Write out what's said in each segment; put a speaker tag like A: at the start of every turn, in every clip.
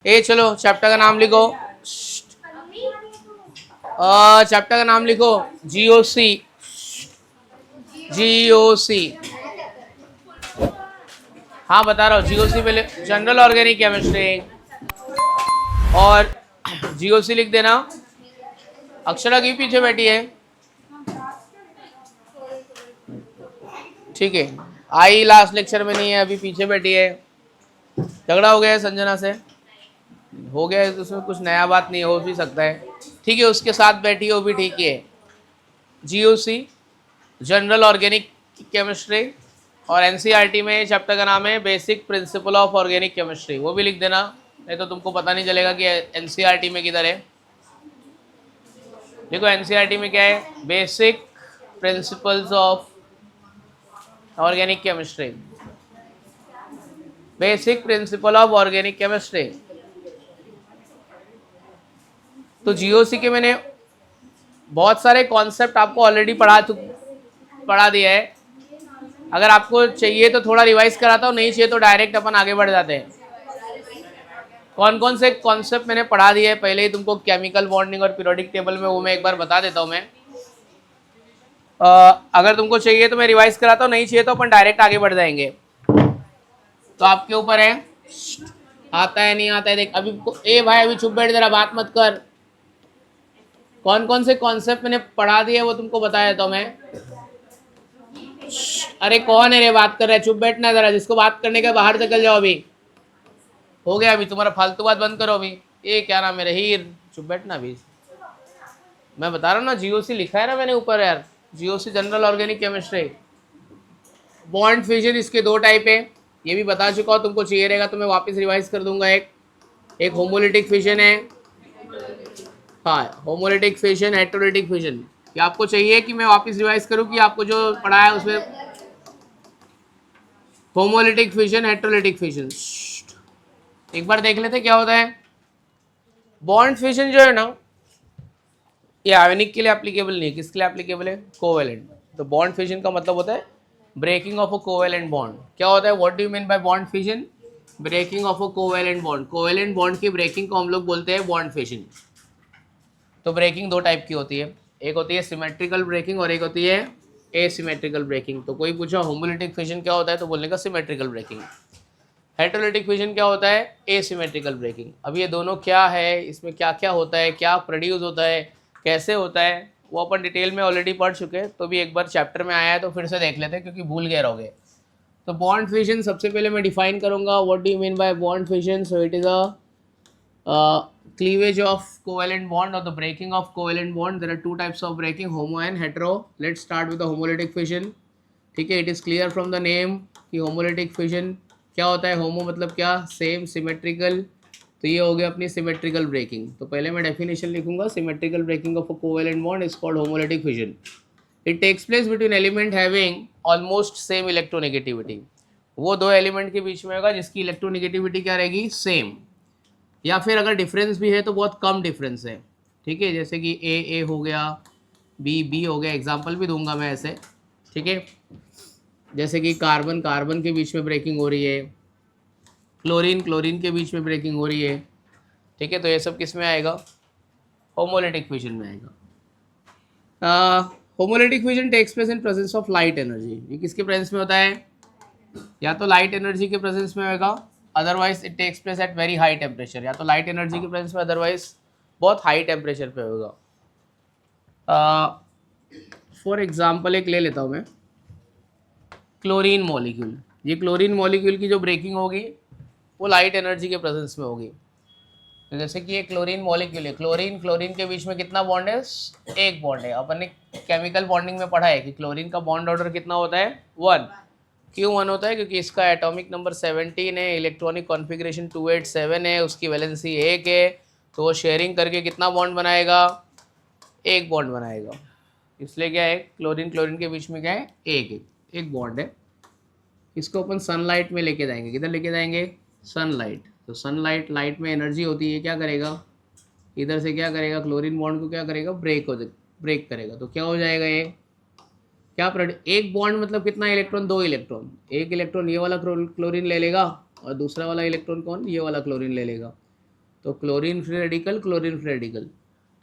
A: ए चलो चैप्टर का नाम लिखो। चैप्टर का नाम लिखो जीओसी। जीओसी, हाँ बता रहा हूँ। जीओसी पहले जनरल ऑर्गेनिक केमिस्ट्री, और जीओसी लिख देना। अक्षरा की पीछे बैठी है, ठीक है। आई लास्ट लेक्चर में नहीं है, अभी पीछे बैठी है। झगड़ा हो गया है संजना से, हो गया है तो उसमें कुछ नया बात नहीं, हो भी सकता है, ठीक है। उसके साथ बैठी हो भी ठीक ही है। जीओसी जनरल ऑर्गेनिक केमिस्ट्री, और एनसीईआरटी में चैप्टर का नाम है basic principle of organic chemistry, वो भी लिख देना, नहीं तो तुमको पता नहीं चलेगा कि एनसीईआरटी में किधर है। देखो एनसीईआरटी में क्या है, basic principles of organic chemistry, basic principle of organic chemistry. तो जीओसी के मैंने बहुत सारे कॉन्सेप्ट आपको ऑलरेडी पढ़ा दिया है। अगर आपको चाहिए तो थोड़ा रिवाइज कराता हूँ, नहीं चाहिए तो डायरेक्ट अपन आगे बढ़ जाते हैं। कौन कौन से कॉन्सेप्ट मैंने पढ़ा दिए है पहले ही तुमको, केमिकल बॉन्डिंग और पीरियोडिक टेबल में, वो मैं एक बार बता देता हूँ मैं। अगर तुमको चाहिए तो मैं रिवाइज कराता हूँ, नहीं चाहिए तो अपन डायरेक्ट आगे बढ़ जाएंगे। तो आपके ऊपर है, आता है नहीं आता है देख। अभी ए भाई अभी चुप बैठ, जरा बात मत कर। कौन कौन से कॉन्सेप्ट मैंने पढ़ा दिए वो तुमको बताया तो मैं। अरे कौन है रे बात कर रहा है, चुप बैठना जरा, जिसको बात करने का बाहर निकल जाओ अभी। हो गया अभी तुम्हारा फालतू बात बंद करो अभी। ये क्या नाम है रहीर, चुप बैठना अभी। मैं बता रहा हूँ ना, जीओसी लिखा है ना मैंने ऊपर यार, GOC general organic chemistry. Bond fission इसके दो टाइप है, ये भी बता चुका हूँ, तुमको चाहिए रहेगा तो मैं वापस रिवाइज कर दूंगा। एक होमोलिटिक फिजन है, हाँ होमोलिटिक फिजन, हेटेरोलिटिक फिजन। क्या आपको चाहिए कि मैं वापस रिवाइज करूँ कि आपको जो पढ़ा है उसमें। होमोलिटिक फिजन, हेटेरोलिटिक फिजन, एक बार देख लेते क्या होता है। बॉन्ड फिजन जो है ना, ये आयोनिक के लिए एप्लीकेबल नहीं, किसके लिए एप्लीकेबल है, कोवेलेंट। तो बॉन्ड फिजन का मतलब होता है breaking of a covalent bond. क्या होता है, what do you mean by bond fission, breaking of a covalent bond. Covalent bond की ब्रेकिंग को हम लोग बोलते हैं बॉन्ड फिजन। तो ब्रेकिंग दो टाइप की होती है, एक होती है सिमेट्रिकल ब्रेकिंग और एक होती है एसिमेट्रिकल ब्रेकिंग। तो कोई पूछा होमोलिटिक फिजन क्या होता है तो बोलने का सिमेट्रिकल ब्रेकिंग। हेटेरोलिटिक फिजन क्या होता है, एसिमेट्रिकल ब्रेकिंग। अब ये दोनों क्या है, इसमें क्या क्या होता है, क्या प्रोड्यूस होता है, कैसे होता है, वो अपन डिटेल में ऑलरेडी पढ़ चुके हैं। तो भी एक बार चैप्टर में आया है तो फिर से देख लेते हैं, क्योंकि भूल गए रहोगे। तो बॉन्ड फिजन सबसे पहले मैं डिफाइन करूंगा, what do you mean by bond fission. So it is a cleavage of covalent bond or the breaking of covalent bond. There are two types of breaking, homo and hetero. Let's start with the homolytic fission. ठीक है, it is clear from the name कि homolytic fission क्या होता है। होमो मतलब क्या, same, symmetrical. तो ये हो गया अपनी सिमेट्रिकल ब्रेकिंग। तो पहले मैं डेफिनेशन लिखूंगा, symmetrical breaking of a covalent bond is called homolytic fission. It takes place between element having almost same electronegativity. वो दो एलिमेंट के बीच में होगा जिसकी इलेक्ट्रोनेगेटिविटी क्या रहेगी, सेम, या फिर अगर डिफरेंस भी है तो बहुत कम डिफरेंस है। ठीक है, जैसे कि ए हो गया, बी हो गया, एग्जांपल भी दूंगा मैं ऐसे। ठीक है, जैसे कि कार्बन कार्बन के बीच में ब्रेकिंग हो रही है, क्लोरीन क्लोरीन के बीच में ब्रेकिंग हो रही है। ठीक है, तो ये सब किस में आएगा, होमोलिटिक फिजन में आएगा। Homolytic fission takes place in presence of light energy. ये किसके प्रेजेंस में होता है, या तो लाइट एनर्जी के प्रेजेंस में होगा, otherwise it takes place at very high temperature. या तो लाइट एनर्जी के प्रेजेंस में, अदरवाइज बहुत हाई टेम्परेचर पे होगा। फॉर एग्जांपल एक ले लेता हूँ मैं, क्लोरीन मॉलिक्यूल। ये क्लोरीन मॉलिक्यूल की जो ब्रेकिंग होगी वो लाइट एनर्जी के प्रेजेंस में होगी। तो जैसे कि ये क्लोरीन मॉलिक्यूल है, क्लोरीन क्लोरीन के बीच में कितना बॉन्ड है, एक बॉन्ड है। अपन ने केमिकल बॉन्डिंग में पढ़ा है कि क्लोरीन का बॉन्ड ऑर्डर कितना होता है, 1। क्यों 1 होता है, क्योंकि इसका एटॉमिक नंबर 17 है, इलेक्ट्रॉनिक कॉन्फ़िगरेशन 287 है, उसकी वैलेंसी 1 है। तो वो शेयरिंग करके कितना बॉन्ड बनाएगा, एक बॉन्ड बनाएगा। इसलिए क्या है, क्लोरीन क्लोरीन के बीच में क्या है, एक बॉन्ड है। इसको अपन सनलाइट में लेके जाएंगे, किधर लेके जाएंगे, सनलाइट। तो सनलाइट, लाइट में एनर्जी होती है, क्या करेगा, इधर से क्या करेगा, क्लोरीन बॉन्ड को क्या करेगा, ब्रेक करेगा। तो क्या हो जाएगा, ये क्या एक बॉन्ड मतलब कितना इलेक्ट्रॉन, 2 इलेक्ट्रॉन। एक इलेक्ट्रॉन ये वाला क्लोरीन ले लेगा और दूसरा वाला इलेक्ट्रॉन कौन, ये वाला क्लोरीन ले लेगा। तो chlorine free radical, chlorine free radical.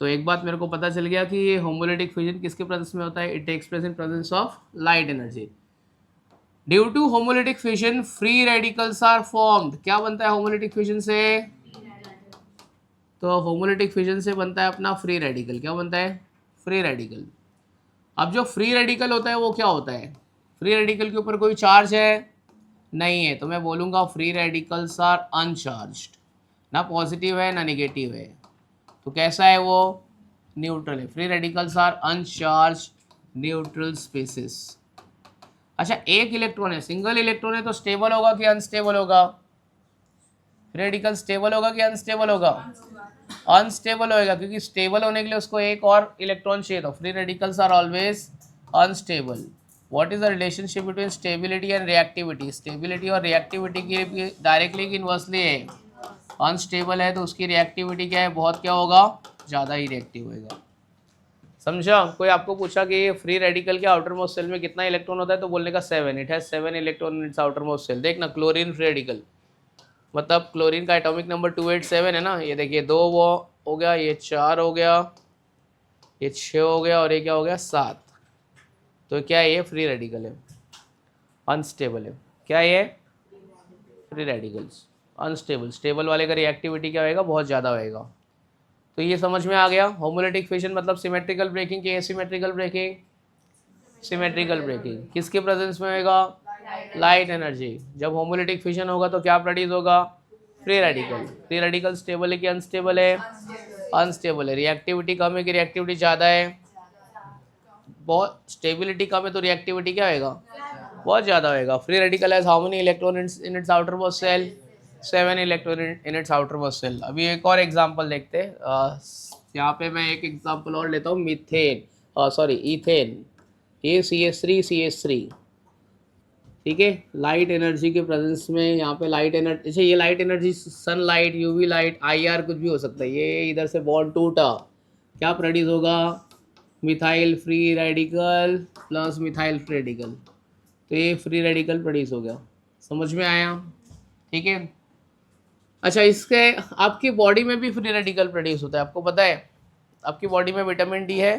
A: तो एक बात मेरे को पता चल गया कि ये होमोलिटिक फ्यूजन किसके प्रेजेंस में होता है, it takes place in presence of light energy. Due to homolytic fusion free radicals are formed. क्या बनता है होमोलिटिक फ्यूजन से, तो होमोलिटिक फ्यूजन से बनता है अपना फ्री रेडिकल। क्या बनता है, फ्री रेडिकल। अब जो फ्री रेडिकल होता है वो क्या होता है, फ्री रेडिकल के ऊपर कोई चार्ज है नहीं है, तो मैं बोलूँगा फ्री रेडिकल्स आर अनचार्ज्ड, ना पॉजिटिव है ना नेगेटिव है, तो कैसा है वो, न्यूट्रल है। Free radicals are uncharged neutral species. अच्छा, एक इलेक्ट्रॉन है, सिंगल इलेक्ट्रॉन है, तो स्टेबल होगा कि अनस्टेबल होगा, फ्री रेडिकल स्टेबल होगा कि अनस्टेबल होगा, अनस्टेबल होएगा, क्योंकि स्टेबल होने के लिए उसको एक और इलेक्ट्रॉन चाहिए, तो free radicals are always unstable. What is the relationship between stability and reactivity, stability और रिएक्टिविटी की डायरेक्टली कि इनवर्सली है, अनस्टेबल है तो उसकी रिएक्टिविटी क्या है, बहुत क्या होगा, ज़्यादा ही रिएक्टिव होएगा। समझा। कोई आपको पूछा कि फ्री रेडिकल के आउटर मोस्ट सेल में कितना इलेक्ट्रॉन होता है, तो बोलने का 7, it has 7 electron in its outermost shell. देखना क्लोरीन फ्री रेडिकल, मतलब क्लोरीन का एटॉमिक नंबर 287 है ना, ये देखिए 2 वो हो गया, ये 4 हो गया, ये 6 हो गया, और ये क्या हो गया 7। तो क्या है, ये फ्री रेडिकल है, अनस्टेबल है। क्या ये फ्री रेडिकल्स अनस्टेबल, स्टेबल वाले का रिएक्टिविटी क्या होएगा, बहुत ज़्यादा होएगा। तो ये समझ में आ गया। होमोलिटिक फिशन मतलब सिमेट्रिकल ब्रेकिंग की एसिमेट्रिकल ब्रेकिंग, सिमेट्रिकल ब्रेकिंग किसके प्रेजेंस में होएगा, लाइट एनर्जी। जब होमोलिटिक फिशन होगा तो क्या प्रोड्यूस होगा, free radical. Free radical stable है कि अनस्टेबल है, अनस्टेबल है। रिएक्टिविटी कम है कि रिएक्टिविटी ज़्यादा है, बहुत। स्टेबिलिटी कम है तो रिएक्टिविटी क्या होएगा, बहुत ज़्यादा होएगा। Free radical has how many electron in its outermost shell, 7 electron in its outermost shell. अभी एक और एग्जांपल देखते हैं। यहाँ पे मैं एक एग्जांपल और लेता हूँ, मीथेन, सॉरी इथेन, ये CH3 ठीक है। लाइट एनर्जी के प्रेजेंस में यहाँ पे लाइट एनर्जी, अच्छा ये light energy sunlight, UV light, IR कुछ भी हो सकता है। ये इधर से बॉन्ड टूटा, क्या प्रोड्यूस होगा, methyl free radical plus methyl free radical, तो ये फ्री रेडिकल प्रोड्यूस हो गया। समझ में आया, ठीक है। अच्छा, इसके आपकी बॉडी में भी फ्री रेडिकल प्रोड्यूस होता है, आपको पता है। आपकी बॉडी में विटामिन डी है,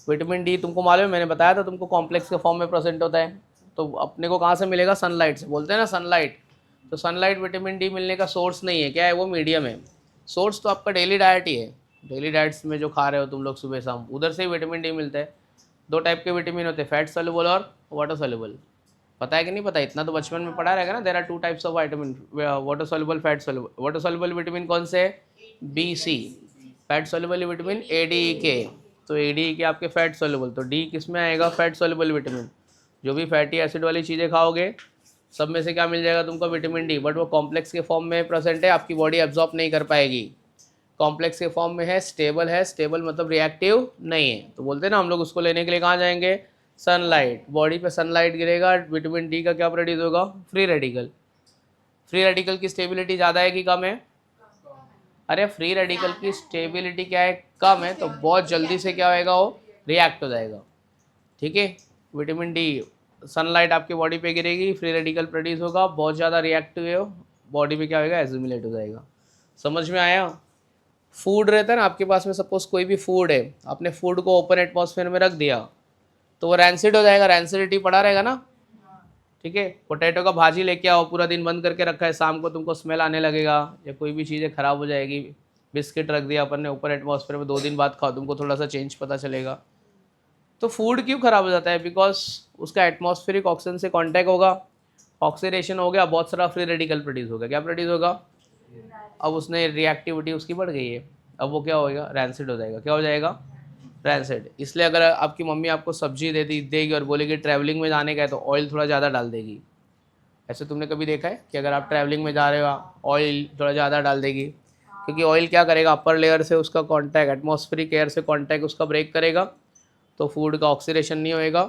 A: विटामिन डी तुमको मालूम है, मैंने बताया था तुमको, कॉम्प्लेक्स के फॉर्म में प्रेजेंट होता है। तो अपने को कहाँ से मिलेगा, सनलाइट से, बोलते हैं ना सनलाइट। तो सनलाइट विटामिन डी मिलने का सोर्स नहीं है, क्या है वो, मीडियम है। सोर्स तो आपका डेली डाइट ही है, डेली डाइट्स में जो खा रहे हो तुम लोग सुबह शाम, उधर से ही विटामिन डी मिलता है। 2 टाइप के विटामिन होते हैं, फैट सोल्यूबल और वाटर सोल्यूबल। पता है कि नहीं पता, इतना तो बचपन में पढ़ा रहेगा ना। There are 2 types of vitamin, water soluble, fat soluble. Water soluble vitamin कौन से, BC। Fat soluble vitamin ADE तो ADE आपके फैट सोल्यूबल, तो डी किस में आएगा, फैट सोल्यूबल विटामिन। जो भी फैटी एसिड वाली चीज़ें खाओगे सब में से क्या मिल जाएगा तुमको, विटामिन डी। बट वो कॉम्प्लेक्स के फॉर्म में प्रेजेंट है, आपकी बॉडी एब्जॉर्ब नहीं कर पाएगी। कॉम्प्लेक्स के फॉर्म में है, स्टेबल है, स्टेबल मतलब रिएक्टिव नहीं है। तो बोलते हैं ना हम लोग उसको लेने के लिए कहाँ जाएंगे, सनलाइट। बॉडी पे सनलाइट गिरेगा, विटामिन डी का क्या प्रोड्यूस होगा, फ्री रेडिकल। फ्री रेडिकल की स्टेबिलिटी ज़्यादा है कि कम है, अरे फ्री रेडिकल की स्टेबिलिटी क्या है, कम है, तो बहुत जल्दी से क्या होएगा, वो रिएक्ट हो जाएगा, ठीक है। विटामिन डी, सनलाइट आपकी बॉडी पे गिरेगी, फ्री रेडिकल प्रोड्यूस होगा, बहुत ज़्यादा रिएक्टिव हो, बॉडी पे क्या होएगा, एज्यूमुलेट हो जाएगा। समझ में आया। फूड रहता है ना आपके पास में, सपोज कोई भी फूड है, आपने फूड को ओपन एटमॉस्फेयर में रख दिया तो वो रैंसिड हो जाएगा, रैंसिडिटी पड़ा रहेगा ना, ठीक है। पोटैटो का भाजी लेके आओ, पूरा दिन बंद करके रखा है, शाम को तुमको स्मेल आने लगेगा, या कोई भी चीज़ें ख़राब हो जाएगी। बिस्किट रख दिया अपन ने ऊपर एटमॉस्फेयर में, 2 दिन बाद खाओ, तुमको थोड़ा सा चेंज पता चलेगा। तो फूड क्यों ख़राब हो जाता है, बिकॉज उसका एटमॉस्फेरिक ऑक्सीजन से कांटेक्ट होगा, ऑक्सीडेशन हो गया, बहुत सारा फ्री रेडिकल प्रोड्यूस होगा। क्या प्रोड्यूस होगा, अब उसने रिएक्टिविटी उसकी बढ़ गई है, अब वो क्या होएगा, रैंसिड हो जाएगा। क्या हो जाएगा, रैंसिड। इसलिए अगर आपकी मम्मी आपको सब्जी देगी और बोलेगी ट्रैवलिंग में जाने का है, तो ऑयल थोड़ा ज़्यादा डाल देगी। ऐसे तुमने कभी देखा है कि अगर आप ट्रैवलिंग में जा रहे हो ऑयल थोड़ा ज़्यादा डाल देगी, क्योंकि ऑयल क्या करेगा, अपर लेयर से उसका कांटेक्ट, एटमॉस्फेरिक एयर से कांटेक्ट उसका ब्रेक करेगा, तो फूड का ऑक्सीडेशन नहीं होएगा,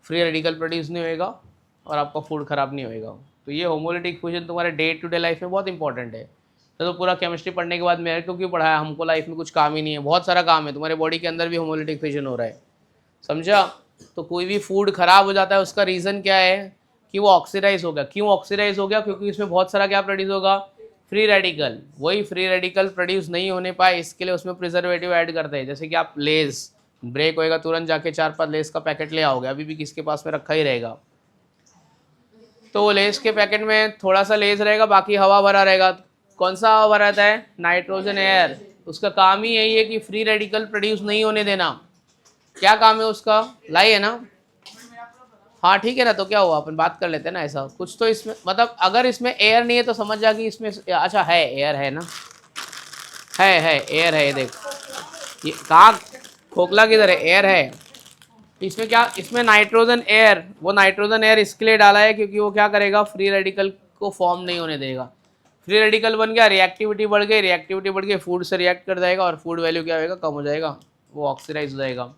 A: फ्री रेडिकल प्रोड्यूस नहीं होएगा, और आपका फूड ख़राब नहीं होएगा। तो ये होमोलिटिक फ्यूजन तुम्हारे डे टू डे लाइफ में बहुत इंपॉर्टेंट है। तो पूरा केमिस्ट्री पढ़ने के बाद मेरे को क्यों पढ़ाया, हमको लाइफ में कुछ काम ही नहीं है, बहुत सारा काम है। तुम्हारे बॉडी के अंदर भी होमोलिटिक फ्यूजन हो रहा है, समझा। तो कोई भी फूड खराब हो जाता है, उसका रीज़न क्या है कि वो ऑक्सीडाइज हो गया। क्यों ऑक्सीडाइज हो गया, क्योंकि इसमें बहुत सारा क्या प्रोड्यूस होगा, फ्री रेडिकल, वही फ्री रेडिकल प्रोड्यूस नहीं होने पाए इसके लिए उसमें प्रिजर्वेटिव ऐड करते हैं। जैसे कि आप लेस ब्रेक होएगा तुरंत जाके 4-5 लेस का पैकेट ले आओगे, अभी भी किसके पास में रखा ही रहेगा, तो वो लेस के पैकेट में थोड़ा सा लेस रहेगा, बाकी हवा भरा रहेगा। कौन सा हवा भरा रहता है? Nitrogen air. उसका काम ही यही है कि फ्री रेडिकल प्रोड्यूस नहीं होने देना। क्या काम है उसका? लाई है ना? हाँ ठीक है ना, तो क्या हुआ, अपन बात कर लेते हैं ना। ऐसा कुछ तो इसमें मतलब अगर इसमें एयर नहीं है तो समझ जा कि इसमें अच्छा है, एयर है ना, है एयर है। ये देख, ये कहाँ खोखला किधर है? एयर है इसमें। क्या इसमें नाइट्रोजन एयर, वो नाइट्रोजन एयर इसके लिए डाला है क्योंकि वो क्या करेगा, फ्री रेडिकल को फॉर्म नहीं होने देगा। फ्री रेडिकल बन गया, रिएक्टिविटी बढ़ गई, रिएक्टिविटी बढ़ गई, फूड से रिएक्ट कर जाएगा और फूड वैल्यू क्या होगा, कम हो जाएगा, वो ऑक्सीडाइज हो जाएगा,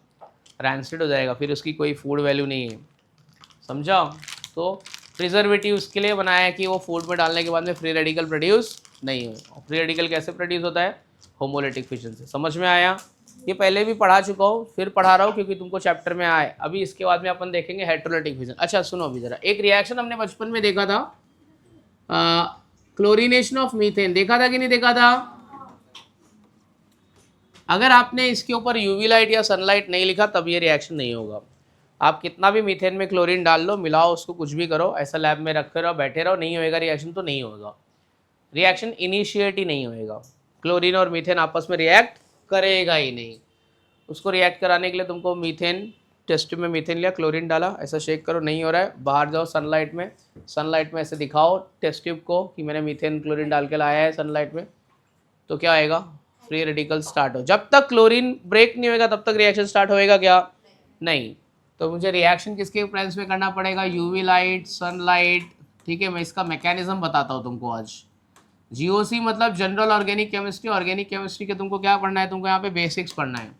A: रैंसिड हो जाएगा, फिर उसकी कोई फूड वैल्यू नहीं है। समझा? तो प्रिजर्वेटिव उसके लिए बनाया है कि वो फूड में डालने के बाद में फ्री रेडिकल प्रोड्यूस नहीं हो। फ्री रेडिकल कैसे प्रोड्यूस होता है? होमोलिटिक फिशन से। समझ में आया? ये पहले भी पढ़ा चुका हूँ, फिर पढ़ा रहा हूँ क्योंकि तुमको चैप्टर में आए। अभी इसके बाद में अपन देखेंगे हेटेरोलिटिक फिशन। अच्छा सुनो अभी जरा, एक रिएक्शन हमने बचपन में देखा था, क्लोरीनेशन ऑफ मीथेन, देखा था कि नहीं देखा था? अगर आपने इसके ऊपर यूवी लाइट या सनलाइट नहीं लिखा तब ये रिएक्शन नहीं होगा। आप कितना भी मीथेन में क्लोरीन डाल लो, मिलाओ उसको, कुछ भी करो, ऐसा लैब में रखे रहो, बैठे रहो, नहीं होएगा रिएक्शन तो नहीं होगा। रिएक्शन इनिशिएट ही नहीं होएगा, क्लोरीन और मीथेन आपस में रिएक्ट करेगा ही नहीं। उसको रिएक्ट कराने के लिए तुमको मीथेन, टेस्ट ट्यूब में मीथेन लिया, क्लोरीन डाला, ऐसा शेक करो, नहीं हो रहा है, बाहर जाओ सनलाइट में, सनलाइट में ऐसे दिखाओ टेस्ट ट्यूब को कि मैंने मीथेन क्लोरीन डाल के लाया है सनलाइट में, तो क्या आएगा, फ्री रेडिकल स्टार्ट हो। जब तक क्लोरीन ब्रेक नहीं होएगा तब तक रिएक्शन स्टार्ट होएगा क्या? नहीं। तो मुझे रिएक्शन किसके प्रेजेंस में करना पड़ेगा? UV light, sunlight. ठीक है, मैं इसका मैकेनिज्म बताता हूँ तुमको आज। जीओसी मतलब general organic chemistry. Organic chemistry के तुमको क्या पढ़ना है? तुमको यहाँ पे बेसिक्स पढ़ना है।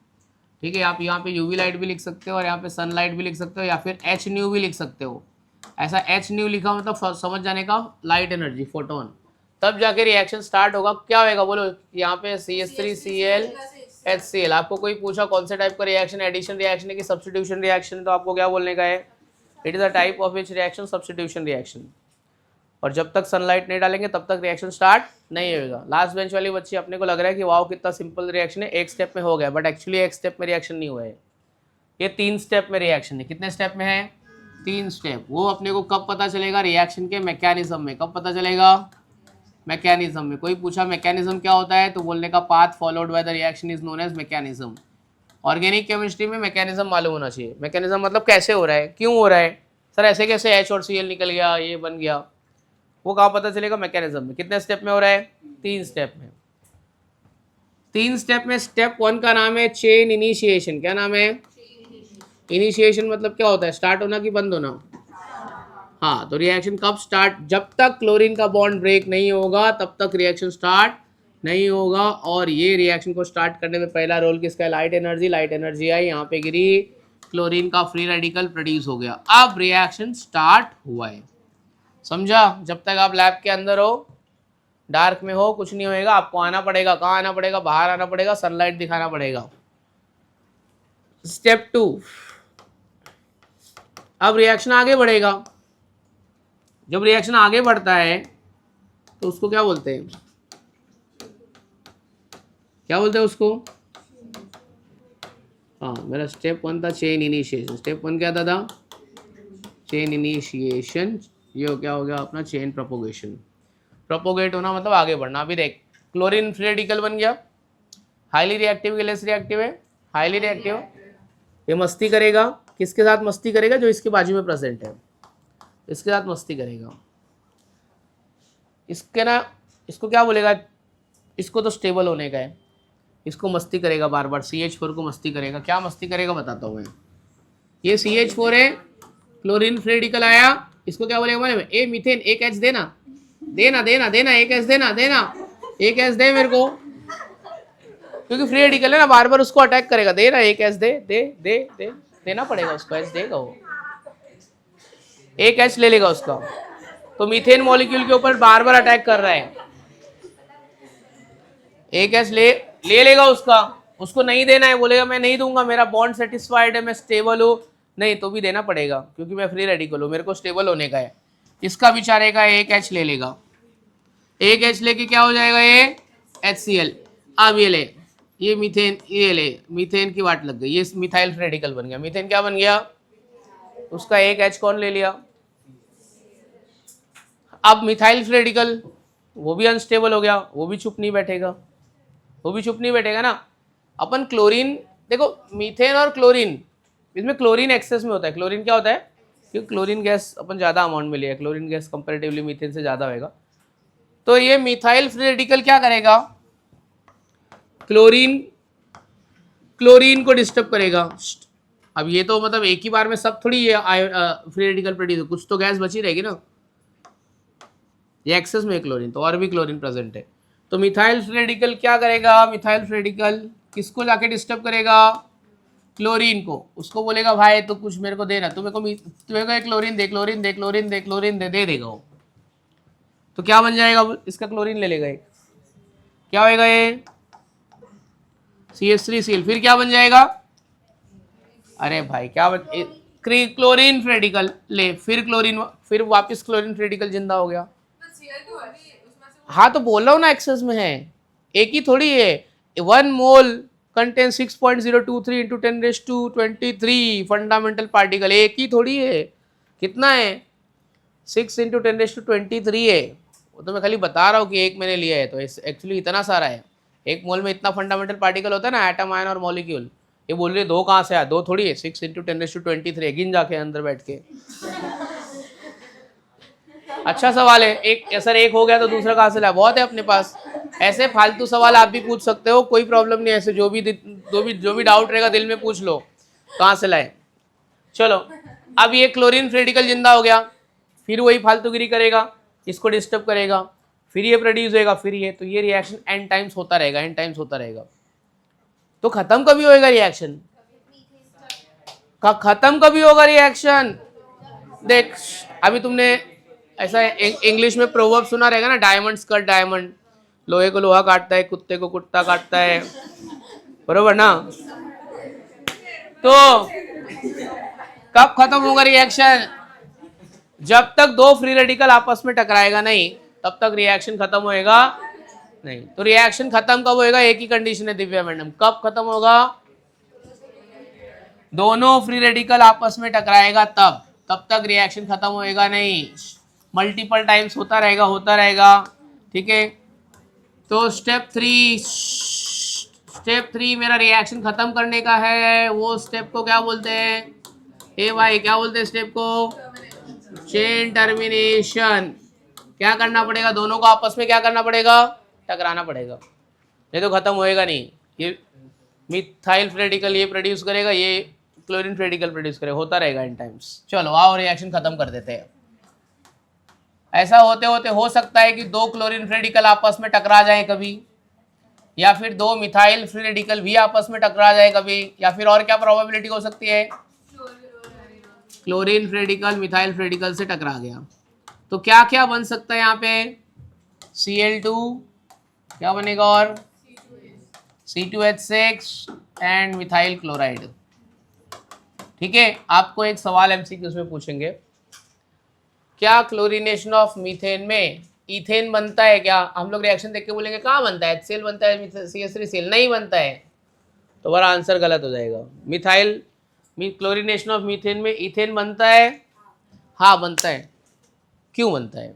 A: ठीक है, आप यहाँ पे यूवी लाइट भी लिख सकते हो और यहाँ पे सनलाइट भी लिख सकते हो, या फिर एच न्यू भी लिख सकते हो। ऐसा एच न्यू लिखा मतलब समझ जाने का, लाइट एनर्जी, फोटोन, तब जाके रिएक्शन स्टार्ट होगा। क्या होगा बोलो? यहाँ पे CH3Cl HCl। आपको कोई पूछा कौन से टाइप का रिएक्शन, एडिशन रिएक्शन है कि सब्स्टिट्यूशन रिएक्शन है, तो आपको क्या बोलने का है? It is a type of which reaction, substitution reaction. और जब तक सनलाइट नहीं डालेंगे तब तक रिएक्शन स्टार्ट नहीं होगा। लास्ट बेंच वाली बच्ची, अपने को लग रहा है कि वाओ कितना सिंपल रिएक्शन है, एक स्टेप में हो गया, बट एक्चुअली एक स्टेप में रिएक्शन नहीं हुआ है, ये 3 स्टेप में रिएक्शन है। कितने स्टेप में है? 3 स्टेप। वो अपने को कब पता चलेगा? रिएक्शन के मैकेनिज्म में। कब पता चलेगा? मैकेनिज्म में। कोई पूछा मैकेनिज्म क्या होता है, तो बोलने का path followed by the reaction is known as mechanism. Organic chemistry में मैकेनिज्म मालूम होना चाहिए। मैकेनिज्म मतलब कैसे हो रहा है, क्यों हो रहा है, सर ऐसे कैसे H और Cl निकल गया, ये बन गया, वो कहाँ पता चलेगा? मैकेनिज्म में। कितने स्टेप में हो रहा है? 3 स्टेप में। 3 स्टेप में स्टेप 1 का नाम है चेन इनिशिएशन। क्या नाम है? इनिशिएशन मतलब क्या होता है? स्टार्ट होना कि बंद होना? हाँ, तो रिएक्शन कब स्टार्ट? जब तक क्लोरीन का बॉन्ड ब्रेक नहीं होगा तब तक रिएक्शन स्टार्ट नहीं होगा। और ये रिएक्शन को स्टार्ट करने में पहला रोल किसका है? Light energy. लाइट एनर्जी आई, यहाँ पे गिरी, क्लोरीन का फ्री रेडिकल प्रोड्यूस हो गया, अब रिएक्शन स्टार्ट हुआ है। समझा? जब तक आप लैब के अंदर हो, डार्क में हो, कुछ नहीं होएगा, आपको आना पड़ेगा। कहाँ आना पड़ेगा? बाहर आना पड़ेगा, सनलाइट दिखाना पड़ेगा। स्टेप 2, अब रिएक्शन आगे बढ़ेगा। जब रिएक्शन आगे बढ़ता है तो उसको क्या बोलते हैं? क्या बोलते हैं उसको? हाँ, मेरा स्टेप 1 था चेन इनिशिएशन। स्टेप 1 क्या था? Chain initiation. ये क्या हो गया अपना? Chain propagation. प्रोपोगेट होना मतलब आगे बढ़ना। अभी देख, क्लोरीन फ्री रेडिकल बन गया, हाईली रिएक्टिव के लेस रिएक्टिव है, हाईली रिएक्टिव। ये मस्ती करेगा, किसके साथ मस्ती करेगा? जो इसके बाजू में प्रेजेंट है, इसके साथ मस्ती करेगा। इसके ना, इसको क्या बोलेगा? इसको तो स्टेबल होने का है, इसको मस्ती करेगा बार बार। CH4 को मस्ती करेगा। क्या मस्ती करेगा बताता हूँ मैं। ये CH4 है, क्लोरीन फ्री रेडिकल आया, इसको क्या बोलेगा मालूम है? ए मीथेन, एक H देना, देना देना देना, एक H देना, देना एक H दे मेरे को, क्योंकि फ्री रेडिकल है ना, बार बार उसको अटैक करेगा। देना एक H दे, दे दे दे, देना पड़ेगा उसको, H देगा वो, एक H ले लेगा उसका। तो मीथेन मॉलिक्यूल के ऊपर बार बार अटैक कर रहा है, एक H ले लेगा उसका। उसको नहीं देना है, बोलेगा मैं नहीं दूंगा, मेरा बॉन्ड सेटिस्फाइड है, मैं स्टेबल हूँ, नहीं तो भी देना पड़ेगा क्योंकि मैं फ्री रेडिकल हूँ, मेरे को स्टेबल होने का है। इसका विचारेगा, एक H ले लेगा। एक H लेके क्या हो जाएगा ये HCl। अब ये ले, ये मीथेन, ये ले, मीथेन की वाट लग गई, ये मिथाइल रेडिकल बन गया। मीथेन क्या बन गया, उसका एक H कौन ले लिया। अब मिथाइल रेडिकल वो भी अनस्टेबल हो गया, वो भी चुप नहीं बैठेगा, वो भी चुप नहीं बैठेगा ना। अपन क्लोरीन देखो, मीथेन और क्लोरीन, इसमें क्लोरीन एक्सेस में होता है। क्लोरीन क्या होता है, क्योंकि क्लोरीन गैस अपन ज़्यादा अमाउंट में लिया है, क्लोरीन गैस कंपेरेटिवली मीथेन से ज़्यादा होएगा। तो ये मिथाइल रेडिकल क्या करेगा, क्लोरीन को डिस्टर्ब करेगा। अब ये तो मतलब एक ही बार में सब थोड़ी ये फ्री रेडिकल प्रोड्यूस, कुछ तो गैस बची रहेगी ना, ये एक्सेस में क्लोरीन, तो और भी क्लोरीन प्रेजेंट है। तो मिथाइल रेडिकल क्या करेगा, मिथाइल रेडिकल किसको जाके डिस्टर्ब करेगा, क्लोरीन को। उसको बोलेगा भाई तो कुछ मेरे को देना, तुम्हें को क्लोरीन दे, क्लोरीन दे, क्लोरीन दे, क्लोरीन दे देगा वो। तो क्या बन जाएगा, इसका क्लोरीन ले लेगा, क्या होएगा ये CH3Cl। फिर क्या बन जाएगा, अरे भाई क्या क्लोरीन रेडिकल ले, फिर क्लोरीन, फिर वापस क्लोरीन रेडिकल जिंदा हो गया। हाँ तो बोल रहा हूँ ना, एक्सेस में है, एक ही थोड़ी है। 1 मोल कंटेन 6.023 इंटू 10⁻23 फंडामेंटल पार्टिकल, एक ही थोड़ी है। कितना है, 6 इंटू 10⁻23 है। वो तो मैं खाली बता रहा हूँ कि एक मैंने लिया है, तो एक्चुअली इतना सारा है। एक मोल में इतना फंडामेंटल पार्टिकल होता है ना, एटम, आयन और मॉलिक्यूल। ये बोल रहे दो कहाँ से आया, दो थोड़ी है, 6 इंटू 10⁻23, गिन जाके अंदर बैठ के। अच्छा सवाल है, एक सर एक हो गया तो दूसरा कहाँ से लाया, बहुत है अपने पास। ऐसे फालतू सवाल आप भी पूछ सकते हो, कोई प्रॉब्लम नहीं है। ऐसे जो भी डाउट रहेगा दिल में पूछ लो, कहाँ से लाए। चलो, अब ये क्लोरीन रेडिकल जिंदा हो गया, फिर वही फालतूगिरी करेगा, इसको डिस्टर्ब करेगा, फिर ये प्रोड्यूस होएगा, फिर ये, तो ये रिएक्शन एन टाइम्स होता रहेगा, एन टाइम्स होता रहेगा। तो खत्म कभी होएगा रिएक्शन, खत्म कभी होगा रिएक्शन। देख, अभी तुमने ऐसा इंग्लिश में प्रोवर्ब सुना रहेगा ना, डायमंड्स कट डायमंड, लोहे को लोहा काटता है, कुत्ते को कुत्ता काटता है, बरोबर ना। तो कब खत्म होगा रिएक्शन, जब तक दो फ्री रेडिकल आपस में टकराएगा नहीं, तब तक रिएक्शन खत्म होएगा नहीं। तो रिएक्शन खत्म कब होएगा, एक ही कंडीशन है दिव्या मैडम, कब खत्म होगा, दोनों फ्री रेडिकल आपस में टकराएगा तब तक रिएक्शन खत्म होएगा नहीं। मल्टीपल टाइम्स होता रहेगा, ठीक है। तो स्टेप थ्री मेरा रिएक्शन खत्म करने का है, वो स्टेप को क्या बोलते हैं, ए भाई क्या बोलते हैं स्टेप को, चेन टर्मिनेशन। क्या करना पड़ेगा, दोनों को आपस में क्या करना पड़ेगा, टकराना पड़ेगा, नहीं तो खत्म होएगा नहीं। ये मिथाइल रेडिकल ये प्रोड्यूस करेगा, ये क्लोरीन रेडिकल प्रोड्यूस करेगा, होता रहेगा इन टाइम्स। चलो आओ रिएक्शन खत्म कर देते हैं। ऐसा होते होते हो सकता है कि दो क्लोरीन रेडिकल आपस में टकरा जाए कभी, या फिर दो मिथाइल फ्री रेडिकल भी आपस में टकरा जाए कभी, या फिर और क्या प्रोबेबिलिटी हो सकती है, क्लोरीन रेडिकल मिथाइल रेडिकल से टकरा गया। तो क्या क्या बन सकता है यहाँ पे, Cl2 क्या बनेगा, और C2H6 एंड मिथाइल क्लोराइड। ठीक है, आपको एक सवाल MCQs में पूछेंगे, क्या क्लोरीनेशन ऑफ मीथेन में इथेन बनता है क्या। हम लोग रिएक्शन देख के बोलेंगे कहाँ बनता है, HCl बनता है, CH3Cl नहीं बनता है, तो हमारा आंसर गलत हो जाएगा। क्लोरीनेशन ऑफ मीथेन में इथेन बनता है, हाँ बनता है। क्यों बनता है,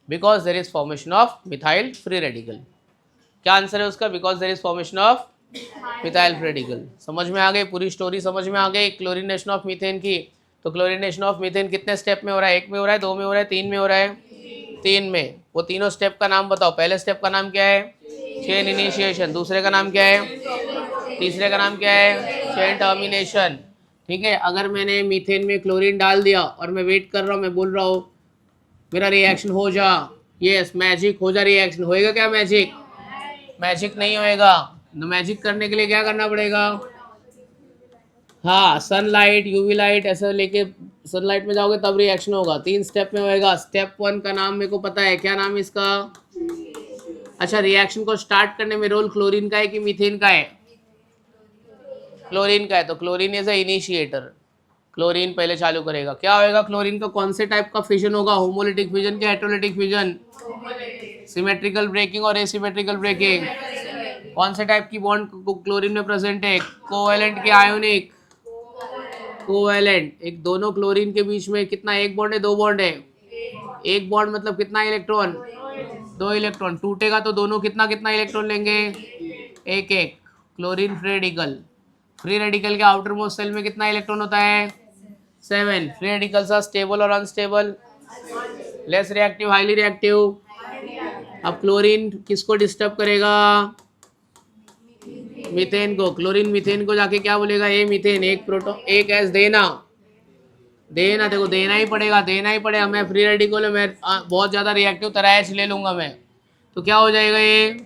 A: because there is formation of methyl free radical. क्या आंसर है उसका, because there is formation of methyl free radical. समझ में आ गई, पूरी स्टोरी समझ में आ गई क्लोरीनेशन ऑफ मीथेन की। तो क्लोरीनेशन ऑफ मीथेन कितने स्टेप में हो रहा है, एक में हो रहा है, दो में हो रहा है, तीन में हो रहा है, तीन में। वो तीनों स्टेप का नाम बताओ। पहले स्टेप का नाम क्या है, चेन इनिशिएशन। दूसरे का नाम क्या है, तीसरे का नाम क्या है, चेन टर्मिनेशन। ठीक है, अगर मैंने मीथेन में क्लोरीन डाल दिया और मैं वेट कर रहा हूँ, मैं बोल रहा हूँ मेरा रिएक्शन हो जा, यस मैजिक हो जा, रिएक्शन होएगा क्या, मैजिक, मैजिक नहीं होएगा। तो मैजिक करने के लिए क्या करना पड़ेगा, हाँ सनलाइट, यूवी लाइट ऐसा लेके सनलाइट में जाओगे तब रिएक्शन होगा। 3 स्टेप में होएगा। स्टेप 1 का नाम मेरे को पता है, क्या नाम है इसका, अच्छा रिएक्शन को स्टार्ट करने में रोल क्लोरीन का है कि मीथेन का है, क्लोरीन का है। तो chlorine is a initiator, chlorine पहले चालू करेगा। क्या होएगा, क्लोरीन का कौन से टाइप का फिजन होगा, होमोलिटिक फिजन क्या हेटेरोलिटिक फिजन, सिमेट्रिकल ब्रेकिंग और एसिमेट्रिकल ब्रेकिंग। कौन से टाइप की बॉन्ड क्लोरीन में प्रेजेंट है? कोवेलेंट के आयोनिक? कोवेलेंट। एक दोनों क्लोरीन के बीच में कितना, एक बॉन्ड है, दो बॉन्ड है? एक बॉन्ड मतलब कितना इलेक्ट्रॉन? दो इलेक्ट्रॉन। टूटेगा तो दोनों कितना कितना इलेक्ट्रॉन लेंगे? एक एक। Chlorine free radical. Free radical के आउटर मोस्ट सेल में कितना इलेक्ट्रॉन होता है? 7। फ्री रेडिकल्स आर स्टेबल और unstable? Less reactive, highly reactive. अब क्लोरीन किसको डिस्टर्ब करेगा? मीथेन को। क्लोरीन मीथेन को जाके क्या बोलेगा? ए मीथेन, एक प्रोटॉन, एक एस देना। देना, देखो देना ही पड़ेगा, देना ही पड़ेगा। मैं फ्री रेडिकल है, मैं बहुत ज़्यादा रिएक्टिव तरह एच ले लूँगा मैं, तो क्या हो जाएगा ये?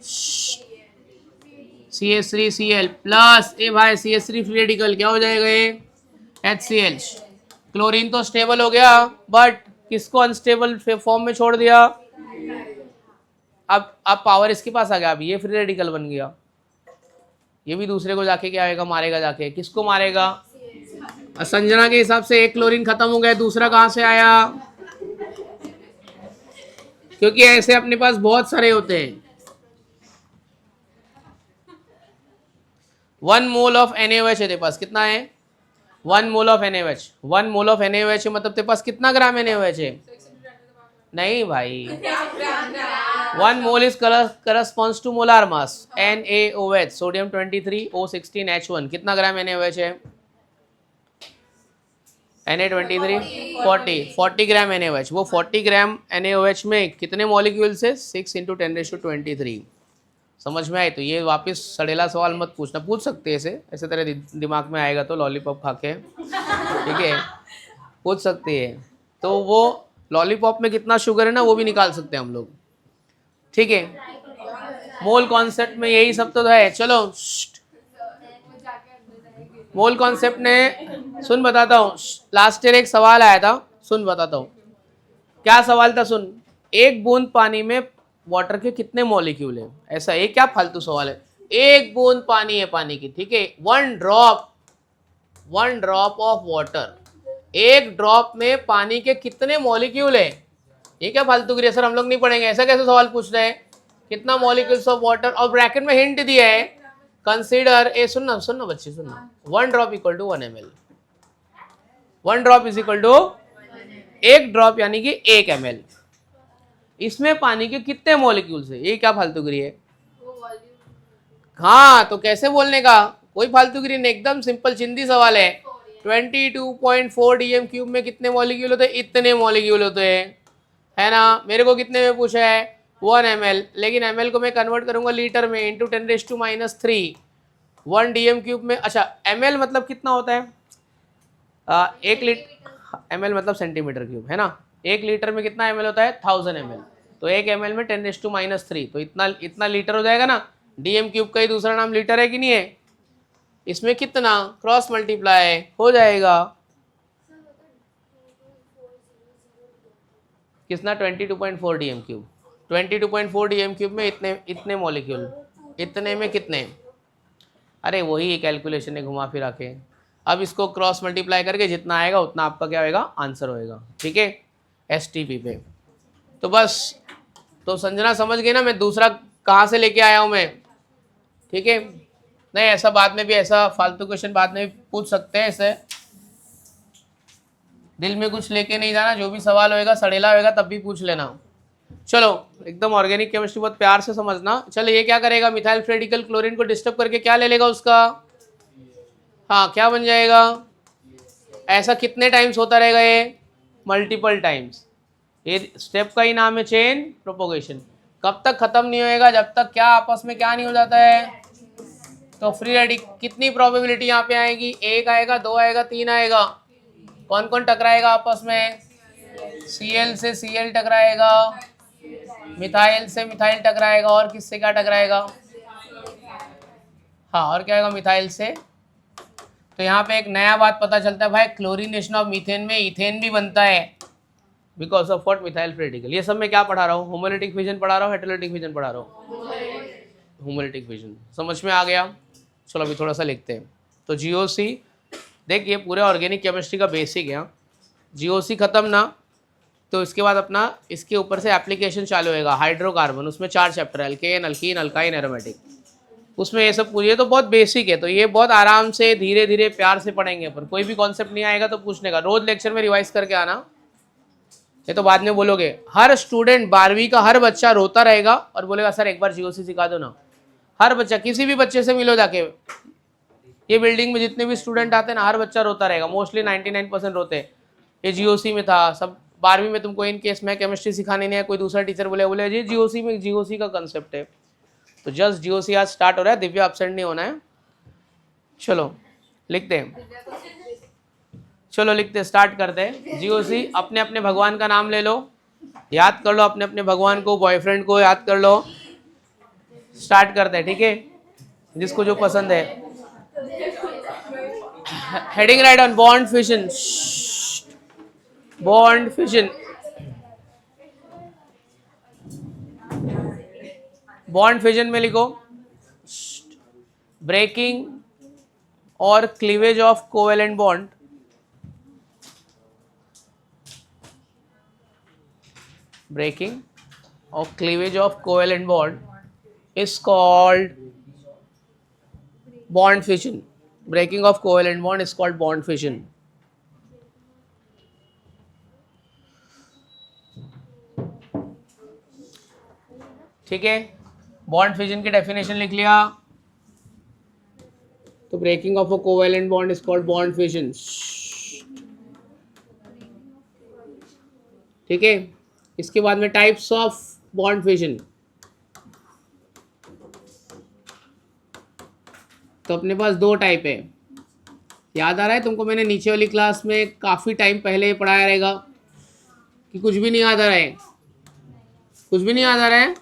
A: CH3Cl प्लस ए भाई, CH3 फ्री रेडिकल क्या हो जाएगा ये? HCl। क्लोरीन तो स्टेबल हो गया, बट किसको अनस्टेबल फॉर्म में छोड़ दिया? अब पावर इसके पास आ गया, अब ये फ्री रेडिकल बन गया। ये भी दूसरे को जाके क्या आएगा? मारेगा जाके। किसको मारेगा? संजना के हिसाब से एक क्लोरीन खत्म हो गया, दूसरा कहाँ से आया? क्योंकि ऐसे अपने पास बहुत सारे होते हैं। 1 मोल ऑफ NaOH है तेरे पास, कितना है? 1 mole of NaOH। 1 mole of NaOH है मतलब तेरे पास कितना ग्राम NaOH है? नहीं भाई, 1 mole is corresponds to molar mass. NaOH, sodium 23 O16 H1, कितना ग्राम NaOH है? Na23 40 ग्राम NaOH। वो 40 ग्राम NaOH में कितने मॉलिक्यूल्स है? 6 × 10⁻23। समझ में आए? तो ये वापस सड़ेला सवाल मत पूछना, पूछ सकते हैं ऐसे, ऐसे तेरे दिमाग में आएगा तो लॉलीपॉप खा के, ठीक है, पूछ सकते हैं। तो वो लॉलीपॉप में कितना शुगर है ना, वो भी निकाल सकते हैं हम लोग, ठीक है। मोल कॉन्सेप्ट में यही सब तो है। चलो मोल कॉन्सेप्ट ने, सुन बताता हूँ, लास्ट ईयर एक सवाल आया था, सुन बताता हूँ क्या सवाल था, सुन। एक बूंद पानी में वाटर के कितने मॉलिक्यूल है? ऐसा एक क्या फालतू सवाल है। एक बूंद पानी है, पानी की, ठीक है, 1 ड्रॉप ऑफ वाटर, एक ड्रॉप में पानी के कितने मॉलिक्यूल है? ये क्या फालतू की, सर हम लोग नहीं पढ़ेंगे, ऐसा कैसे सवाल पूछ रहे हैं? कितना मॉलिक्यूल्स ऑफ वाटर, और ब्रैकेट में हिंट दिया है, कंसीडर ए, सुनना सुनना बच्चे सुनना, 1 drop equal to 1 ml। 1 drop is equal to, एक ड्रॉप यानी कि 1 ml। इसमें पानी के कितने मॉलिक्यूल्स है? ये क्या फालतूगिरी है? हाँ, तो कैसे बोलने का, कोई फालतूगिरी नहीं, एकदम सिंपल चिंदी सवाल है। 22.4 dm³ में कितने मॉलिक्यूल होते हैं? इतने मॉलिक्यूल होते हैं, है ना। मेरे को कितने में पूछा है? 1 ml, लेकिन ml को मैं कन्वर्ट करूंगा लीटर में, इंटू 10⁻³ 1 dm³ में। अच्छा, ml मतलब कितना होता है? 1 लीटर, ml मतलब सेंटीमीटर क्यूब, है ना। 1 लीटर में कितना ml होता है? 1000 ml। तो 1 ml में 10⁻³ तो इतना लीटर हो जाएगा ना। dm³ का ही दूसरा नाम लीटर है कि नहीं है? इसमें कितना क्रॉस मल्टीप्लाई हो जाएगा? कितना? 22.4 dm³। 22.4 dm³ में इतने मॉलिक्यूल, इतने में कितने? अरे वही कैलकुलेशन है घुमा फिरा के। अब इसको क्रॉस मल्टीप्लाई करके जितना आएगा उतना आपका क्या होएगा? आंसर होएगा, ठीक है, STP पे। तो बस, तो संजना समझ गई ना मैं दूसरा कहाँ से लेके आया हूँ मैं, ठीक है। नहीं, ऐसा बाद में भी, ऐसा फालतू क्वेश्चन बाद में भी पूछ सकते हैं, ऐसे दिल में कुछ लेके नहीं जाना, जो भी सवाल होएगा सड़ेला होएगा तब भी पूछ लेना। चलो एकदम ऑर्गेनिक केमिस्ट्री बहुत प्यार से समझना। चलो ये क्या करेगा? मिथाइल फ्री रेडिकल क्लोरीन को डिस्टर्ब करके क्या ले लेगा उसका? हाँ, क्या बन जाएगा? ऐसा कितने टाइम्स होता रहेगा ये? Multiple times. ये स्टेप का ही नाम है चेन प्रोपोगेशन। कब तक खत्म नहीं होएगा? जब तक क्या आपस में क्या नहीं हो जाता है। तो फ्री रेडिकल कितनी प्रोबेबिलिटी यहाँ पे आएगी? 1 आएगा, 2 आएगा, 3 आएगा। कौन कौन टकराएगा आपस में? Cl से Cl टकराएगा, मिथाइल से मिथाइल टकराएगा, और किससे क्या टकराएगा? हाँ, और क्या आएगा? मिथाइल से। तो यहाँ पे एक नया बात पता चलता है भाई, क्लोरीनेशन ऑफ मीथेन में इथेन भी बनता है because of what? Methyl free radical. ये सब मैं क्या पढ़ा रहा हूँ? होमोलिटिक फिजन पढ़ा रहा हूँ, हेटेरोलिटिक फिजन पढ़ा रहा हूँ? Homolytic fission. समझ में आ गया? चलो अभी थोड़ा सा लिखते हैं। तो GOC, देख ये पूरे ऑर्गेनिक केमिस्ट्री का बेसिक है। GOC खत्म ना, तो इसके बाद अपना इसके ऊपर से एप्लीकेशन चालू होएगा हाइड्रोकार्बन, उसमें 4 चैप्टर है, एल्केन, अल्कीन, अल्काइन, एरोमेटिक, उसमें ये सब पूरी है। तो बहुत बेसिक है, तो ये बहुत आराम से धीरे धीरे प्यार से पढ़ेंगे अपन। कोई भी कॉन्सेप्ट नहीं आएगा तो पूछने का, रोज लेक्चर में रिवाइज करके आना, ये तो बाद में बोलोगे। हर स्टूडेंट 12वीं का हर बच्चा रोता रहेगा और बोलेगा सर एक बार जीओसी सिखा दो ना। हर बच्चा, किसी भी बच्चे से मिलो जाके, ये बिल्डिंग में जितने भी स्टूडेंट आते हैं ना, हर बच्चा रोता रहेगा, मोस्टली 99% रोते हैं। ये जीओसी में था सब। 12वीं में तुमको इन केस में केमिस्ट्री सिखाने नहीं है, कोई दूसरा टीचर बोले जी जीओसी में जीओसी का कंसेप्ट है, तो जस्ट जीओसी आज स्टार्ट हो रहा है, दिव्या एब्सेंट नहीं होना है। चलो लिखते हैं, चलो लिखते, स्टार्ट करते हैं। जीओसी, अपने अपने भगवान का नाम ले लो, याद कर लो अपने अपने भगवान को, बॉयफ्रेंड को याद कर लो। स्टार्ट करते हैं, ठीक है, जिसको जो पसंद है। Heading right on bond fission, bond fission, bond fission में लिखो ब्रेकिंग और cleavage of covalent bond, breaking or cleavage of covalent bond is called bond fission. Breaking of covalent bond is called bond fission. ठीक है, bond fission की definition लिख लिया, तो breaking of a covalent bond is called bond fission. ठीक है, इसके बाद में टाइप्स ऑफ बॉन्ड फिजन, तो अपने पास 2 टाइप है। याद आ रहा है तुमको, मैंने नीचे वाली क्लास में काफ़ी टाइम पहले पढ़ाया रहेगा कि कुछ भी नहीं याद आ रहा है, कुछ भी नहीं याद आ रहा है,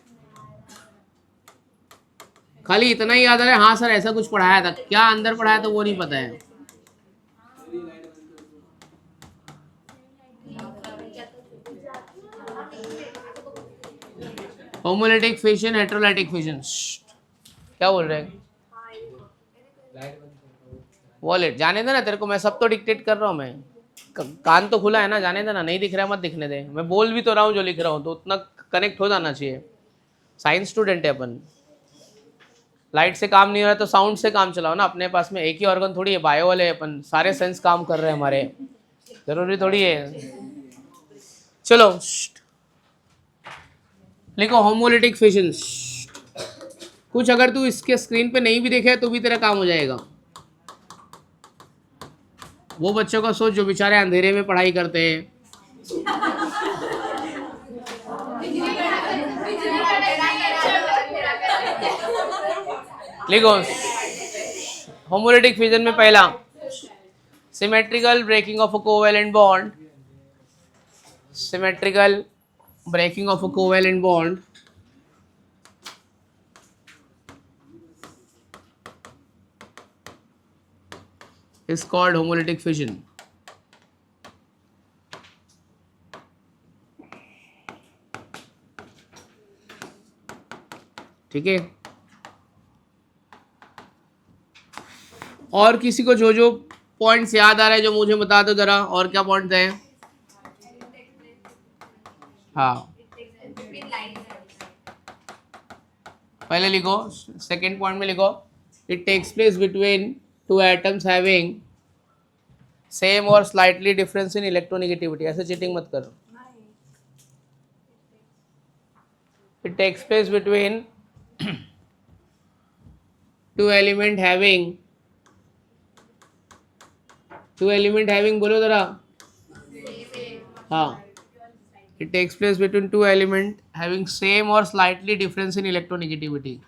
A: खाली इतना ही याद आ रहा है हाँ सर ऐसा कुछ पढ़ाया था, क्या अंदर पढ़ाया था वो नहीं पता है। होमोलिटिक फिशन, हेटेरोलाइटिक फिशन, क्या बोल रहे हैं? वॉलेट जाने देना, तेरे को मैं सब तो डिक्टेट कर रहा हूँ, मैं कान तो खुला है ना, जाने देना, नहीं दिख रहा है मत दिखने दे, मैं बोल भी तो रहा हूँ जो लिख रहा हूँ, तो उतना कनेक्ट हो जाना चाहिए। साइंस स्टूडेंट है अपन, लाइट से काम नहीं हो रहा तो साउंड से काम चलाओ ना, अपने पास में एक ही ऑर्गन थोड़ी है, बायो वाले अपन सारे सेंस काम कर रहे हैं हमारे, जरूरी थोड़ी है। चलो लिखो होमोलिटिक फिशन। कुछ अगर तू इसके स्क्रीन पे नहीं भी देखे तो भी तेरा काम हो जाएगा। वो बच्चों का सोच जो बेचारे अंधेरे में पढ़ाई करते हैं, लिखो होमोलिटिक फिजन में पहला symmetrical breaking of a covalent bond, symmetrical breaking of a covalent bond is called homolytic fission. ठीक है, और किसी को जो जो पॉइंट्स याद आ रहे हैं जो मुझे बता दो जरा, और क्या पॉइंट्स हैं? हाँ पहले लिखो, सेकेंड पॉइंट में लिखो, it takes place between two atoms having same और स्लाइटली डिफरेंस इन इलेक्ट्रोनेगेटिविटी। ऐसे चीटिंग मत करो। It takes place between two element having बोलो जरा। हाँ, it takes place between two element having same और स्लाइटली डिफरेंस इन इलेक्ट्रोनेगेटिविटी।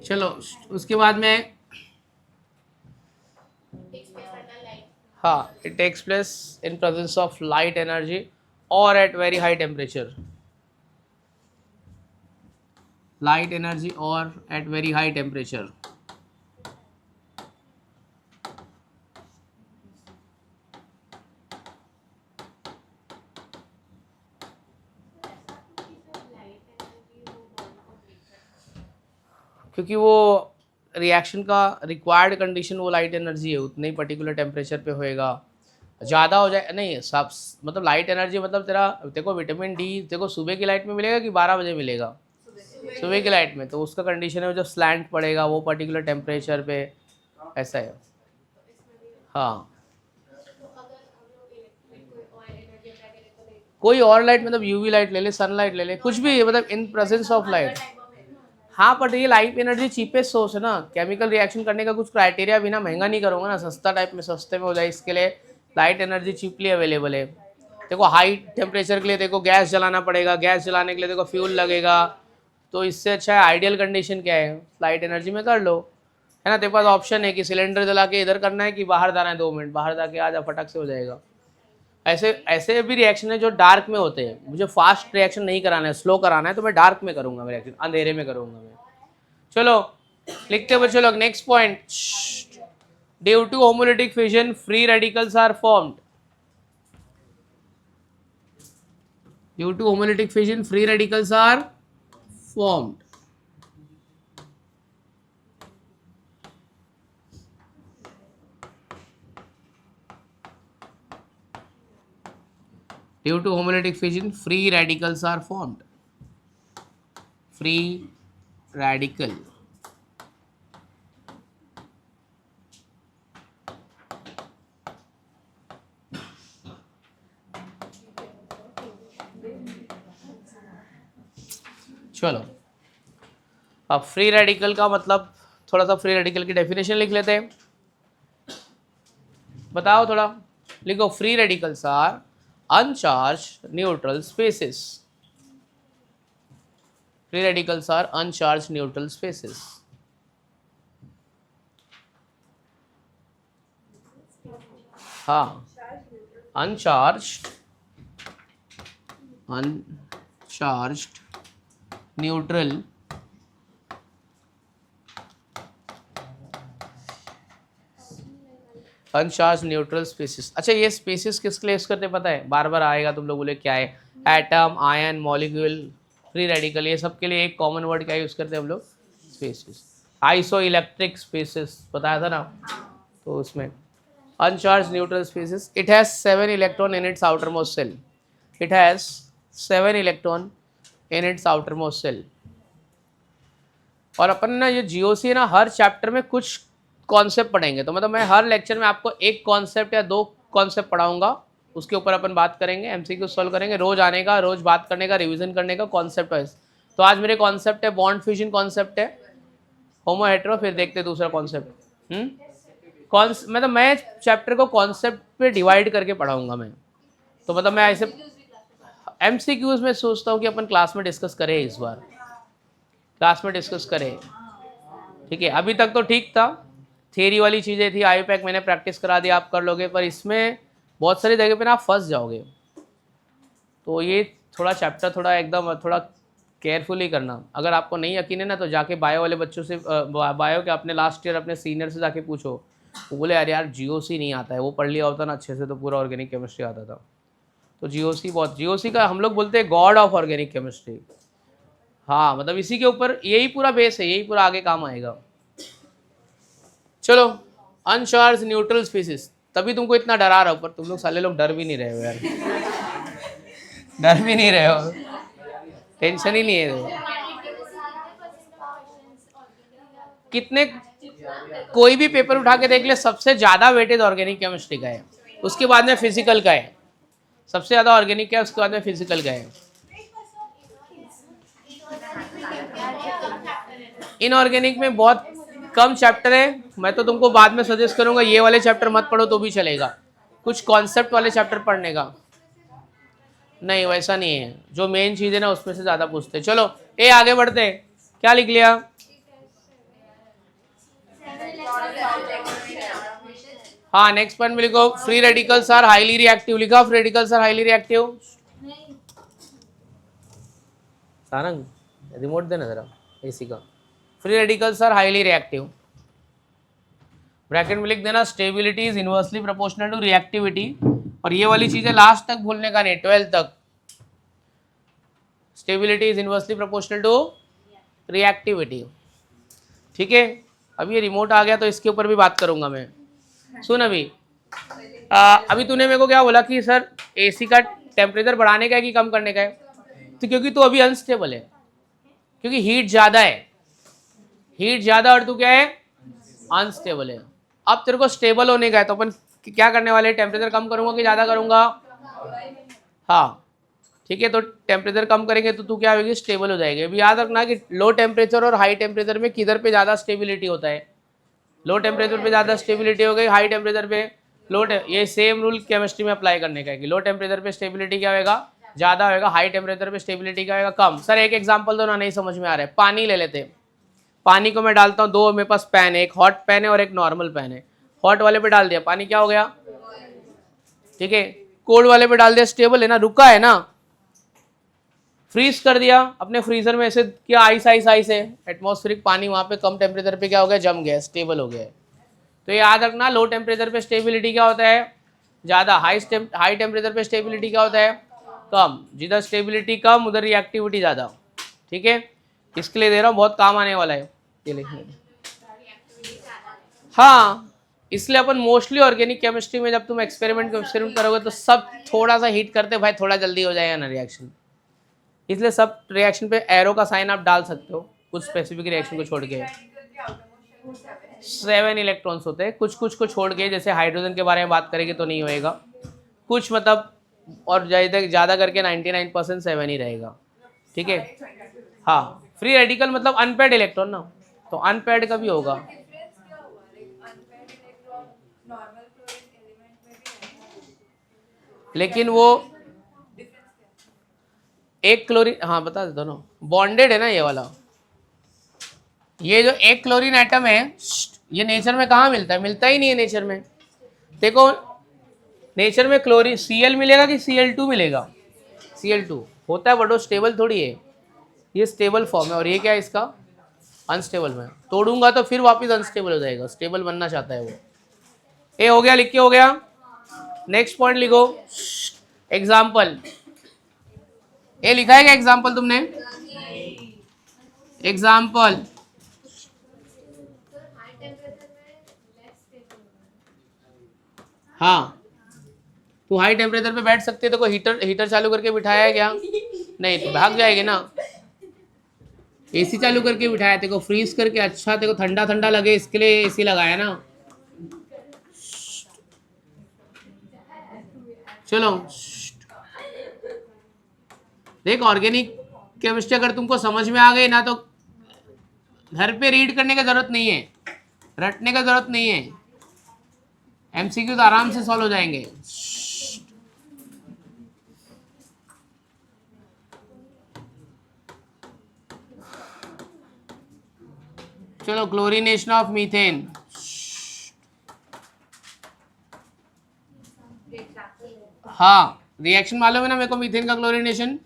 A: चलो उसके बाद में, हाँ, it takes place in presence of light energy और at very high temperature. Light energy और एट वेरी हाई टेम्परेचर। क्योंकि वो रिएक्शन का रिक्वायर्ड कंडीशन वो लाइट एनर्जी है, उतने ही पर्टिकुलर टेम्परेचर पे होएगा। ज़्यादा हो जाए नहीं सब, मतलब लाइट एनर्जी मतलब तेरा देखो विटामिन डी देखो सुबह की लाइट में मिलेगा कि 12 बजे मिलेगा, सुबह की लाइट में, तो उसका कंडीशन है जब स्लैंट पड़ेगा वो पर्टिकुलर टेम्परेचर पे, ऐसा है। हाँ कोई और लाइट मतलब यूवी लाइट ले ले, सनलाइट ले ले, कुछ भी मतलब इन प्रेजेंस ऑफ लाइट। हाँ बट ये लाइट एनर्जी चीपेस्ट सोर्स है ना, केमिकल रिएक्शन करने का कुछ क्राइटेरिया बिना महंगा नहीं करूँगा ना, सस्ता टाइप में सस्ते में हो जाए, इसके लिए लाइट एनर्जी चीपली अवेलेबल है। देखो हाई टेम्परेचर के लिए देखो गैस जलाना पड़ेगा, गैस जलाने के लिए देखो फ्यूल लगेगा, तो इससे अच्छा है आइडियल कंडीशन क्या है, लाइट एनर्जी में कर लो, है ना। तेरे पास ऑप्शन है कि सिलेंडर जला के इधर करना है कि बाहर जाना है, 2 मिनट बाहर जाके आ जा, फटक से हो जाएगा। ऐसे ऐसे भी रिएक्शन है जो डार्क में होते हैं, मुझे फास्ट रिएक्शन नहीं कराना है, स्लो कराना है, तो मैं डार्क में करूँगा, मैं रिएक्शन अंधेरे में करूँगा मैं। चलो लिखते बच्चों लोग next point, due to homolytic fission free radicals are formed. Due to homolytic fission free radicals are formed. Due to homolytic fission, free radicals are formed. Free radical. चलो अब फ्री रेडिकल का मतलब थोड़ा सा फ्री रेडिकल की definition लिख लेते हैं, बताओ थोड़ा लिखो। Free radicals are uncharged neutral spaces. Free radicals are uncharged neutral spaces. हाँ uncharged neutral uncharged neutral species. अच्छा ये स्पेसिस किसके लिए यूज करते हैं पता है, बार बार आएगा, तुम लोग बोले क्या है, atom, ion, molecule, free radical, ये सब के लिए एक कॉमन वर्ड क्या यूज करते हैं हम लोग, स्पेसिस। आइसो इलेक्ट्रिक स्पेसिस बताया था ना, तो उसमें uncharged neutral species, it has 7 electron in its outermost shell, it has 7 electron in its outermost shell. और अपन ना ये जीओसी है ना, हर चैप्टर में कुछ कॉन्सेप्ट पढ़ेंगे, तो मतलब मैं हर लेक्चर में आपको एक कॉन्सेप्ट या 2 कॉन्सेप्ट पढ़ाऊंगा, उसके ऊपर अपन बात करेंगे, एमसीक्यू सॉल्व करेंगे, रोज आने का, रोज बात करने का, रिवीजन करने का, कॉन्सेप्ट वाइज। तो आज मेरे कॉन्सेप्ट है बॉन्ड फ्यूजन कॉन्सेप्ट है, होमो हेटेरो, फिर देखते हैं दूसरा कॉन्सेप्ट। मतलब मैं चैप्टर को कॉन्सेप्ट पे डिवाइड करके पढ़ाऊंगा मैं, तो मतलब मैं ऐसे एमसीक्यूज में सोचता हूँ कि अपन क्लास में डिस्कस करें, इस बार क्लास में डिस्कस करें, ठीक है। अभी तक तो ठीक था, थियरी वाली चीज़ें थी, आईपैक मैंने प्रैक्टिस करा दी, आप कर लोगे, पर इसमें बहुत सारी जगह पे ना आप फंस जाओगे, तो ये थोड़ा चैप्टर थोड़ा एकदम थोड़ा केयरफुली करना। अगर आपको नहीं यकीन है ना, तो जाके बायो वाले बच्चों से, बायो के अपने लास्ट ईयर अपने सीनियर से जाके पूछो, वो बोले यार जीओसी नहीं आता है, वो पढ़ लिया होता ना अच्छे से तो पूरा ऑर्गेनिक केमिस्ट्री आता था। तो जीओसी बहुत, जीओसी का हम लोग बोलते हैं गॉड ऑफ ऑर्गेनिक केमिस्ट्री। हाँ मतलब इसी के ऊपर यही पूरा बेस है, यही पूरा आगे काम आएगा। चलो अनचार्ज न्यूट्रल स्पीसीज, तभी तुमको इतना डरा रहा हूँ, पर तुम लोग साले लोग डर भी नहीं रहे हो यार, डर भी नहीं रहे हो, टेंशन ही नहीं है। कितने कोई भी पेपर उठा के देख ले, सबसे ज्यादा वेटेज ऑर्गेनिक केमिस्ट्री का है, उसके बाद में फिजिकल का है, सबसे ज्यादा ऑर्गेनिक का है, उसके बाद में फिजिकल का है। इनऑर्गेनिक में बहुत कम चैप्टर है, मैं तो तुमको बाद में सजेस्ट करूंगा ये वाले चैप्टर मत पढ़ो तो भी चलेगा, कुछ कॉन्सेप्ट वाले चैप्टर पढ़ने का। नहीं वैसा नहीं है, जो मेन चीज़ है ना उसमें से ज़्यादा पूछते हैं। चलो ए आगे बढ़ते हैं, क्या लिख लिया, हाँ नेक्स्ट पॉइंट में लिखो free radicals are highly reactive, लिखा free radicals are highly reactive. Sarang remote देना जरा, एसी का। Free radicals are highly reactive. Bracket में लिख देना stability is inversely proportional to reactivity, और ये वाली चीजें लास्ट तक भूलने का नहीं, 12 तक। Stability is inversely proportional to reactivity, ठीक है। अब ये रिमोट आ गया तो इसके ऊपर भी बात करूंगा मैं। सुन अभी अभी तूने मेरे को क्या बोला कि सर एसी का टेम्परेचर बढ़ाने का है कि कम करने का है? तो क्योंकि तू अभी अनस्टेबल है, क्योंकि हीट ज़्यादा है, हीट ज़्यादा और तू क्या है, अनस्टेबल है। अब तेरे को स्टेबल होने का है तो अपन क्या करने वाले, टेम्परेचर कम करूंगा कि ज़्यादा करूंगा? हाँ ठीक है, तो टेम्परेचर कम करेंगे तो तू क्या होगी, स्टेबल हो जाएगी। अभी याद रखना कि लो टेम्परेचर और हाई टेम्परेचर में किधर पे ज़्यादा स्टेबिलिटी होता है? लो टेम्परेचर पे ज़्यादा स्टेबिलिटी हो गई, हाई टेम्परेचर पे ये सेम रूल केमिस्ट्री में अप्लाई करने का है कि लो टेम्परेचर पे स्टेबिलिटी क्या होगा, ज़्यादा होगा, हाई टेम्परेचर पे स्टेबिलिटी क्या होगा, कम। सर एक एग्जाम्पल दो ना, नहीं समझ में आ रहा है। पानी ले लेते हैं, पानी को मैं डालता हूँ, दो मेरे पास पैन है, एक हॉट पैन है और एक नॉर्मल पैन है। हॉट वाले पे डाल दिया, पानी क्या हो गया, ठीक है। कोल्ड वाले पे डाल दिया, स्टेबल है ना, रुका है ना। फ्रीज कर दिया, अपने फ्रीजर में ऐसे क्या आइस आइस आइस है, एटमॉस्फेरिक पानी वहाँ पे कम टेम्परेचर पे क्या हो गया, जम गया, स्टेबल हो गया है। तो ये याद रखना, लो टेम्परेचर पे स्टेबिलिटी क्या होता है, ज़्यादा। हाई टेम्परेचर पे स्टेबिलिटी क्या होता है, कम। जिधर स्टेबिलिटी कम उधर रिएक्टिविटी ज़्यादा, ठीक है। इसके लिए दे रहा हूँ, बहुत काम आने वाला है ये लिखने। हाँ, इसलिए अपन मोस्टली ऑर्गेनिक केमिस्ट्री में जब तुम एक्सपेरिमेंट करोगे तो सब थोड़ा सा हीट करते भाई, थोड़ा जल्दी हो जाएगा ना रिएक्शन। इसलिए सब रिएक्शन पे एरो का साइन आप डाल सकते हो, कुछ स्पेसिफिक रिएक्शन को छोड़ के। 7 इलेक्ट्रॉन्स होते हैं, कुछ कुछ को छोड़ के, जैसे हाइड्रोजन के बारे में बात करेंगे तो नहीं होएगा कुछ, मतलब, और ज़्यादा करके 99% 7 ही रहेगा, ठीक है। हाँ, फ्री रेडिकल मतलब अनपेड इलेक्ट्रॉन ना, तो अनपेड का भी होगा। लेकिन वो एक क्लोरीन, हाँ बता दे, दोनों बॉन्डेड है ना ये वाला। ये जो एक क्लोरीन एटम है ये नेचर में कहाँ मिलता है, मिलता ही नहीं है नेचर में। देखो नेचर में क्लोरीन Cl मिलेगा कि Cl2 मिलेगा, Cl2 होता है, बट वो स्टेबल थोड़ी है, ये स्टेबल फॉर्म है, और ये क्या है इसका, अनस्टेबल में। तोड़ूंगा तो फिर वापस अनस्टेबल हो जाएगा, स्टेबल बनना चाहता है वो। ए हो गया, लिख के हो गया। नेक्स्ट पॉइंट लिखो, एग्जाम्पल। ए लिखा है क्या एग्जाम्पल तुमने? एग्जाम्पल, हाँ तू हाई टेम्परेचर पे बैठ सकती है, तो कोई हीटर चालू करके बिठाया है क्या? नहीं, तो भाग जाएगी ना। एसी चालू करके बिठाया, तेरे को फ्रीज करके, अच्छा तेरे को ठंडा ठंडा लगे इसके लिए एसी लगाया ना। चलो देख, ऑर्गेनिक केमिस्ट्री अगर तुमको समझ में आ गई ना तो घर पे रीड करने की जरूरत नहीं है, रटने का जरूरत नहीं है, एमसीक्यू तो आराम से सॉल्व हो जाएंगे। चलो, क्लोरीनेशन ऑफ मीथेन। हाँ, रिएक्शन मालूम है ना मेरे को, मीथेन का क्लोरीनेशन।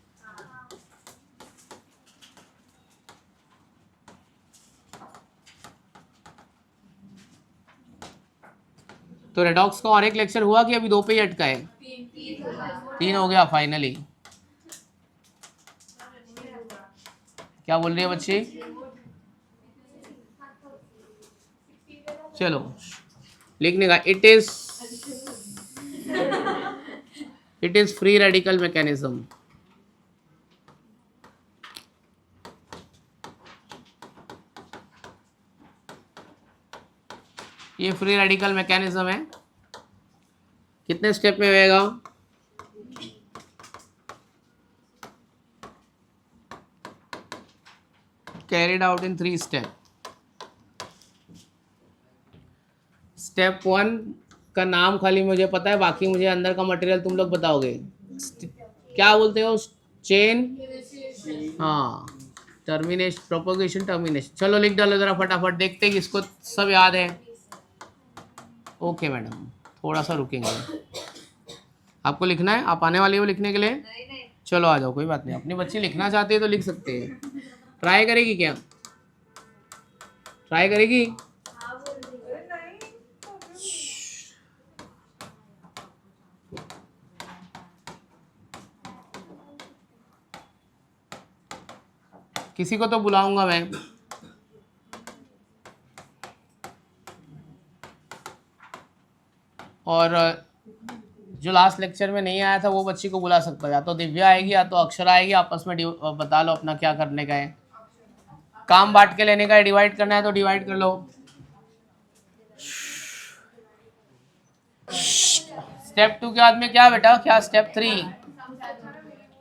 A: तो रेडॉक्स का और एक लेक्चर हुआ कि अभी 2 पे ही अटका है? 3 हो गया फाइनली। क्या बोल रही है बच्चे? चलो लिखने का, it is free radical mechanism. ये फ्री रेडिकल मैकेनिज्म है, कितने स्टेप में होएगा? Carried out in 3 step. Step 1 का नाम खाली मुझे पता है, बाकी मुझे अंदर का मटेरियल तुम लोग बताओगे। क्या बोलते हो, चेन, हाँ, टर्मिनेशन, प्रोपोगेशन, टर्मिनेशन। चलो लिख डालो जरा फटाफट, देखते हैं किसको सब याद है। ओके मैडम, थोड़ा सा रुकेंगे। आपको लिखना है, आप आने वाली हो लिखने के लिए? चलो आ जाओ, कोई बात नहीं, अपनी बच्ची लिखना चाहती है तो लिख सकते हैं। ट्राई करेगी क्या? ट्राई करेगी? किसी को तो बुलाऊंगा मैं। और जो लास्ट लेक्चर में नहीं आया था वो बच्ची को बुला सकता है, या तो दिव्या आएगी या तो अक्षरा आएगी, आपस में बता लो अपना क्या करने का है। काम बांट के लेने का है, डिवाइड करना है तो डिवाइड कर लो। स्टेप 2 के बाद में क्या बेटा, क्या स्टेप 3?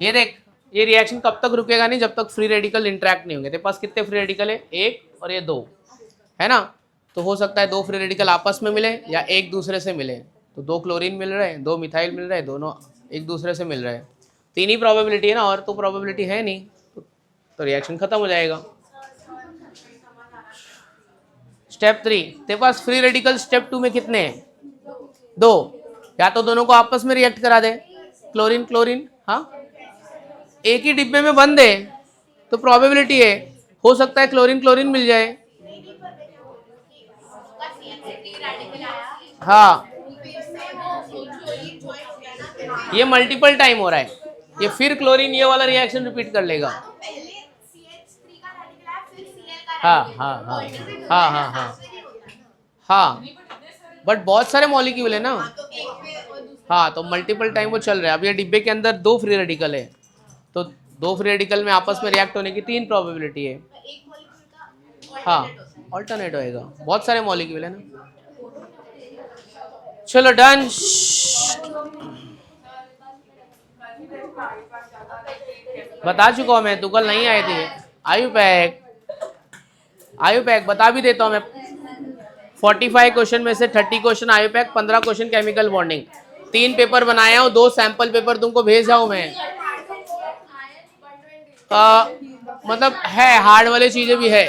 A: ये देख, ये रिएक्शन कब तक रुकेगा नहीं, जब तक फ्री रेडिकल इंटरेक्ट नहीं होंगे। तेरे पास कितने फ्री रेडिकल है? 1 और ये 2 है ना। तो हो सकता है 2 फ्री रेडिकल आपस में मिले या एक दूसरे से मिले। तो 2 क्लोरीन मिल रहे हैं, 2 मिथाइल मिल रहे हैं, दोनों एक दूसरे से मिल रहे हैं। 3 ही प्रोबेबिलिटी है ना, और तो प्रोबेबिलिटी है नहीं, तो रिएक्शन खत्म हो जाएगा। स्टेप 3, तेरे पास फ्री रेडिकल स्टेप 2 में कितने हैं? 2। या तो दोनों को आपस में रिएक्ट करा दे, क्लोरीन क्लोरीन, हाँ एक ही डिब्बे में बंद है तो प्रोबेबिलिटी है, हो सकता है क्लोरीन क्लोरीन मिल जाए। हाँ, ये मल्टीपल टाइम हो रहा है, ये फिर क्लोरीन ये वाला रिएक्शन रिपीट कर लेगा। हाँ हाँ हाँ हाँ हाँ हाँ हाँ, बट बहुत सारे मॉलिक्यूल है ना। हाँ, तो मल्टीपल टाइम वो चल रहा है। अब ये डिब्बे के अंदर 2 फ्री रेडिकल है, तो 2 फ्री रेडिकल में आपस में रिएक्ट होने की 3 प्रोबेबिलिटी है। हाँ, ऑल्टरनेट होएगा, बहुत सारे मॉलिक्यूल है ना। चलो डन। बता चुका हूँ मैं, तू कल नहीं आए थे। आयुपैक बता भी देता हूँ मैं। 45 क्वेश्चन में से 30 question IUPAC, 15 question chemical bonding. 3 paper बनाया हूँ, 2 सैंपल पेपर तुमको भेजा हूँ मैं। मतलब है, हार्ड वाली चीजें भी है।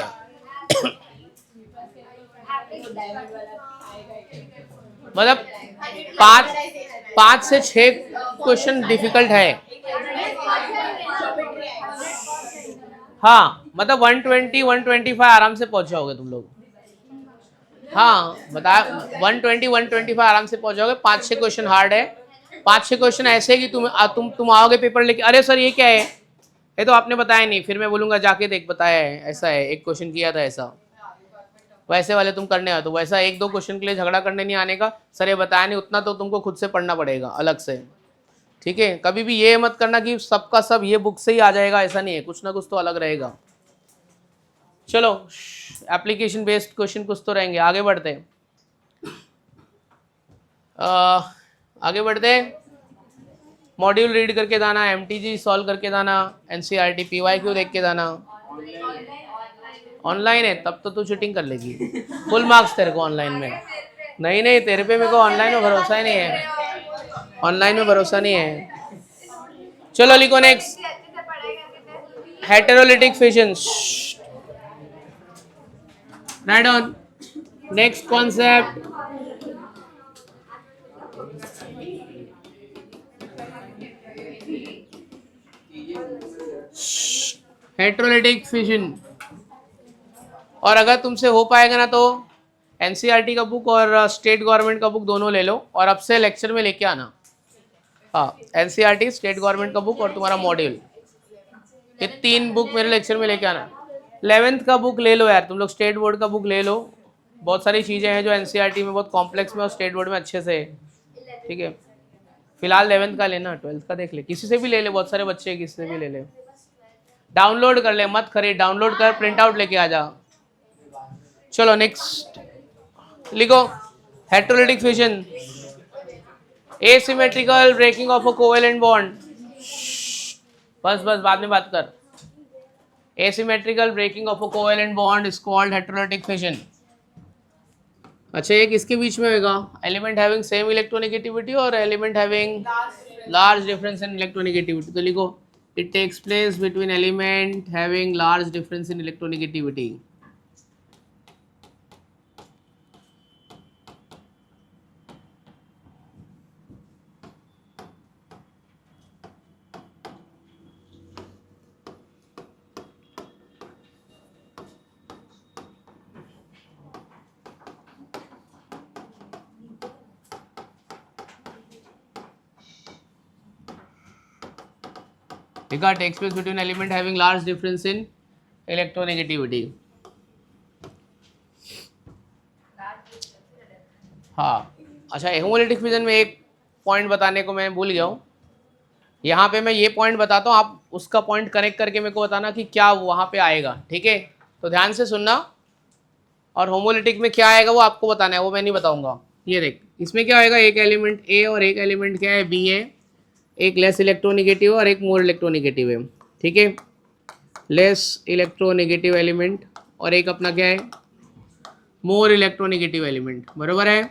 A: मतलब 5 से 6 क्वेश्चन डिफिकल्ट है। हाँ, मतलब 120 125 आराम से पहुंच जाओगे तुम लोग। हाँ बता, 120 125 आराम से पहुंच जाओगे। 5-6 क्वेश्चन हार्ड है, 5-6 क्वेश्चन ऐसे है कि तुम आओगे पेपर लेके, अरे सर ये क्या है, ये तो आपने बताया नहीं, फिर मैं बोलूंगा जाके देख बताया है, ऐसा है, एक क्वेश्चन किया था ऐसा। वैसे वाले तुम करने हो तो वैसा 1-2 क्वेश्चन के लिए झगड़ा करने नहीं आने का, सर ये बताया नहीं, उतना तो तुमको खुद से पढ़ना पड़ेगा अलग से। ठीक है, कभी भी ये मत करना कि सबका सब ये बुक से ही आ जाएगा, ऐसा नहीं है, कुछ ना कुछ तो अलग रहेगा। चलो एप्लीकेशन बेस्ड क्वेश्चन कुछ तो रहेंगे, आगे बढ़ते हैं। आगे बढ़ते हैं। मॉड्यूल रीड करके जाना, एमटीजी सॉल्व करके जाना, एनसीईआरटी पीवाईक्यू देख के जाना। ऑनलाइन है तब तो तू चीटिंग कर लेगी, फुल मार्क्स तेरे को ऑनलाइन में। नहीं नहीं, तेरे पे मेरे को ऑनलाइन में भरोसा ही नहीं है, ऑनलाइन में भरोसा नहीं है। चलो लिखो next, heterolytic fissions. Right on. Next concept, heterolytic fission. और अगर तुमसे हो पाएगा ना तो एनसीईआरटी का बुक और स्टेट गवर्नमेंट का बुक दोनों ले लो, और अब से लेक्चर में लेके आना। हाँ, एनसीईआरटी, स्टेट गवर्नमेंट का बुक और तुम्हारा मॉड्यूल, ये 3 बुक मेरे लेक्चर में लेके आना। 11th का बुक ले लो यार तुम लोग, स्टेट बोर्ड का बुक ले लो, बहुत सारी चीज़ें हैं जो एनसीईआरटी में बहुत कॉम्प्लेक्स में और स्टेट बोर्ड में अच्छे से है। ठीक है, फिलहाल 11th का लेना, 12th का देख ले, किसी से भी ले ले, बहुत सारे बच्चे हैं, किसी से भी ले ले, डाउनलोड कर ले, मत खरीद, डाउनलोड कर, प्रिंट आउट लेके आ जा। चलो नेक्स्ट लिखो, heterolytic fission, asymmetrical breaking of a covalent bond. बस बस बाद में बात कर। Asymmetrical breaking of a covalent bond is called heterolytic fission. अच्छा, ये किसके बीच में होगा? एलिमेंट हैविंग सेम इलेक्ट्रोनेगेटिविटी और element having large difference in electronegativity. तो लिखो, it takes place between element having large difference in electronegativity. ठीक है, takes place between element having large difference in electronegativity. हाँ अच्छा, होमोलिटिक फिजन में एक point बताने को मैं भूल गया हूँ। यहाँ पे मैं ये पॉइंट बताता हूँ, आप उसका पॉइंट कनेक्ट करके मेरे को बताना कि क्या वहाँ पे आएगा। ठीक है, तो ध्यान से सुनना। और होमोलिटिक में क्या आएगा वो आपको बताना है, वो मैं नहीं बताऊंगा। ये देख, इसमें क्या आएगा, एक एलिमेंट ए और एक एलिमेंट क्या है, बी है। एक लेस इलेक्ट्रोनेगेटिव और एक मोर इलेक्ट्रोनेगेटिव है। ठीक है, लेस इलेक्ट्रोनेगेटिव एलिमेंट और एक अपना क्या है, मोर इलेक्ट्रोनेगेटिव एलिमेंट। बरोबर है,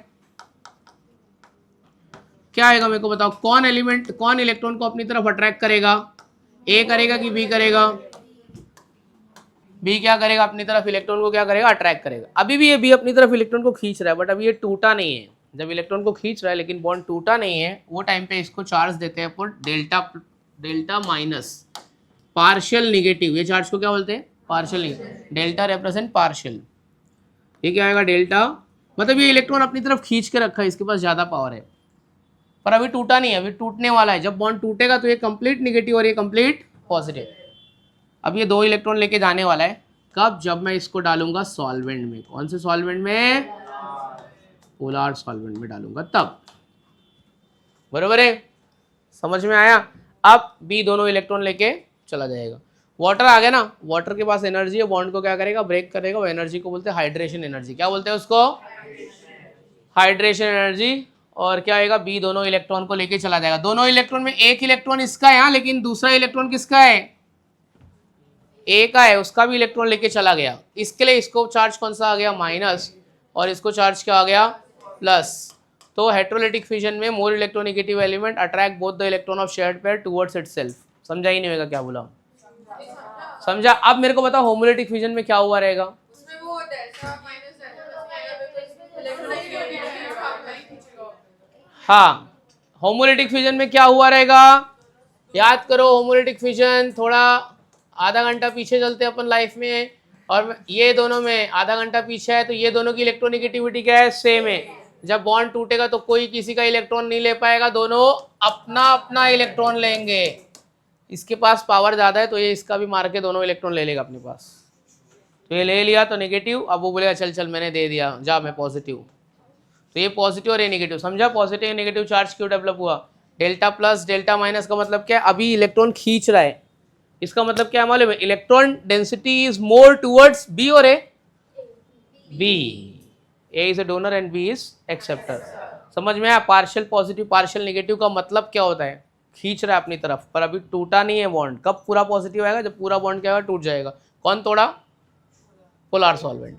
A: क्या आएगा मेरे को बताओ, कौन एलिमेंट, कौन इलेक्ट्रॉन को अपनी तरफ अट्रैक्ट करेगा, ए करेगा कि बी करेगा? बी क्या करेगा, अपनी तरफ इलेक्ट्रॉन को क्या करेगा, अट्रैक्ट करेगा। अभी भी ये बी अपनी तरफ इलेक्ट्रॉन को खींच रहा है, बट अभी ये टूटा नहीं है। जब इलेक्ट्रॉन को खींच रहा है लेकिन बॉन्ड टूटा नहीं है, वो टाइम पे इसको चार्ज देते हैं अपन डेल्टा माइनस पार्शियल निगेटिव। ये चार्ज को क्या बोलते हैं, partial negative. Delta represent partial. ये क्या आएगा, डेल्टा, मतलब ये इलेक्ट्रॉन अपनी तरफ खींच के रखा है, इसके पास ज्यादा पावर है, पर अभी टूटा नहीं है, अभी टूटने वाला है। जब बॉन्ड टूटेगा तो ये कंप्लीट निगेटिव और ये कंप्लीट पॉजिटिव। अब ये दो इलेक्ट्रॉन लेके जाने वाला है, कब, जब मैं इसको डालूंगा सॉल्वेंट में। कौन से सॉल्वेंट में, पोलर सॉल्वेंट में डालूंगा तब। बरोबर है, समझ में आया। अब बी दोनों इलेक्ट्रॉन लेके चला जाएगा। वाटर आ गया ना, वाटर के पास एनर्जी है, बॉन्ड को क्या करेगा, ब्रेक करेगा। वो एनर्जी को बोलते हैं हाइड्रेशन एनर्जी। क्या बोलते हैं उसको, हाइड्रेशन एनर्जी। और क्या आएगा, बी दोनों इलेक्ट्रॉन को लेके चला जाएगा। दोनों इलेक्ट्रॉन में एक इलेक्ट्रॉन इसका है, लेकिन दूसरा इलेक्ट्रॉन किसका है, ए का है, उसका भी इलेक्ट्रॉन लेके चला गया। इसके लिए इसको चार्ज कौन सा आ गया, माइनस, और इसको चार्ज क्या आ गया, प्लस। तो हेटेरोलिटिक फिजन में more electronegative element attract both the electron of shared pair towards itself. समझा ही नहीं होगा क्या बोला, समझा। अब मेरे को बताओ होमोलिटिक फिजन में क्या हुआ रहेगा, हाँ होमोलिटिक फिजन में क्या हुआ रहेगा, याद करो। होमोलिटिक फिजन, थोड़ा आधा घंटा पीछे चलते अपन लाइफ में, और ये दोनों में आधा घंटा पीछे है, तो ये दोनों की इलेक्ट्रोनेगेटिविटी क्या है, सेम है। जब बॉन्ड टूटेगा तो कोई किसी का इलेक्ट्रॉन नहीं ले पाएगा, दोनों अपना अपना इलेक्ट्रॉन लेंगे। इसके पास पावर ज़्यादा है तो ये इसका भी मार के दोनों इलेक्ट्रॉन ले लेगा अपने पास। तो ये ले लिया तो नेगेटिव, अब वो बोलेगा चल चल मैंने दे दिया, जा मैं पॉजिटिव। तो ये पॉजिटिव और ये नेगेटिव, समझा। पॉजिटिव नेगेटिव चार्ज क्यों डेवलप हुआ, डेल्टा प्लस डेल्टा माइनस का मतलब क्या है, अभी इलेक्ट्रॉन खींच रहा है। इसका मतलब क्या है मालूम है, electron density is more towards B और A, B, A is a donor and B is acceptor. समझ में आया। पार्शियल पॉजिटिव पार्शियल नेगेटिव का मतलब क्या होता है, खींच रहा है अपनी तरफ, पर अभी टूटा नहीं है बॉन्ड। कब पूरा पॉजिटिव आएगा, जब पूरा बॉन्ड क्या होगा, टूट जाएगा। कौन तोड़ा, पोलर सॉल्वेंट,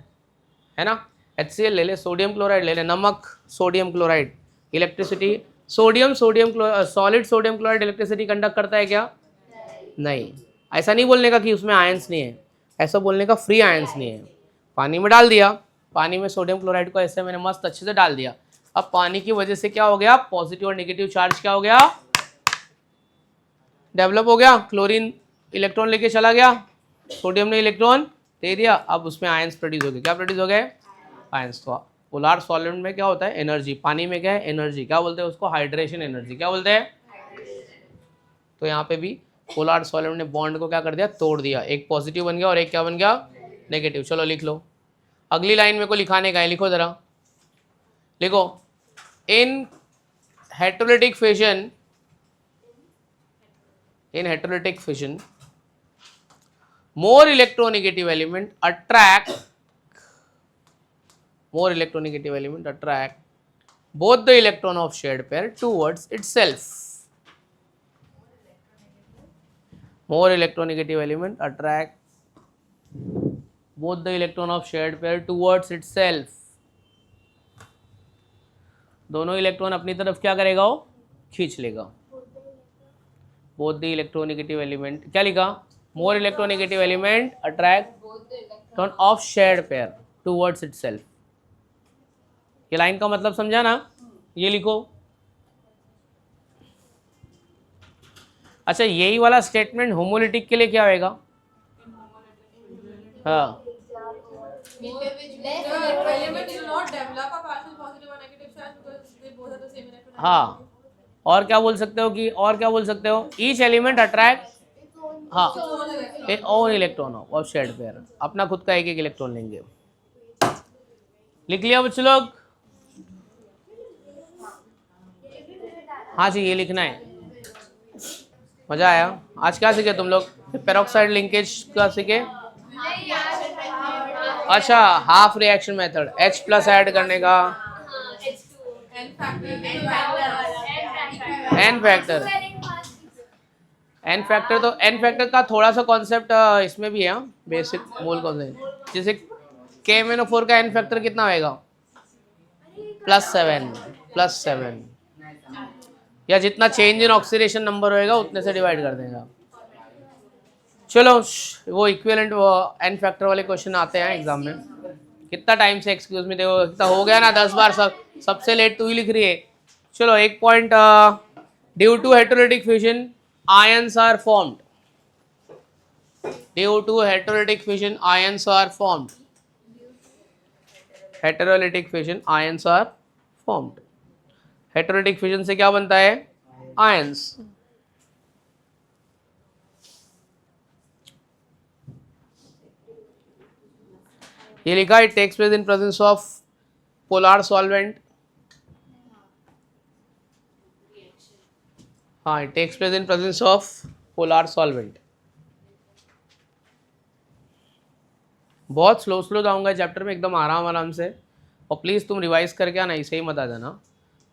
A: है ना। HCl ले ले, सोडियम क्लोराइड ले ले, नमक, sodium chloride, electricity, sodium solid sodium chloride electricity conduct करता है क्या, नहीं। ऐसा नहीं बोलने का कि उसमें आयंस नहीं है, ऐसा बोलने का फ्री आयंस नहीं है। पानी में डाल दिया, पानी में सोडियम क्लोराइड को ऐसे मैंने मस्त अच्छे से डाल दिया। अब पानी की वजह से क्या हो गया, पॉजिटिव और नेगेटिव चार्ज क्या हो गया, डेवलप हो गया। क्लोरीन इलेक्ट्रॉन लेके चला गया, सोडियम ने इलेक्ट्रॉन दे दिया, अब उसमें आयंस प्रोड्यूस हो गए। क्या प्रोड्यूस हो गए, आयंस। तो पोलर सॉल्वेंट में क्या होता है, एनर्जी। पानी में क्या है, एनर्जी। क्या बोलते हैं उसको, हाइड्रेशन एनर्जी। क्या बोलते हैं। तो यहाँ पे भी पोलर सॉल्वेंट ने बॉन्ड को क्या कर दिया, तोड़ दिया। एक पॉजिटिव बन गया और एक क्या बन गया, नेगेटिव। चलो लिख लो, अगली लाइन मेरे को लिखाने का है, लिखो जरा, लिखो। In heterolytic fission, in heterolytic fission more electronegative element attract both the electron of shared pair towards itself. More electronegative element attract both the electron of shared pair towards itself. दोनों electron अपनी तरफ क्या करेगा, वो खींच लेगा। both the electronegative element, क्या लिखा, more electronegative element attract electron of shared pair towards itself। ये लाइन का मतलब समझा ना, ये लिखो। अच्छा, यही वाला स्टेटमेंट होमोलिटिक के लिए क्या होएगा, हाँ हाँ, और क्या बोल सकते हो कि, और क्या बोल सकते हो, ईच एलिमेंट अट्रैक्ट हाँ, एक own electron of shared pair, अपना खुद का एक एक इलेक्ट्रॉन लेंगे। लिख लिया बच्चे लोग? हाँ जी, ये लिखना है। मजा आया? आज क्या सीखे तुम लोग? पेरोक्साइड लिंकेज का सीखे? अच्छा, half reaction method, H plus add करने का, एन फैक्टर। एन फैक्टर तो एन फैक्टर का थोड़ा सा कॉन्सेप्ट इसमें भी है, बेसिक मूल कॉन्सेप्ट। जैसे KMnO4 का एन फैक्टर कितना होएगा? +7, +7, या जितना चेंज इन ऑक्सीडेशन नंबर होएगा उतने से डिवाइड कर देगा। चलो, वो इक्विवेलेंट एन फैक्टर वाले क्वेश्चन आते हैं एग्जाम में। कितना टाइम से एक्सक्यूज में देखो, कितना हो गया ना 10 बार, सबसे लेट तू ही लिख रही है। चलो, एक point, due to heterolytic fusion ions are formed. Due to heterolytic fusion ions are formed. Heterolytic fusion ions are formed. Heterolytic fusion से क्या बनता है? आयंस। ये लिखा, it takes place in presence of polar solvent. हाँ, it takes place in presence of polar solvent. बहुत slow slow जाऊंगा chapter में, एकदम आराम आराम से। और प्लीज़ तुम रिवाइज करके आना, ऐसे ही मत आ जाना।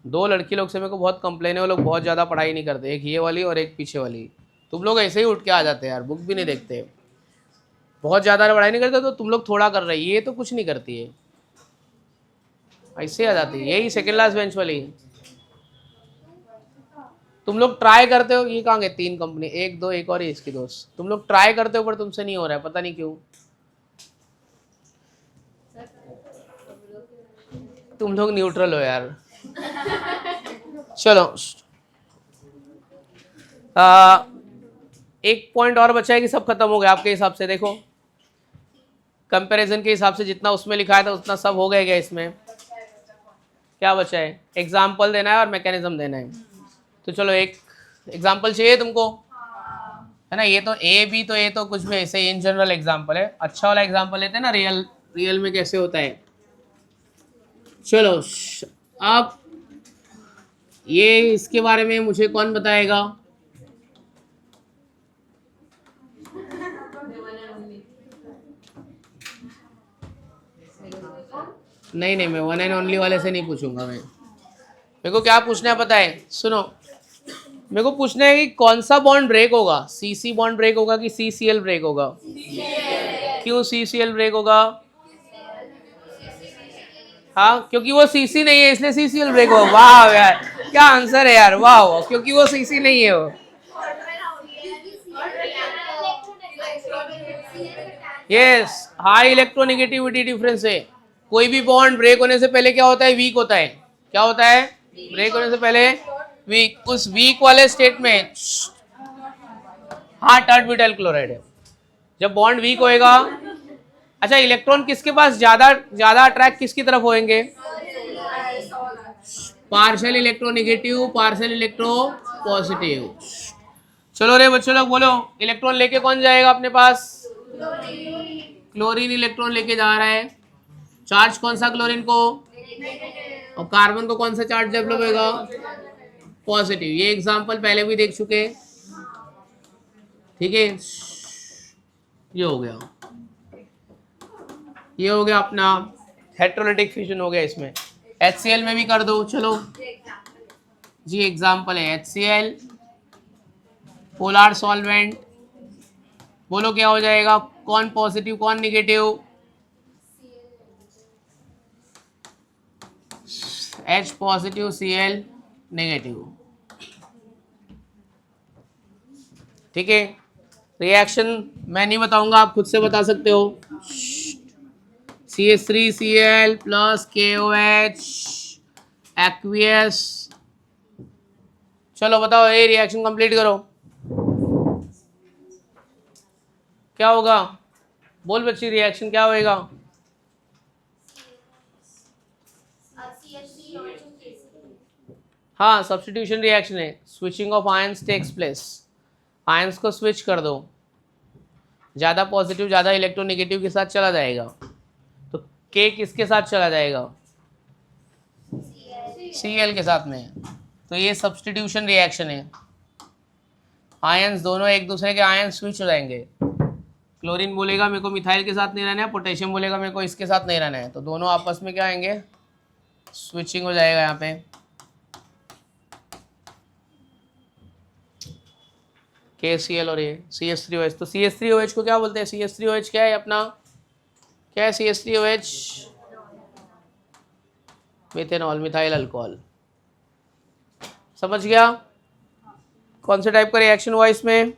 A: 2 लड़की लोग से मेरे को बहुत कंप्लेन है, वो लोग बहुत ज़्यादा पढ़ाई नहीं करते, एक ये वाली और एक पीछे वाली। तुम लोग ऐसे ही उठ के आ जाते हैं यार, बुक भी नहीं देखते, बहुत ज़्यादा पढ़ाई नहीं करते। तो तुम लोग थोड़ा कर रहे, ये तो कुछ नहीं करती है, ऐसे आ जाती है। यही सेकेंड लास्ट बेंच वाली। तुम लोग ट्राई करते हो, ये कहाँ गए 3 कंपनी, 1 2 एक और इसकी दोस्त। तुम लोग ट्राई करते हो पर तुमसे नहीं हो रहा है, पता नहीं क्यों। तुम लोग न्यूट्रल हो यार। चलो, एक पॉइंट और बचा है कि सब खत्म हो गया आपके हिसाब से? देखो, कंपैरिजन के हिसाब से जितना उसमें लिखा है था उतना सब हो गया क्या? इसमें क्या बचा है? एग्जाम्पल देना है और मैकेनिज्म देना है। तो चलो, एक एग्जाम्पल चाहिए तुमको, है ना? ये तो ए तो कुछ भी ऐसे इन जनरल एग्जाम्पल है। अच्छा वाला एग्जाम्पल लेते हैं ना, रियल में कैसे होता है। चलो, अब ये इसके बारे में मुझे कौन बताएगा? नहीं, मैं वन एंड ओनली वाले से नहीं पूछूंगा। मेरे को क्या पूछना है पता है? सुनो, मेरे को पूछना है कि कौन सा बॉन्ड ब्रेक होगा, CC बॉन्ड ब्रेक होगा कि CCl ब्रेक होगा? क्यों CCl ब्रेक होगा? हाँ, क्योंकि वो CC नहीं है इसलिए CCl ब्रेक होगा। वाह यार, क्या आंसर है यार, वाह, क्योंकि वो CC नहीं है वो। यस, हाई इलेक्ट्रोनेगेटिविटी डिफरेंस है। कोई भी बॉन्ड ब्रेक होने से पहले क्या होता है? वीक होता है। क्या होता है? ब्रेक होने से पहले वीक। उस वीक वाले स्टेट में हाँ, टर्बिटाइल क्लोराइड है। जब बॉन्ड वीक होएगा, अच्छा, इलेक्ट्रॉन किसके पास ज्यादा अट्रैक्ट किसकी तरफ होंगे? Partial electronegative, partial electro positive. चलो रे बच्चों लोग बोलो, इलेक्ट्रॉन लेके कौन जाएगा अपने पास? क्लोरीन इलेक्ट्रॉन लेके जा रहा है। चार्ज कौन सा क्लोरीन को? और कार्बन को कौन सा चार्ज डेवलप होगा? पॉजिटिव। ये एग्जांपल पहले भी देख चुके, ठीक है। ये हो गया, ये हो गया अपना हेटेरोलिटिक फ्यूजन हो गया। इसमें HCl में भी कर दो। चलो जी, एग्जांपल है HCl, पोलर सॉल्वेंट। बोलो क्या हो जाएगा? कौन पॉजिटिव कौन negative? H positive, Cl negative. ठीक है, रिएक्शन मैं नहीं बताऊंगा, आप खुद से बता सकते हो। CH3Cl plus KOH aqueous. चलो बताओ, ये रिएक्शन कंप्लीट करो, क्या होगा? बोल बच्ची, रिएक्शन क्या होएगा? हाँ, सब्स्टिट्यूशन रिएक्शन है। Switching of ions takes place. Ions को स्विच कर दो। ज़्यादा पॉजिटिव ज़्यादा इलेक्ट्रोनेगेटिव के साथ चला जाएगा, तो के किसके साथ चला जाएगा, Cl के साथ में। तो ये सब्स्टिट्यूशन रिएक्शन है, आयंस दोनों एक दूसरे के आयंस स्विच हो जाएंगे। क्लोरीन बोलेगा मेरे को मिथाइल के साथ नहीं रहना है, पोटेशियम बोलेगा मेरे को इसके साथ नहीं रहना है, तो दोनों आपस में क्या आएंगे, स्विचिंग हो जाएगा यहाँ पे। KCl और ये CH3OH, तो CH3OH को क्या बोलते हैं, CH3OH क्या है अपना, क्या है CH3OH, मिथेनॉल, मिथाइल अल्कोहल। समझ गया, कौन से टाइप का रिएक्शन हुआ इसमें,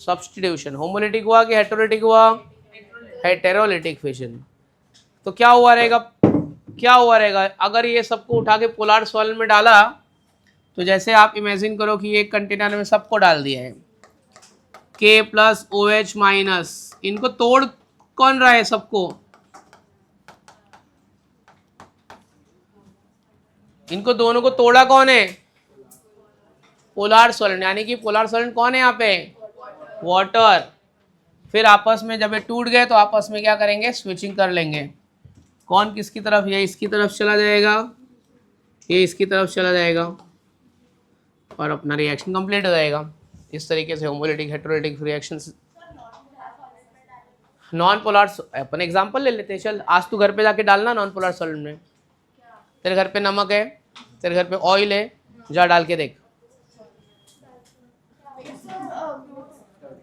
A: सब्स्टिट्यूशन। होमोलिटिक हुआ कि हेटेरोलिटिक हुआ, हेटेरोलिटिक फिशन। तो क्या हुआ रहेगा, क्या हुआ रहेगा अगर ये सबको उठा के पोलर सॉल्वेंट में डाला, तो जैसे आप इमेजिन करो कि एक कंटेनर में सबको डाल दिया है, K प्लस OH माइनस, इनको तोड़ कौन रहा है सबको, इनको दोनों को तोड़ा कौन है, पोलर सॉल्वेंट, यानी कि पोलर सॉल्वेंट कौन है यहाँ पे, वाटर। फिर आपस में जब ये टूट गए तो आपस में क्या करेंगे, स्विचिंग कर लेंगे, कौन किसकी तरफ, ये इसकी तरफ चला जाएगा, ये इसकी तरफ चला जाएगा, और अपना रिएक्शन कंप्लीट हो जाएगा। इस तरीके से homolytic heterolytic reactions. Non polar, अपन एग्जांपल ले लेते हैं, चल आज तू घर पे जाके डालना नॉन पोलर सॉल्वेंट में, तेरे घर पे नमक है, तेरे घर पे ऑयल है, जा डाल के देख,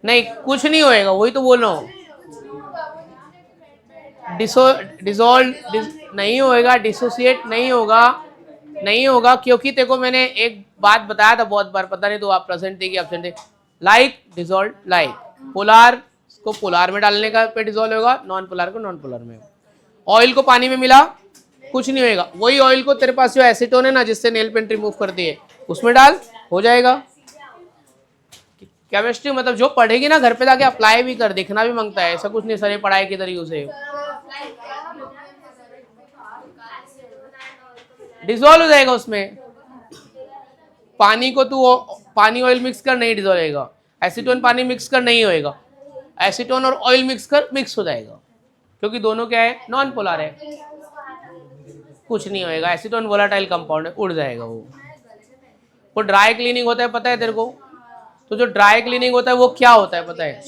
A: नहीं कुछ नहीं होएगा, वही तो बोल रहा हूँ, डिसॉल्व नहीं होएगा, डिसोसिएट नहीं होगा, नहीं होगा, क्योंकि देखो मैंने एक बात बताया था बहुत बार, पता नहीं तो आप प्रेजेंट थे कि एब्सेंट थे, लाइक डिसॉल्व लाइक, पोलर को पोलर में डालने का पे डिसॉल्व होगा, नॉन पोलर को नॉन पोलर में। ऑयल को पानी में मिला कुछ नहीं होएगा, वही ऑयल को तेरे पास जो एसीटोन है ना जिससे नेल पेंट रिमूव करती है उसमें डाल, हो जाएगा। केमिस्ट्री मतलब जो पढ़ेगी ना घर पे जाके अप्लाई भी कर, देखना भी मांगता है, ऐसा कुछ नहीं सर पढ़ाई के तरीके से डिसॉल्व हो जाएगा उसमें। पानी को तू पानी ऑयल मिक्स कर नहीं डिसॉल्व होएगा, एसीटोन पानी मिक्स कर नहीं होएगा, एसीटोन और ऑयल मिक्स कर मिक्स हो जाएगा, क्योंकि दोनों क्या है, नॉन पोलर है, कुछ नहीं होएगा, एसीटोन वोलेटाइल कंपाउंड है, उड़ जाएगा वो ड्राई क्लीनिंग होता है पता है तेरे को, तो जो ड्राई क्लीनिंग होता है वो क्या होता है पता है,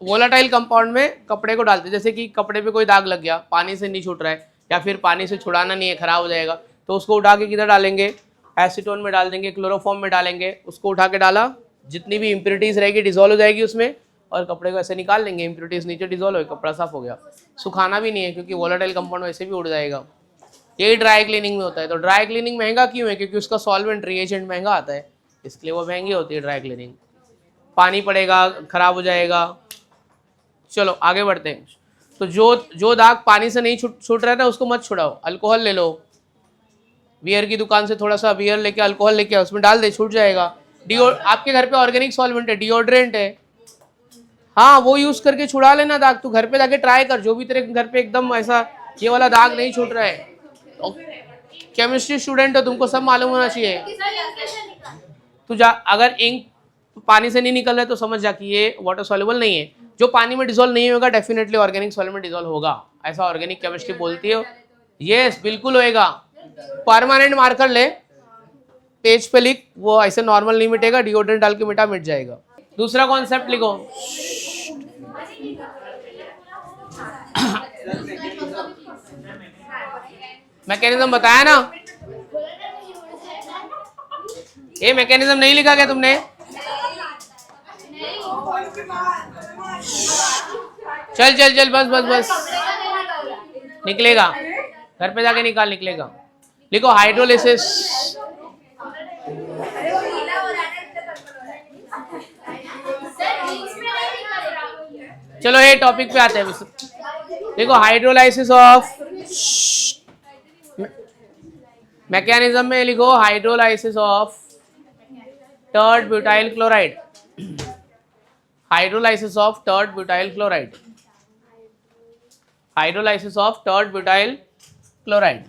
A: वोलेटाइल कंपाउंड में कपड़े को डालते हैं, जैसे कि कपड़े पे कोई दाग लग गया, पानी से नहीं छूट रहा है या फिर पानी से छुड़ाना नहीं है, खराब हो जाएगा, तो उसको उठा के किधर डालेंगे, एसीटोन में डाल देंगे, क्लोरोफॉर्म में डालेंगे, उसको उठा के डाला, जितनी भी इंप्योरिटीज रहेगी डिसॉल्व हो जाएगी उसमें, और कपड़े को ऐसे निकाल लेंगे, इंप्योरिटीज नीचे डिसॉल्व हो, कपड़ा साफ हो गया, सुखाना भी नहीं है क्योंकि वोलेटाइल कंपाउंड वैसे भी उड़ जाएगा। यही ड्राई क्लीनिंग में होता है। तो ड्राई क्लीनिंग महंगा क्यों है, क्योंकि उसका सॉल्वेंट रिएजेंट महंगा आता है, इसलिए वो महंगी होती है ड्राई क्लीनिंग, पानी पड़ेगा खराब हो जाएगा। चलो आगे बढ़ते हैं। तो जो दाग पानी से नहीं छूट रहा था उसको मत छुड़ाओ, अल्कोहल ले लो, बियर की दुकान से थोड़ा सा बियर लेके अल्कोहल लेके उसमें डाल दे, छूट जाएगा। आपके घर पे ऑर्गेनिक सॉल्वेंट है, डिओड्रेंट है, हाँ वो यूज करके छुड़ा लेना दाग, तू घर पे जाके ट्राई कर, जो भी तेरे घर पे एकदम ऐसा ये वाला दाग नहीं छूट रहा है, केमिस्ट्री स्टूडेंट हो तुमको सब मालूम होना चाहिए। तू जा, अगर इंक पानी से नहीं निकल रहा है तो समझ जा कि ये वाटर सॉल्युबल नहीं है, जो पानी में डिसॉल्व नहीं होगा डेफिनेटली ऑर्गेनिक सॉल्वेंट में डिसॉल्व होगा, ऐसा ऑर्गेनिक केमिस्ट्री बोलती है। यस बिल्कुल होएगा, परमानेंट मार्कर ले, पेज पे लिख, वो ऐसे नॉर्मल नहीं मिटेगा, डिओड्रेंट डाल के मिट जाएगा। दूसरा कॉन्सेप्ट लिखो, मैकेनिज्म बताया ना, ये मैकेनिज्म नहीं लिखा क्या तुमने, चल चल चल बस बस बस, निकलेगा घर पे जाके निकाल, निकलेगा। लिखो हाइड्रोलिसिस, चलो ये टॉपिक पे आते हैं। देखो हाइड्रोलाइसिस ऑफ, मैकेनिज्म में लिखो hydrolysis of tert butyl chloride, hydrolysis of tert butyl chloride, hydrolysis of tert butyl chloride,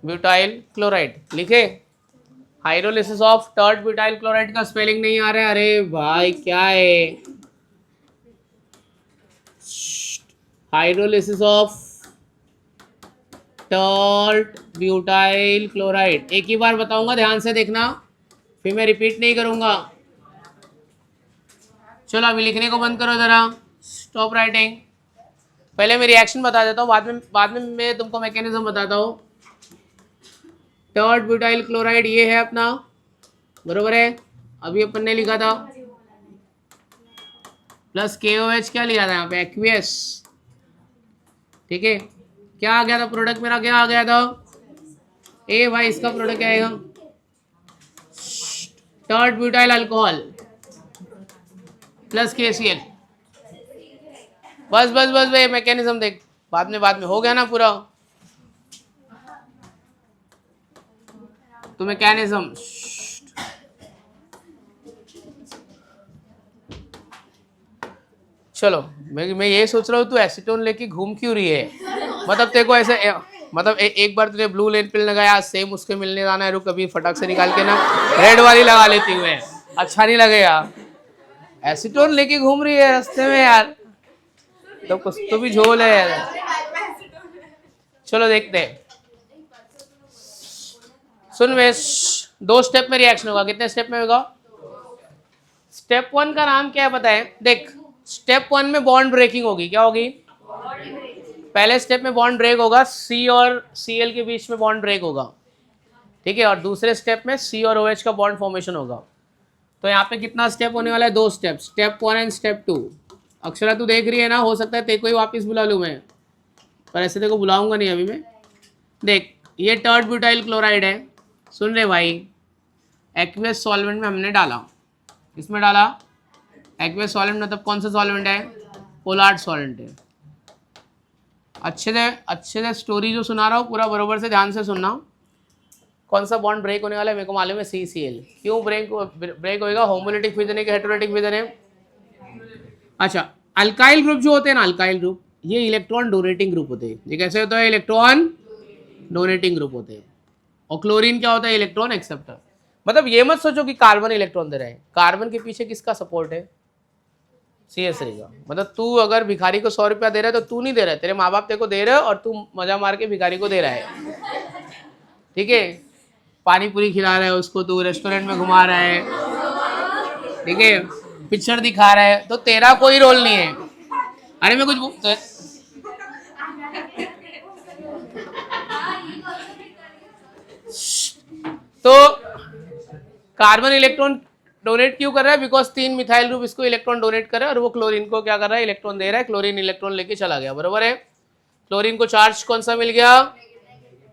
A: butyl chloride लिखे, hydrolysis of tert butyl chloride का स्पेलिंग नहीं आ रहा है, अरे भाई क्या है? Hydrolysis of tert butyl chloride, एक ही बार बताऊंगा, ध्यान से देखना, फिर मैं रिपीट नहीं करूंगा। चलो अभी लिखने को बंद करो जरा, स्टॉप राइटिंग। पहले मैं रिएक्शन बता देता हूँ, बाद में मैं तुमको मैकेनिज्म बताता हूँ। टर्ट ब्यूटाइल क्लोराइड ये है अपना, बरोबर है, अभी अपन ने लिखा था, प्लस KOH क्या लिया था यहाँ पे, एक्वियस, ठीक है। क्या आ गया था प्रोडक्ट मेरा, क्या आ गया था? ए भाई इसका प्रोडक्ट क्या आएगा? Tert butyl alcohol plus KCl। बस बस बस भाई मैकेनिज्म देख, बाद में हो गया ना पूरा। तो मैकेनिज्म, चलो मैं ये सोच रहा हूँ तू एसीटोन लेके घूम क्यों रही है? मतलब तेरे को ऐसे मतलब एक बार तुझे ब्लू लेन पिल लगाया, सेम उसके मिलने जाना है, रुक कभी फटाक से निकाल के ना रेड वाली लगा लेती हुए, अच्छा नहीं लगेगा। एसीटोन लेके घूम रही है रास्ते में यार, तो कुछ तो भी झोल है यार। चलो देखते हैं, सुन वेश, 2 स्टेप में रिएक्शन होगा। कितने स्टेप में होगा? स्टेप 1 का नाम क्या है पता है? देख, स्टेप 1 में बॉन्ड ब्रेकिंग होगी, क्या होगी? पहले स्टेप में बॉन्ड ब्रेक होगा, C और Cl के बीच में बॉन्ड ब्रेक होगा, ठीक है, और दूसरे स्टेप में C और OH का बॉन्ड फॉर्मेशन होगा। तो यहाँ पे कितना स्टेप होने वाला है? 2 step, step 1 and step 2। Akshara तू देख रही है ना, हो सकता है तेरे को ही वापस बुला लूँ मैं, पर ऐसे तेरे को बुलाऊंगा नहीं अभी मैं। देख ये टर्ट ब्यूटाइल क्लोराइड है, सुन रहे भाई, एक्वियस सॉल्वेंट में हमने डाला, इसमें डाला एक्वियस सॉल्वेंट, मतलब कौन सा सॉल्वेंट है? पोलार्ड सॉल्वेंट है। अच्छे से स्टोरी जो सुना रहा हूँ पूरा बरोबर से ध्यान से सुनना। कौन सा बॉन्ड ब्रेक होने वाला है मेरे को मालूम है, CCl। क्यों ब्रेक होएगा? होमोलिटिक फिजन है कि हेटेरोलिटिक फिजन है? अच्छा, अल्काइल ग्रुप जो होते हैं ना, अल्काइल ग्रुप, ये इलेक्ट्रॉन डोनेटिंग ग्रुप होते हैं। ये कैसे होता है? इलेक्ट्रॉन डोनेटिंग ग्रुप होते हैं। और क्लोरीन क्या होता है? Electron acceptor. मतलब ये मत सोचो कि कार्बन इलेक्ट्रॉन दे रहा है, कार्बन के पीछे किसका सपोर्ट है? CH3 का। मतलब तू अगर भिखारी को 100 रुपया दे रहा है तो तू नहीं दे रहा है, तेरे माँ बाप तेरे को दे रहे हो और तू मजा मार के भिखारी को दे रहा है, ठीक है। पानी पूरी खिला रहा है उसको, तू रेस्टोरेंट में घुमा रहा है, ठीक है, पिक्चर दिखा रहा है, तो तेरा कोई रोल नहीं है। अरे मैं कुछ तो कार्बन इलेक्ट्रॉन डोनेट क्यों कर रहा है? बिकॉज 3 मिथाइल ग्रुप इसको इलेक्ट्रॉन डोनेट कर रहा है और वो क्लोरीन को क्या कर रहा है? इलेक्ट्रॉन दे रहा है। क्लोरीन इलेक्ट्रॉन लेके चला गया, बरोबर है। क्लोरीन को चार्ज कौन सा मिल गया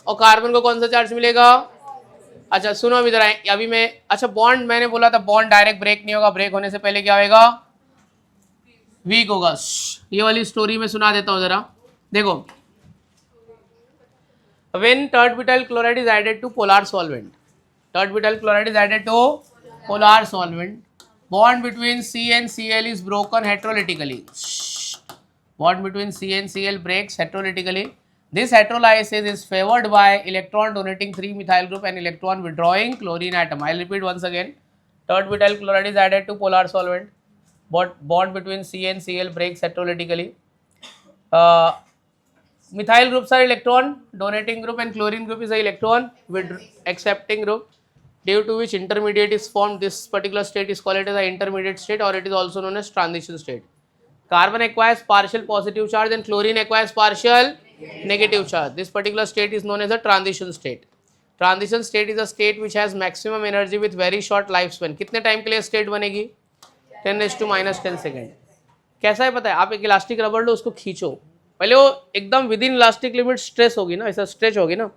A: और कार्बन को कौन सा चार्ज मिलेगा? अच्छा सुनो अभी जरा, अभी मैं, अच्छा बॉन्ड मैंने बोला था बॉन्ड डायरेक्ट ब्रेक नहीं होगा, ब्रेक होने से पहले क्या होगा? वीक होगा। ये वाली स्टोरी में सुना देता हूँ जरा, देखो। When tert butyl chloride is added to polar solvent, tert butyl chloride is added to polar solvent, bond between C and Cl is broken heterolytically. Bond between C and Cl breaks heterolytically. This heterolysis is favored by electron donating 3-methyl group and electron withdrawing chlorine atom. I'll repeat once again. Tert butyl chloride is added to polar solvent. Bond between C and Cl breaks heterolytically. Methyl groups are electron donating group and chlorine group is a electron with accepting group, due to which intermediate is formed. This particular state is called as the intermediate state, or it is also known as transition state. Carbon acquires partial positive charge and chlorine acquires partial negative charge. This particular state is known as a transition state. Transition state is a state which has maximum energy with very short lifespan. कितने time के लिए state बनेगी? 10⁻⁻10 second. कैसा है पता है? आप एक इलास्टिक रबड़ लो, उसको खींचो, पहले वो एकदम with in elastic limit stress होगी ना, ऐसा स्ट्रेच होगी ना,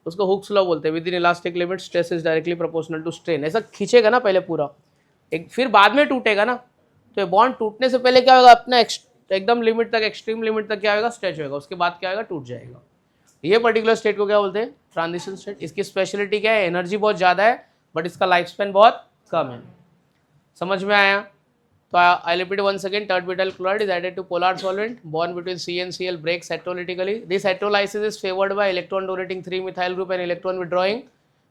A: उसको हुक्स लॉ बोलते हैं। Within elastic limit stress is directly proportional to strain. ऐसा खींचेगा ना पहले पूरा, एक फिर बाद में टूटेगा ना, तो ये बॉन्ड टूटने से पहले क्या होगा? अपना एकदम लिमिट तक, एक्सट्रीम लिमिट तक क्या होगा? स्ट्रेच होगा, उसके बाद क्या होगा? टूट जाएगा। ये पर्टिकुलर स्टेट को क्या बोलते हैं? Transition state. इसकी स्पेशलिटी क्या है? एनर्जी बहुत ज़्यादा है बट इसका लाइफ स्पैन बहुत कम है। समझ में आया? So I'll repeat once again. Tert butyl chloride is added to polar solvent. Bond between C and Cl breaks heterolytically. This heterolysis is favored by electron donating 3-methyl group and electron withdrawing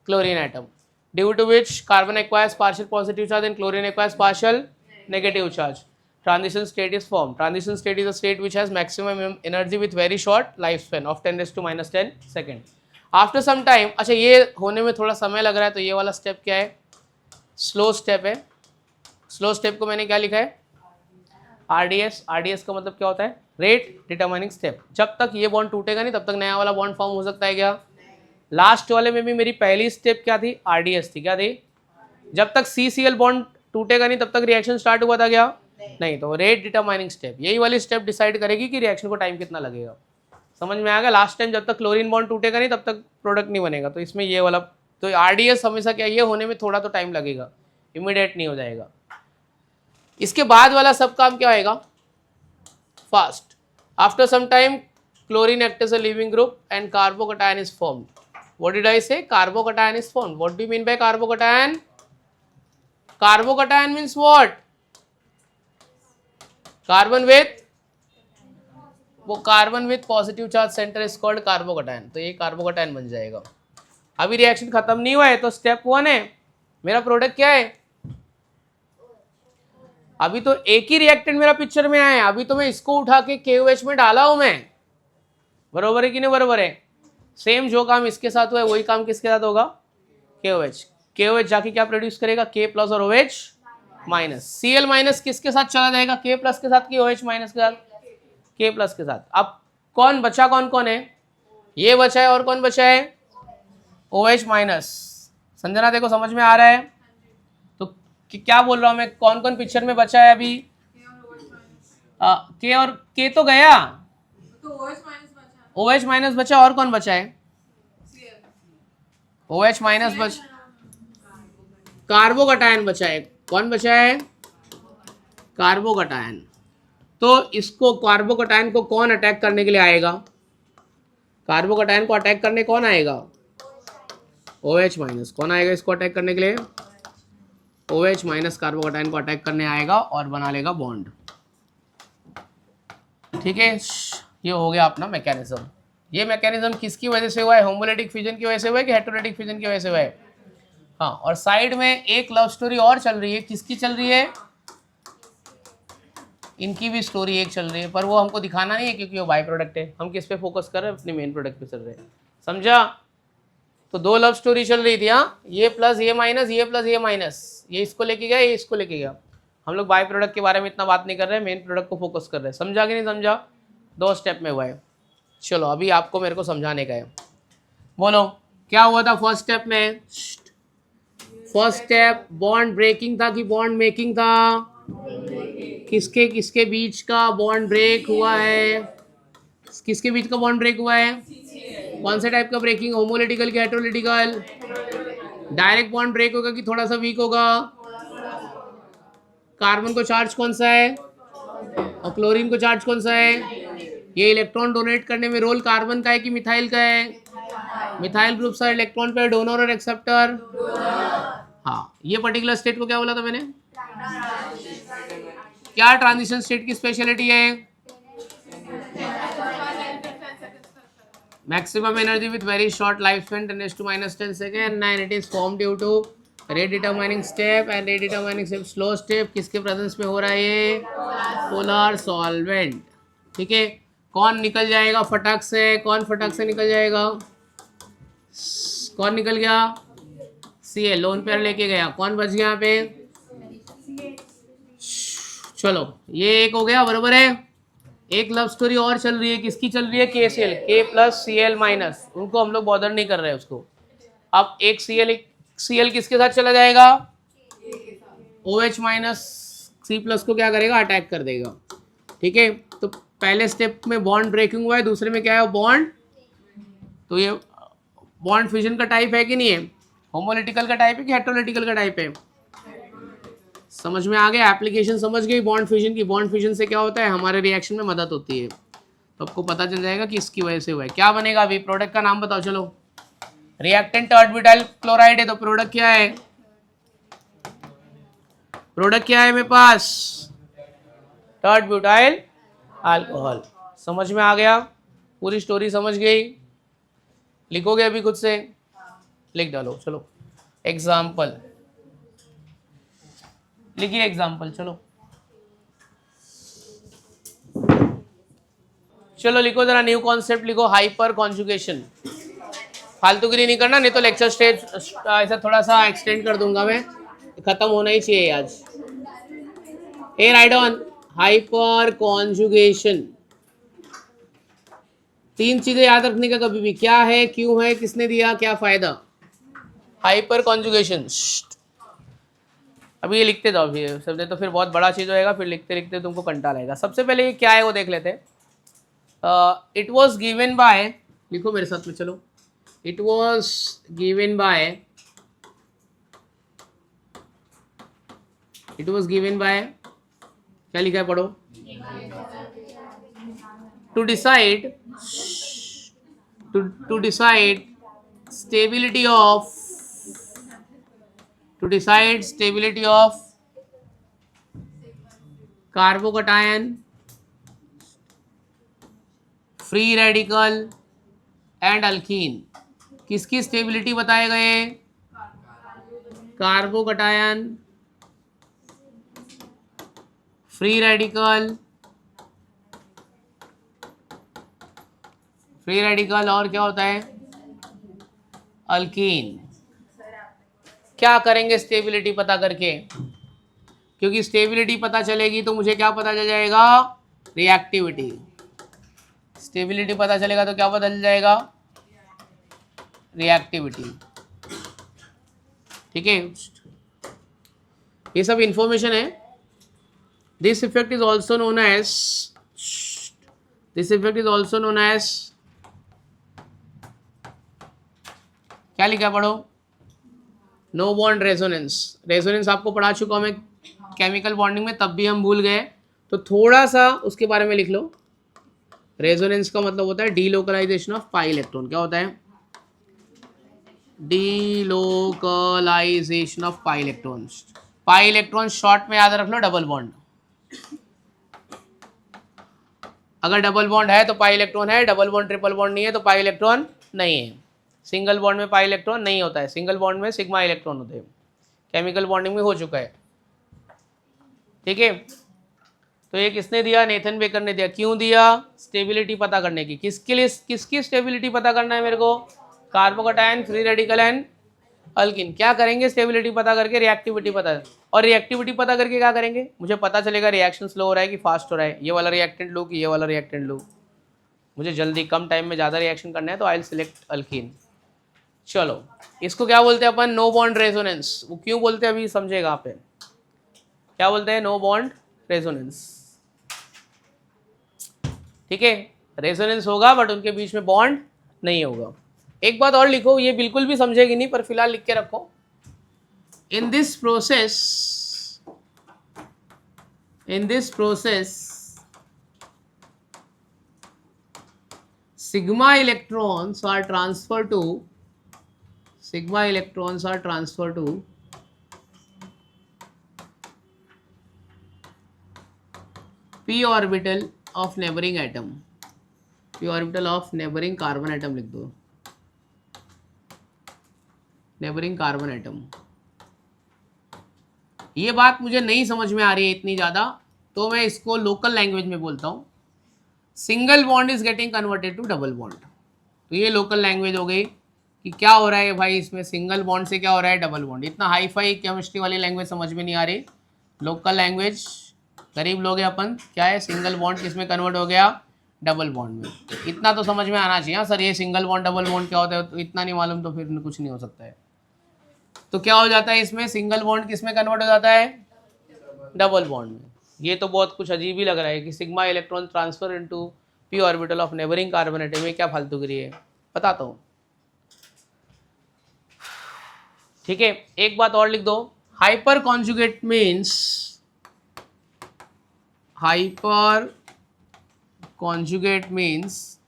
A: chlorine atom. Due to which carbon acquires partial positive charge and chlorine acquires partial negative charge. Transition state is formed. Transition state is a state which has maximum energy with very short lifespan of 10 raised to minus 10 second. After some time, अच्छा ये होने में थोड़ा समय लग रहा है, तो ये वाला स्टेप क्या है? स्लो स्टेप है. स्लो स्टेप को मैंने क्या लिखा है? RDS. RDS का मतलब क्या होता है? Rate determining step. जब तक ये बॉन्ड टूटेगा नहीं तब तक नया वाला बॉन्ड फॉर्म हो सकता है क्या? लास्ट वाले में भी मेरी पहली स्टेप क्या थी? RDS थी. क्या थी? जब तक CCl बॉन्ड टूटेगा नहीं तब तक रिएक्शन स्टार्ट हुआ था क्या? नहीं. तो रेट डिटरमाइनिंग स्टेप, यही वाली स्टेप डिसाइड करेगी कि रिएक्शन को टाइम कितना लगेगा. समझ में आ गया? लास्ट टाइम जब तक क्लोरीन बॉन्ड टूटेगा नहीं तब तक प्रोडक्ट नहीं बनेगा. तो इसमें ये वाला, तो RDS हमेशा क्या, ये होने में थोड़ा तो टाइम लगेगा, इमीडिएट नहीं हो जाएगा. इसके बाद वाला सब काम क्या होएगा? Fast. After some time chlorine act as a leaving group and carbocation is formed. What did I say? Carbocation is formed. What do you mean by carbocation? Carbocation means what? Carbon with, वो carbon with positive charge centre is called carbocation. तो ये carbocation बन जाएगा. अभी reaction खत्म नहीं हुआ है, तो स्टेप 1 है. मेरा प्रोडक्ट क्या है? अभी तो एक ही रिएक्टेंट मेरा पिक्चर में आया है. अभी तो मैं इसको उठा के KOH में डाला हूं मैं. बरोबर है कि नहीं बरोबर है? सेम जो काम इसके साथ हुआ है वही काम किसके साथ होगा? KOH. KOH जाके क्या प्रोड्यूस करेगा? K प्लस और OH माइनस. Cl माइनस किसके साथ चला जाएगा? K प्लस के साथ कि OH माइनस के साथ? K प्लस के साथ. अब कौन बचा? कौन कौन है? ये बचा है और कौन बचा है? OH minus. संजना देखो समझ में आ रहा है? तो क्या बोल रहा हूं मैं? कौन कौन पिक्चर में बचा है अभी? K और K तो गया, OH माइनस बचा. और कौन बचा है? OH माइनस बचा. कार्बोकैटायन बचा है. कौन बचा है? कार्बोकैटायन. तो इसको कार्बोकैटायन को कौन अटैक करने के लिए आएगा? कार्बोकैटायन को अटैक करने कौन आएगा? OH minus. कौन आएगा इसको अटैक करने के लिए? OH माइनस कार्बोकैटायन को अटैक करने आएगा और बना लेगा बॉन्ड. ठीक है, ये हो गया अपना मैकेनिज्म. ये मैकेनिज्म किसकी वजह से हुआ है? होमोलिटिक फ्यूजन की वजह से हुआ है कि हेटेरोलिटिक फ्यूजन की वजह से हुआ है? हाँ. और साइड में एक लव स्टोरी और चल रही है. किसकी चल रही है? इनकी भी स्टोरी एक चल रही है, पर वो हमको दिखाना नहीं है क्योंकि वो बाई प्रोडक्ट है. हम किस पे फोकस कर रहे हैं? अपने मेन प्रोडक्ट पे चल रहे हैं. समझा? तो 2 लव स्टोरी चल रही थी. हाँ, ये प्लस ये माइनस, ये प्लस ये माइनस. ये इसको लेके गया, ये इसको लेके गया. हम लोग बाई प्रोडक्ट के बारे में इतना बात नहीं कर रहे हैं, मेन प्रोडक्ट को फोकस कर रहे हैं. समझा कि नहीं समझा? 2 स्टेप में हुआ है. चलो अभी आपको मेरे को समझाने का है. बोलो क्या हुआ था फर्स्ट स्टेप में? फर्स्ट स्टेप बॉन्ड ब्रेकिंग था कि बॉन्ड मेकिंग था? किसके किसके बीच का बॉन्ड ब्रेक हुआ है? किसके बीच का बॉन्ड ब्रेक हुआ है? कौन से टाइप का ब्रेकिंग? होमोलिटिकल कि हेटेरोलिटिकल? डायरेक्ट बॉन्ड ब्रेक होगा कि थोड़ा सा वीक होगा? कार्बन को चार्ज कौन सा है और क्लोरीन को चार्ज कौन सा है? ये इलेक्ट्रॉन डोनेट करने में रोल कार्बन का है कि मिथाइल का है? मिथाइल ग्रुप सा इलेक्ट्रॉन पे डोनर और एक्सेप्टर. हाँ, ये पर्टिकुलर स्टेट को क्या बोला था मैंने? क्या ट्रांजिशन स्टेट की स्पेशलिटी है? Maximum energy with very short life span 10 to -10 second. And it is form due to rate determining step. And rate determining step slow step. किसके प्रेजेंस में हो रहा है ये? Polar solvent. ठीक है. कौन निकल जाएगा फटाक से? कौन फटाक से निकल जाएगा? कौन निकल गया? Cl लोन पेयर लेके गया. कौन बच गया यहाँ पे? चलो ये एक हो गया. बरोबर है. एक लव स्टोरी और चल रही है. किसकी चल रही है? KCl. K plus Cl minus. उनको हम लोग बॉदर नहीं कर रहे हैं उसको. अब एक Cl किसके साथ चला जाएगा? OH माइनस C प्लस को क्या करेगा? अटैक कर देगा. ठीक है. तो पहले स्टेप में बॉन्ड ब्रेकिंग हुआ है, दूसरे में क्या है? बॉन्ड. तो ये बॉन्ड फ्यूजन का टाइप है कि नहीं है? होमोलिटिकल का टाइप है कि हेटेरोलिटिकल का टाइप है? समझ में आ गया? एप्लीकेशन समझ गई बॉन्ड फ्यूजन की. बॉन्ड फ्यूजन से क्या होता है? हमारे रिएक्शन में मदद होती है. तो आपको पता चल जाएगा कि इसकी वजह से हुआ है. क्या बनेगा अभी? प्रोडक्ट का नाम बताओ. चलो रिएक्टेंट टर्बिटाइल क्लोराइड है, तो प्रोडक्ट क्या है? प्रोडक्ट क्या है मेरे पास? टर्बिटाइल अल्कोहल. समझ में आ गया? पूरी स्टोरी समझ गई? लिखोगे अभी खुद से? लिख डालो. चलो एग्जाम्पल लिखिए, एग्जाम्पल। चलो चलो लिखो जरा, न्यू कॉन्सेप्ट लिखो, हाइपर कॉन्जुगेशन। फालतूगिरी नहीं करना, नहीं तो लेक्चर स्टेज ऐसा थोड़ा सा एक्सटेंड कर दूंगा मैं, खत्म होना ही चाहिए आज। ए राइट ऑन हाइपर कॉन्जुगेशन। तीन चीजें याद रखने का कभी भी, क्या है, क्यों है, किसने दिया, क्या फायदा। Hyper conjugation. अभी ये लिखते जाओ, फिर सब तो फिर बहुत बड़ा चीज होएगा, फिर लिखते लिखते तुमको कंटाल आएगा। सबसे पहले ये क्या है वो देख लेते हैं। इट वॉज गिवन बाय, लिखो मेरे साथ में, चलो। It was given by, it was given by, क्या लिखा है पढ़ो। To decide, to decide stability of, to decide stability of carbocation, free radical and alkene। किसकी स्टेबिलिटी बताए गए, carbocation, free radical, free radical और क्या होता है, अल्कीन। क्या करेंगे स्टेबिलिटी पता करके, क्योंकि स्टेबिलिटी पता चलेगी तो मुझे क्या पता चल जाएगा, रिएक्टिविटी। स्टेबिलिटी पता चलेगा तो क्या पता चल जाएगा, रिएक्टिविटी। ठीक है, ये सब इंफॉर्मेशन है। This effect is also known as, this effect is also known as, क्या लिखा पढ़ो, नो बॉन्ड रेजोनेंस। रेजोनेंस आपको पढ़ा चुका हूं मैं केमिकल बॉन्डिंग में, तब भी हम भूल गए, तो थोड़ा सा उसके बारे में लिख लो। रेजोनेंस का मतलब होता है डीलोकलाइजेशन ऑफ पाई इलेक्ट्रॉन। क्या होता है, delocalisation of pi electron. Pi electron short में याद रख लो डबल बॉन्ड। अगर डबल बॉन्ड है तो पाई इलेक्ट्रॉन है, डबल बॉन्ड ट्रिपल बॉन्ड नहीं है तो पाई इलेक्ट्रॉन नहीं है। सिंगल बॉन्ड में पाई इलेक्ट्रॉन नहीं होता है, सिंगल बॉन्ड में सिग्मा इलेक्ट्रॉन होते हैं। केमिकल बॉन्डिंग में हो चुका है। ठीक है, तो ये किसने दिया, नेथन बेकर ने दिया। क्यों दिया, स्टेबिलिटी पता करने की। किसके लिए, किसकी स्टेबिलिटी पता करना है मेरे को, carbocation, free radical and alkene. क्या करेंगे स्टेबिलिटी पता करके, रिएक्टिविटी पता, और रिएक्टिविटी पता करके क्या करेंगे, मुझे पता चलेगा रिएक्शन स्लो हो रहा है कि फास्ट हो रहा है, ये वाला रिएक्टेंट लो कि ये वाला रिएक्टेंट लो, मुझे जल्दी कम टाइम में ज़्यादा रिएक्शन करना है तो आई विल सिलेक्ट अल्कीन। चलो इसको क्या बोलते हैं अपन, नो बॉन्ड रेजोनेंस। वो क्यों बोलते हैं अभी समझेगा आप, क्या बोलते हैं, नो बॉन्ड रेजोनेंस। ठीक है, रेजोनेंस होगा बट उनके बीच में बॉन्ड नहीं होगा। एक बात और लिखो, ये बिल्कुल भी समझेगी नहीं पर फिलहाल लिख के रखो। In this process sigma electrons are transferred to p orbital of neighboring atom, p orbital of neighboring carbon atom लिख दो, neighboring carbon atom। ये बात मुझे नहीं समझ में आ रही है इतनी ज़्यादा, तो मैं इसको लोकल लैंग्वेज में बोलता हूँ। Single bond is getting converted to double bond. तो ये लोकल लैंग्वेज हो गई कि क्या हो रहा है भाई, इसमें सिंगल बॉन्ड से क्या हो रहा है, डबल बॉन्ड। इतना हाई फाई केमिस्ट्री वाली लैंग्वेज समझ में नहीं आ रही। लोकल लैंग्वेज, गरीब लोग हैं अपन, क्या है, सिंगल बॉन्ड किस में कन्वर्ट हो गया, डबल बॉन्ड में। इतना तो समझ में आना चाहिए। सर ये सिंगल बॉन्ड डबल बॉन्ड क्या होता है, तो इतना नहीं मालूम तो फिर कुछ नहीं हो सकता है। तो क्या हो जाता है इसमें, सिंगल बॉन्ड किस में कन्वर्ट हो जाता है, डबल बॉन्ड में। ये तो बहुत कुछ अजीब ही लग रहा है कि sigma electron transfer into P orbital of neighbouring carbon atom में, क्या फालतूगिरी है, बताता हूँ। ठीक है, एक बात और लिख दो, hyper conjugate means, hyper conjugate means,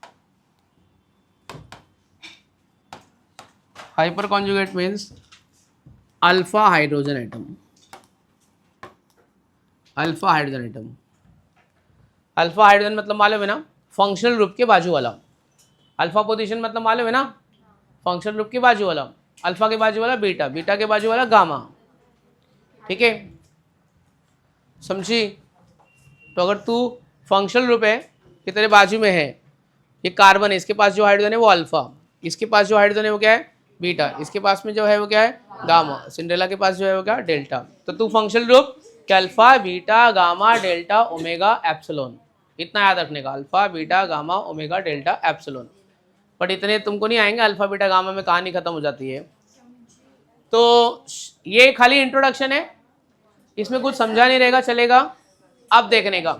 A: hyper conjugate means alpha hydrogen atom, alpha hydrogen atom. Alpha hydrogen मतलब मालूम है ना, फंक्शनल ग्रुप के बाजू वाला। अल्फा पोजीशन मतलब मालूम है ना, फंक्शनल ग्रुप के बाजू वाला। अल्फा के बाजू वाला बीटा, बीटा के बाजू वाला गामा, ठीक है, समझी। तो अगर तू फंक्शनल ग्रुप है कि तेरे बाजू में है, ये कार्बन है, इसके पास जो हाइड्रोजन है वो अल्फा, इसके पास जो हाइड्रोजन है वो क्या है बीटा, इसके पास में जो है वो क्या है गामा, सिंड्रेला के पास जो है वो क्या डेल्टा। तो तू फंक्शनल ग्रुप कि alpha beta gamma delta omega epsilon, इतना याद रखने का, alpha beta gamma omega delta epsilon. But इतने तुमको नहीं आएंगे, अल्फा बीटा गामा में कहानी खत्म हो जाती है। तो ये खाली इंट्रोडक्शन है, इसमें कुछ समझा नहीं रहेगा, चलेगा। अब देखने का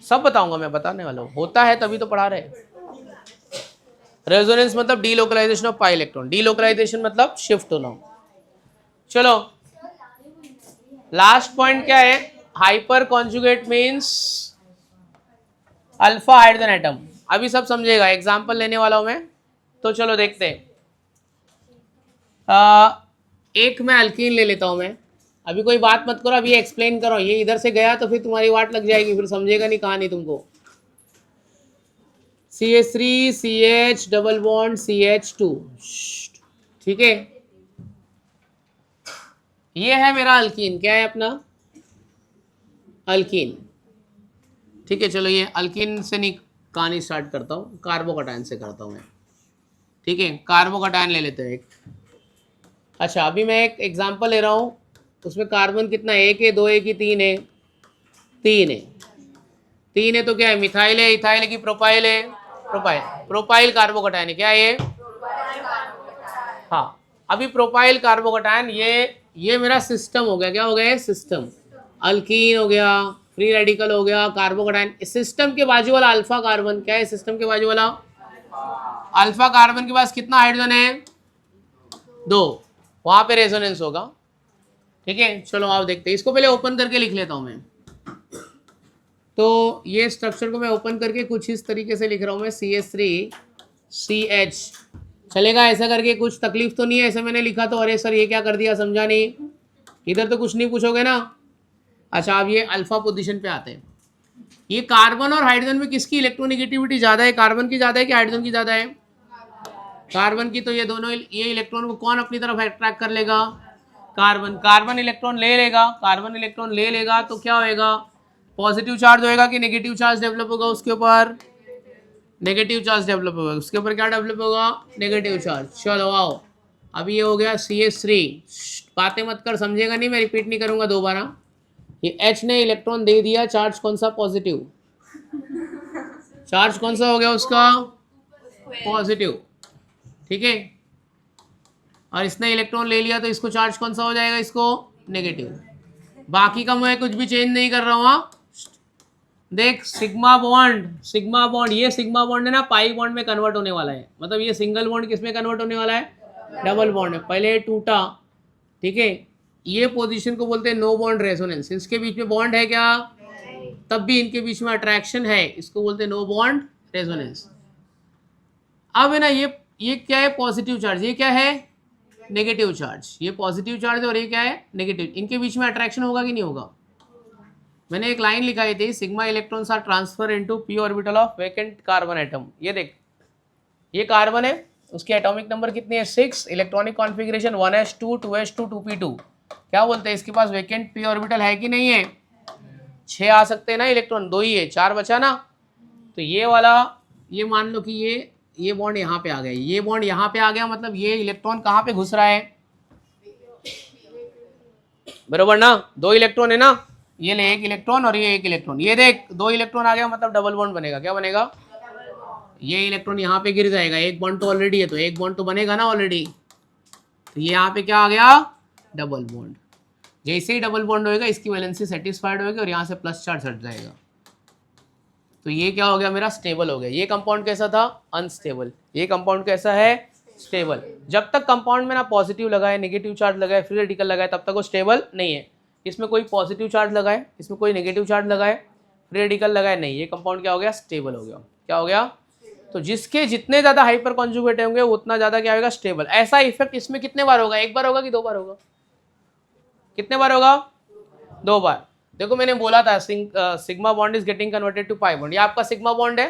A: सब बताऊंगा मैं, बताने वाला हूँ, होता है तभी तो पढ़ा रहे। रेजोनेंस मतलब delocalisation of pi electron, delocalisation मतलब शिफ्ट होना। चलो लास्ट पॉइंट क्या है, hyper conjugate means alpha hydrogen atom. अभी सब समझेगा, एग्जाम्पल लेने वाला हूं मैं, तो चलो देखते हैं। एक मैं अल्कीन ले लेता हूं मैं, अभी कोई बात मत करो, अभी एक्सप्लेन करो, ये इधर से गया तो फिर तुम्हारी वाट लग जाएगी, फिर समझेगा नहीं कहानी तुमको। CH3 CH double bond CH2, ठीक है, ये है मेरा अल्कीन, क्या है अपना अल्कीन, ठीक है। चलो ये अल्कीन से नहीं कहानी स्टार्ट करता हूँ, कार्बोकटायन से करता हूँ मैं, ठीक है। कार्बोकटायन ले लेते हैं एक। अच्छा अभी मैं एक एग्जांपल ले रहा हूँ, उसमें कार्बन कितना, एक है, दो है कि तीन है, तीन है, तीन है तो क्या है, मिथाइल है, इथाइल है कि प्रोपाइल है, प्रोपाइल, प्रोपाइल कार्बोकटायन है, क्या है ये, हाँ। अभी प्रोपाइल कार्बोकटायन ये मेरा सिस्टम हो गया, क्या हो गया सिस्टम, अल्कीन हो गया, फ्री रेडिकल हो गया, कार्बोकटायन। सिस्टम के बाजू वाला अल्फा कार्बन, क्या है सिस्टम के बाजू वाला अल्फा कार्बन के पास कितना हाइड्रोजन है, दो, वहां पे रेजोनेंस होगा, ठीक है। चलो आप देखते हैं, इसको पहले ओपन करके लिख लेता हूं मैं। तो ये स्ट्रक्चर को मैं ओपन करके कुछ इस तरीके से लिख रहा हूं मैं, CH3 CH, चलेगा ऐसा करके, कुछ तकलीफ तो नहीं है ऐसे मैंने लिखा तो, अरे सर ये क्या कर दिया समझा नहीं, इधर तो कुछ नहीं पूछोगे ना। अच्छा अब ये अल्फा पोजीशन पे आते हैं, ये कार्बन और हाइड्रोजन में किसकी इलेक्ट्रोनेगेटिविटी ज़्यादा है, कार्बन की ज़्यादा है कि हाइड्रोजन की ज़्यादा है, कार्बन की। तो ये दोनों, ये इलेक्ट्रॉन को कौन अपनी तरफ अट्रैक्ट कर लेगा, कार्बन, कार्बन इलेक्ट्रॉन ले लेगा, कार्बन इलेक्ट्रॉन ले लेगा तो क्या होएगा, पॉजिटिव चार्ज होएगा कि नेगेटिव चार्ज डेवलप होगा उसके ऊपर, नेगेटिव चार्ज डेवलप होगा उसके ऊपर, क्या डेवलप होगा नेगेटिव चार्ज। चलो आओ, अभी ये हो गया CH3, बातें मत कर, समझेगा नहीं, मैं रिपीट नहीं करूंगा दोबारा। ये H ने इलेक्ट्रॉन दे दिया, चार्ज कौन सा पॉजिटिव, चार्ज कौन सा हो गया उसका पॉजिटिव, ठीक है। और इसने इलेक्ट्रॉन ले लिया तो इसको चार्ज कौन सा हो जाएगा, इसको नेगेटिव। बाकी का मैं कुछ भी चेंज नहीं कर रहा हूँ, हाँ देख, सिग्मा बॉन्ड, ये सिग्मा बॉन्ड है ना पाई बॉन्ड में कन्वर्ट होने वाला है, मतलब ये सिंगल बॉन्ड किस में कन्वर्ट होने वाला है, डबल बॉन्ड में। पहले ये टूटा, ठीक है, ये पोजीशन को बोलते हैं नो बॉन्ड रेजोनेंस, इसके बीच में बॉन्ड है क्या, तब भी इनके बीच में अट्रैक्शन है, इसको बोलते हैं नो बॉन्ड रेजोनेंस। अब है ना ये क्या है पॉजिटिव चार्ज, ये क्या है नेगेटिव चार्ज, ये पॉजिटिव चार्ज और ये क्या है नेगेटिव, इनके बीच में अट्रैक्शन होगा कि नहीं होगा। मैंने एक लाइन लिखाई थी, sigma electrons are transfer into p orbital of vacant carbon atom. ये देख, ये कार्बन है, उसकी एटॉमिक नंबर कितनी है 6, electronic configuration 1s2 2s2 2p2। क्या बोलते हैं, इसके पास वैकेंट p ऑर्बिटल है कि नहीं है, 6 आ सकते हैं ना इलेक्ट्रॉन, 2 ही है, 4 बचा ना। तो ये वाला, ये मान लो कि ये बॉन्ड यहाँ पे आ गया, ये बॉन्ड यहाँ पे आ गया, मतलब ये इलेक्ट्रॉन कहाँ पे घुस रहा है, बरोबर ना, 2 इलेक्ट्रॉन है ना, ये ले 1 इलेक्ट्रॉन और ये 1 इलेक्ट्रॉन, ये देख 2 इलेक्ट्रॉन आ गया, मतलब डबल बॉन्ड बनेगा, क्या बनेगा, ये इलेक्ट्रॉन यहाँ पे गिर जाएगा, एक बॉन्ड तो ऑलरेडी है तो एक बॉन्ड तो बनेगा ना ऑलरेडी, तो ये यहाँ पे क्या आ गया डबल बॉन्ड। जैसे ही डबल बॉन्ड होएगा इसकी वैलेंसी सेटिस्फाइड होगी और यहाँ से प्लस चार्ज हट जाएगा, तो ये क्या हो गया मेरा स्टेबल हो गया। ये कंपाउंड कैसा था अनस्टेबल, ये कंपाउंड कैसा है स्टेबल। जब तक कंपाउंड में ना पॉजिटिव लगाए नेगेटिव चार्ज लगाए फ्री रेडिकल लगाए तब तक वो स्टेबल नहीं है। इसमें कोई पॉजिटिव चार्ज लगाए, इसमें कोई नेगेटिव चार्ज लगाए, फ्री रेडिकल लगाए नहीं, ये कंपाउंड क्या हो गया स्टेबल हो गया। क्या हो गया, तो जिसके जितने ज़्यादा हाइपर कॉन्जुगेट होंगे उतना ज़्यादा क्या होगा स्टेबल। ऐसा इफेक्ट इसमें कितने बार होगा, एक बार होगा कि 2 बार होगा, कितने बार होगा 2 बार। देखो मैंने बोला था sigma bond is getting converted to pi bond, ये आपका सिग्मा बॉन्ड है,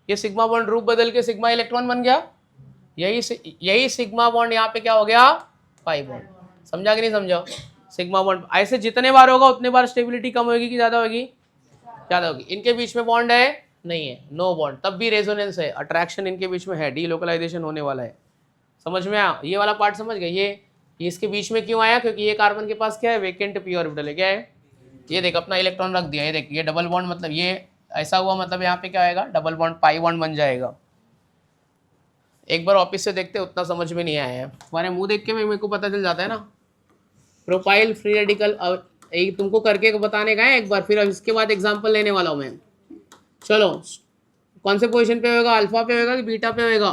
A: ये सिग्मा बॉन्ड रूप बदल के सिग्मा इलेक्ट्रॉन बन गया, यही सिग्मा बॉन्ड यहाँ पे क्या हो गया, पाई बॉन्ड। समझा कि नहीं समझा? सिग्मा बॉन्ड ऐसे जितने बार होगा उतने बार स्टेबिलिटी कम होगी कि ज़्यादा होगी? ज़्यादा होगी। इनके बीच में बॉन्ड है? नहीं है, नो बॉन्ड, तब भी रेजोनेंस है, अट्रैक्शन इनके बीच में है, डीलोकलाइजेशन होने वाला है। समझ में आया? ये वाला पार्ट समझ गए? ये इसके बीच में क्यों आया? क्योंकि ये कार्बन के पास क्या है, वेकेंट पी ऑर्बिटल है। क्या है? ये देख अपना इलेक्ट्रॉन रख दिया, ये देख ये डबल बॉन्ड, मतलब ये ऐसा हुआ, मतलब यहाँ पे क्या आएगा, डबल बॉन्ड पाई बॉन्ड बन जाएगा। एक बार ऑफिस से देखते, उतना समझ में नहीं आया है, तुम्हारे मुंह देख के मेरे को पता चल जाता है ना। प्रोपाइल फ्री रेडिकल, एक तुमको करके बताने का है एक बार, फिर इसके बाद एग्जांपल लेने वाला हूँ मैं। चलो, कौन से पोजीशन पे होगा, अल्फा पे होगा कि बीटा पे होगा?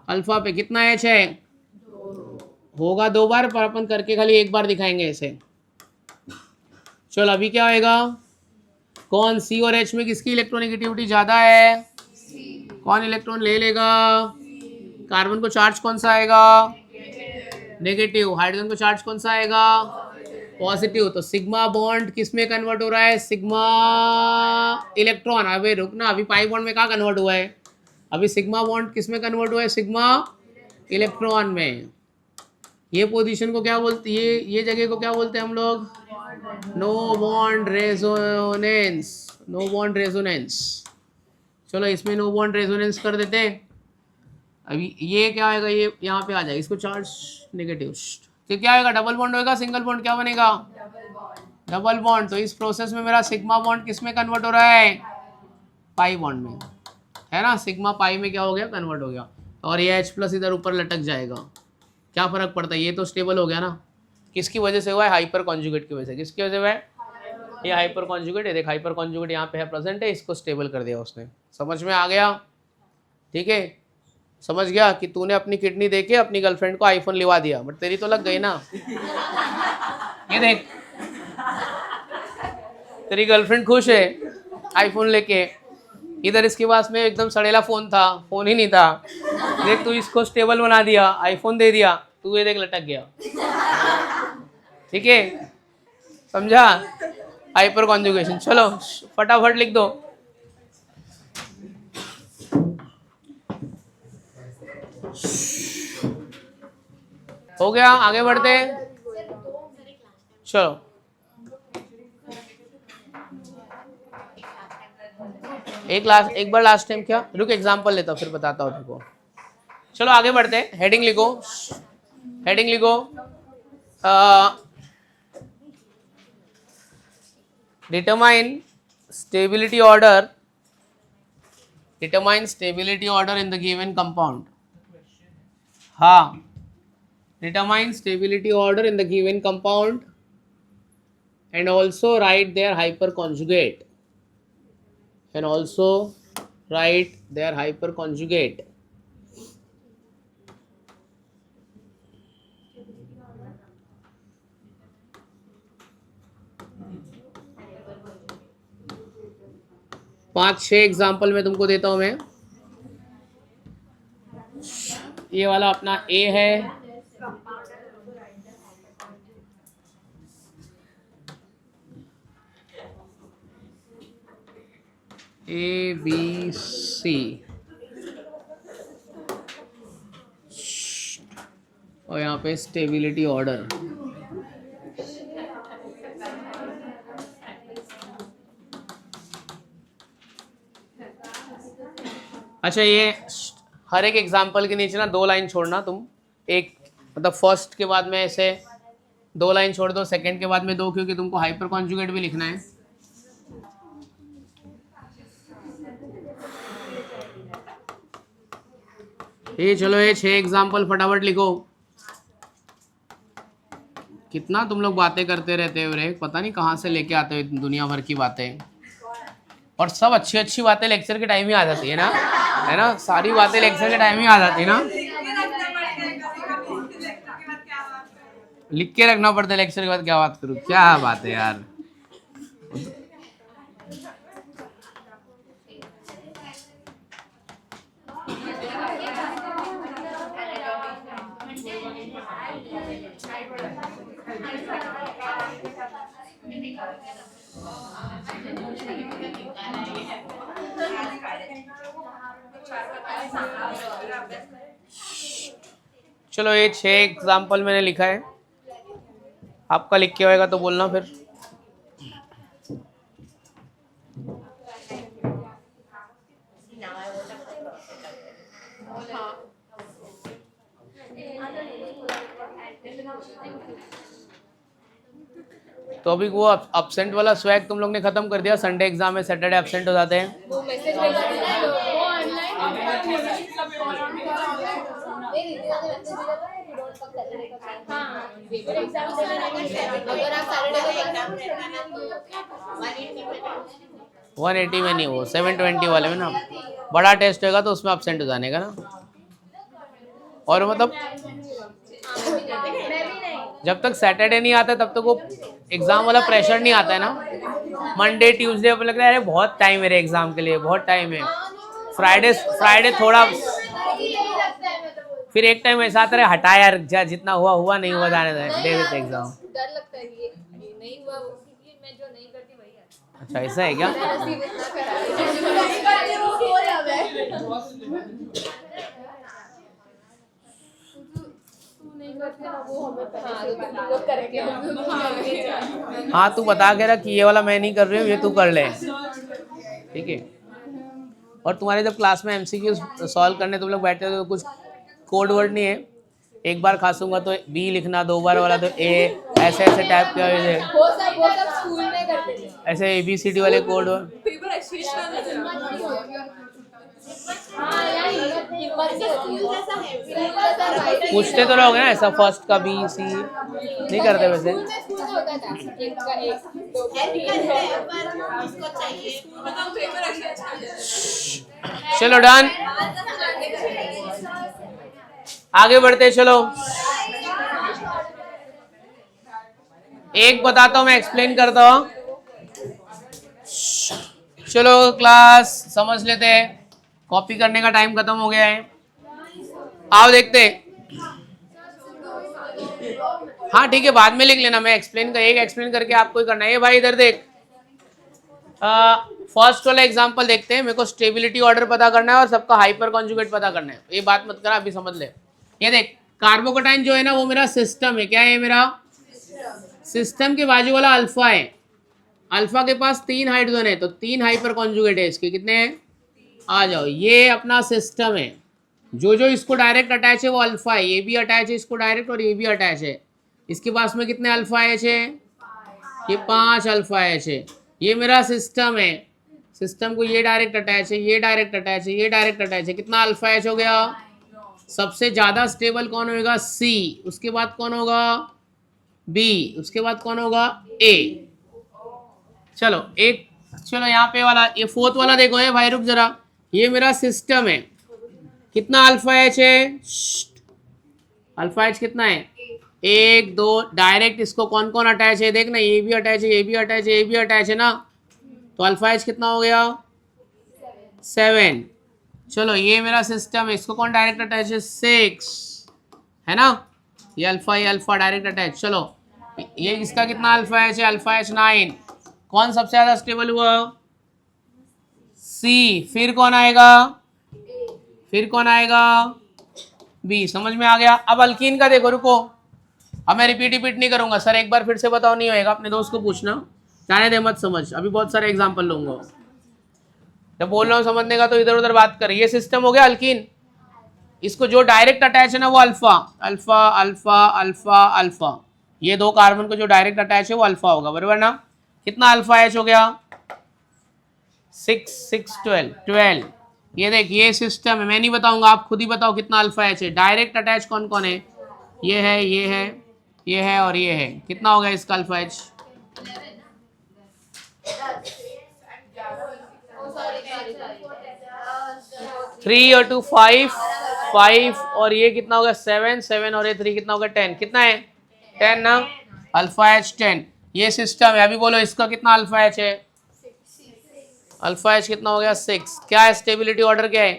A: अल्फा पे। कितना एच है? होगा 2 बार, पर अपन करके खाली एक बार दिखाएंगे इसे। चलो अभी क्या होएगा, कौन सी और एच में किसकी इलेक्ट्रोनेगेटिविटी ज़्यादा है? कौन इलेक्ट्रॉन ले लेगा? कार्बन को चार्ज कौन सा आएगा? नेगेटिव। हाइड्रोजन को चार्ज कौन सा आएगा? पॉजिटिव। तो सिग्मा बॉन्ड किस में कन्वर्ट हो रहा है? Sigma electron. अबे रुकना, अभी पाई बॉन्ड में कहाँ कन्वर्ट हुआ है? अभी सिग्मा बॉन्ड किस में कन्वर्ट हुआ है? सिग्मा इलेक्ट्रॉन में। ये पोजीशन को क्या बोलते, ये जगह को क्या बोलते हैं हम लोग? No bond resonance. No bond resonance. चलो इसमें नो बॉन्ड रेजोनेंस कर देते हैं। अभी ये क्या आएगा, ये यहाँ पे आ जाएगा, इसको चार्ज नेगेटिव। तो क्या आएगा, डबल बॉन्ड होएगा, सिंगल बॉन्ड क्या बनेगा? Double bond. तो इस प्रोसेस में मेरा सिग्मा बॉन्ड किस में कन्वर्ट हो रहा है? पाई बॉन्ड में, है ना। सिग्मा पाई में क्या हो गया, कन्वर्ट हो गया। और ये H प्लस इधर ऊपर लटक जाएगा, क्या फर्क पड़ता है, ये तो स्टेबल हो गया ना। किसकी वजह से हुआ है? हाइपर कॉन्जुगेट की वजह से। किसकी वजह से हुआ है? ये हाइपर कॉन्जुगेट है, देख हाइपर कॉन्जुगेट यहाँ पे है, प्रेजेंट है, इसको स्टेबल कर दिया उसने। समझ में आ गया? ठीक है, समझ गया कि तूने अपनी किडनी देके अपनी गर्लफ्रेंड को आईफोन लिवा दिया, बट तेरी तो लग गई ना। ये देख, तेरी गर्लफ्रेंड खुश है आईफोन लेके, इधर इसके पास में एकदम सड़ेला फोन था, फोन ही नहीं था। देख, तू इसको स्टेबल बना दिया, आईफोन दे दिया, तू ये देख लटक गया। ठीक है, समझा? Hyper conjugation. चलो फटाफट लिख दो। हो गया, आगे बढ़ते हैं। चलो एक बार लास्ट टाइम क्या, रुक एग्जांपल लेता हूँ फिर बताता हूँ तुमको। चलो आगे बढ़ते हैं, हेडिंग लिखो, हेडिंग लिखो। Determine stability order, determine stability order in the given compound. हाँ, determine stability order in the given compound and also write their hyperconjugate, and also write their hyperconjugate. पाँच छह एग्जाम्पल मैं तुमको देता हूं मैं। ये वाला अपना ए है, ए बी सी, और यहाँ पे स्टेबिलिटी ऑर्डर। अच्छा, ये हर एक एग्जाम्पल के नीचे ना 2 लाइन छोड़ना तुम, एक मतलब फर्स्ट के बाद में ऐसे 2 लाइन छोड़ दो, सेकंड के बाद में 2, क्योंकि तुमको हाइपर कॉन्जुगेट भी लिखना है। ये चलो ये 6 एग्जाम्पल फटाफट लिखो। कितना तुम लोग बातें करते रहते हो रे, पता नहीं कहाँ से लेके आते हो दुनिया भर की बातें, और सब अच्छी अच्छी बातें लेक्चर के टाइम ही आ जाती है ना, है ना, सारी बातें लेक्चर के टाइम ही आ जाती है ना। लिख के रखना पड़ता है लेक्चर के बाद, क्या बात करूँ, क्या बात है यार। चलो ये 6 एग्जाम्पल मैंने लिखा है, आपका लिख के होएगा तो बोलना फिर। तो अभी वो अपसेंट वाला स्वैग तुम लोग ने खत्म कर दिया, संडे एग्जाम है सैटरडे अपसेंट हो जाते हैं।
B: वो मैसेज भेजा था वो ऑनलाइन हाँ पेपर एग्जाम अगर आप सैटरडे को एग्जाम
A: 180 में नहीं, वो 720 वाले में ना बड़ा टेस्ट होगा तो उसमें अपसेंट हो जाने का ना। और मतलब जब तक सैटरडे नहीं आता तब तक वो एग्जाम वाला प्रेशर नहीं आता है ना। मंडे ट्यूसडे पर लगता है अरे बहुत टाइम मेरे एग्जाम के लिए, बहुत टाइम है। फ्राइडे थोड़ा, फिर एक टाइम ऐसा आता है हटा यार, जितना हुआ हुआ, नहीं हुआ जाने दे देते एग्जाम।
B: डर लगता है ये नहीं हुआ, क्योंकि मैं जो नहीं करती वही आता।
A: अच्छा ऐसा है क्या? हाँ तू बता के रख कि ये वाला मैं नहीं कर रही हूँ, ये तू कर ले, ठीक है। और तुम्हारे जब क्लास में एमसीक्यू सॉल्व करने तुम लोग बैठते हो तो कुछ कोड वर्ड नहीं है, एक बार खासूंगा तो बी लिखना, 2 बार वाला तो ए, ऐसे ऐसे टाइप किया
B: वो सब स्कूल में करते थे,
A: ऐसे ABCD वाले कोड। पूछते तो रहोगे ना ऐसा फर्स्ट का B C नहीं करते वैसे। चलो डन, आगे बढ़ते चलो। एक बताता हूँ मैं, एक्सप्लेन करता हूँ। चलो क्लास समझ लेते हैं, कॉपी करने का टाइम खत्म हो गया है। आओ देखते हैं। हाँ ठीक है बाद में लिख लेना, मैं एक एक्सप्लेन करके आपको ही करना है। ये भाई इधर देख, फर्स्ट वाला एग्जांपल देखते हैं। मेरे को स्टेबिलिटी ऑर्डर पता करना है और सबका हाइपर कॉन्जुगेट पता करना है, ये बात मत करा, अभी समझ ले। ये देख कार्बोकेटाइन जो है ना वो मेरा सिस्टम है, क्या है मेरा सिस्टम के बाजू वाला अल्फा है। अल्फा के पास 3 हाइड्रोजन है तो 3 हाइपर कॉन्जुगेट है, इसके कितने हैं? आ जाओ, ये अपना सिस्टम है। जो जो इसको डायरेक्ट अटैच है वो अल्फा है, ये भी अटैच है इसको डायरेक्ट और ये भी अटैच है। इसके पास में कितने अल्फा एच है? ये 5 अल्फा एच है। ये मेरा सिस्टम है, सिस्टम को ये डायरेक्ट अटैच है, ये डायरेक्ट अटैच है, ये डायरेक्ट अटैच है। कितना अल्फा एच हो गया? सबसे ज़्यादा स्टेबल कौन होगा? C, उसके बाद कौन होगा? B, उसके बाद कौन होगा? A। चलो चलो यहाँ पे वाला, ये फोर्थ वाला देखो। ये भाई रुक जरा, ये मेरा सिस्टम है। कितना अल्फा एच है? अल्फा एच कितना है? 1 2। डायरेक्ट इसको कौन कौन अटैच है देखना, ये भी अटैच है, ये भी अटैच है, ये भी अटैच है ना, तो अल्फा एच कितना हो गया? 7। चलो ये मेरा सिस्टम है, इसको कौन डायरेक्ट अटैच है? 6 है ना, ये अल्फा डायरेक्ट अटैच। चलो ये इसका कितना अल्फा एच है? Alpha H 9। कौन सबसे ज़्यादा स्टेबल हुआ? C। फिर कौन आएगा? फिर कौन आएगा? B। समझ में आ गया? अब अल्कीन का देखो, रुको अब मैं रिपीट नहीं करूंगा। सर एक बार फिर से बताओ, नहीं होएगा, अपने दोस्त को पूछना, जाने दे मत समझ, अभी बहुत सारे एग्जाम्पल लूंगा। जब बोल रहा हूँ समझने का तो इधर उधर बात कर। ये सिस्टम हो गया अल्कीन, इसको जो डायरेक्ट अटैच है ना वो alpha alpha alpha alpha alpha, ये 2 कार्बन को जो डायरेक्ट अटैच है वो अल्फा होगा, बराबर ना। कितना अल्फा एच हो गया? 6 6 12। ये देख ये सिस्टम है, मैं नहीं बताऊंगा, आप खुद ही बताओ कितना अल्फा एच है। डायरेक्ट अटैच कौन कौन है? ये है, ये है, ये है और ये है। कितना हो गया इसका अल्फा एच? 3 और 2 5 और ये कितना हो गया? 7 और ये 3 कितना हो गया? 10। कितना है? 10 ना, अल्फा एच 10। ये सिस्टम है। अभी बोलो इसका कितना अल्फा एच है? अल्फा एच कितना हो गया? 6। क्या है स्टेबिलिटी ऑर्डर, क्या है?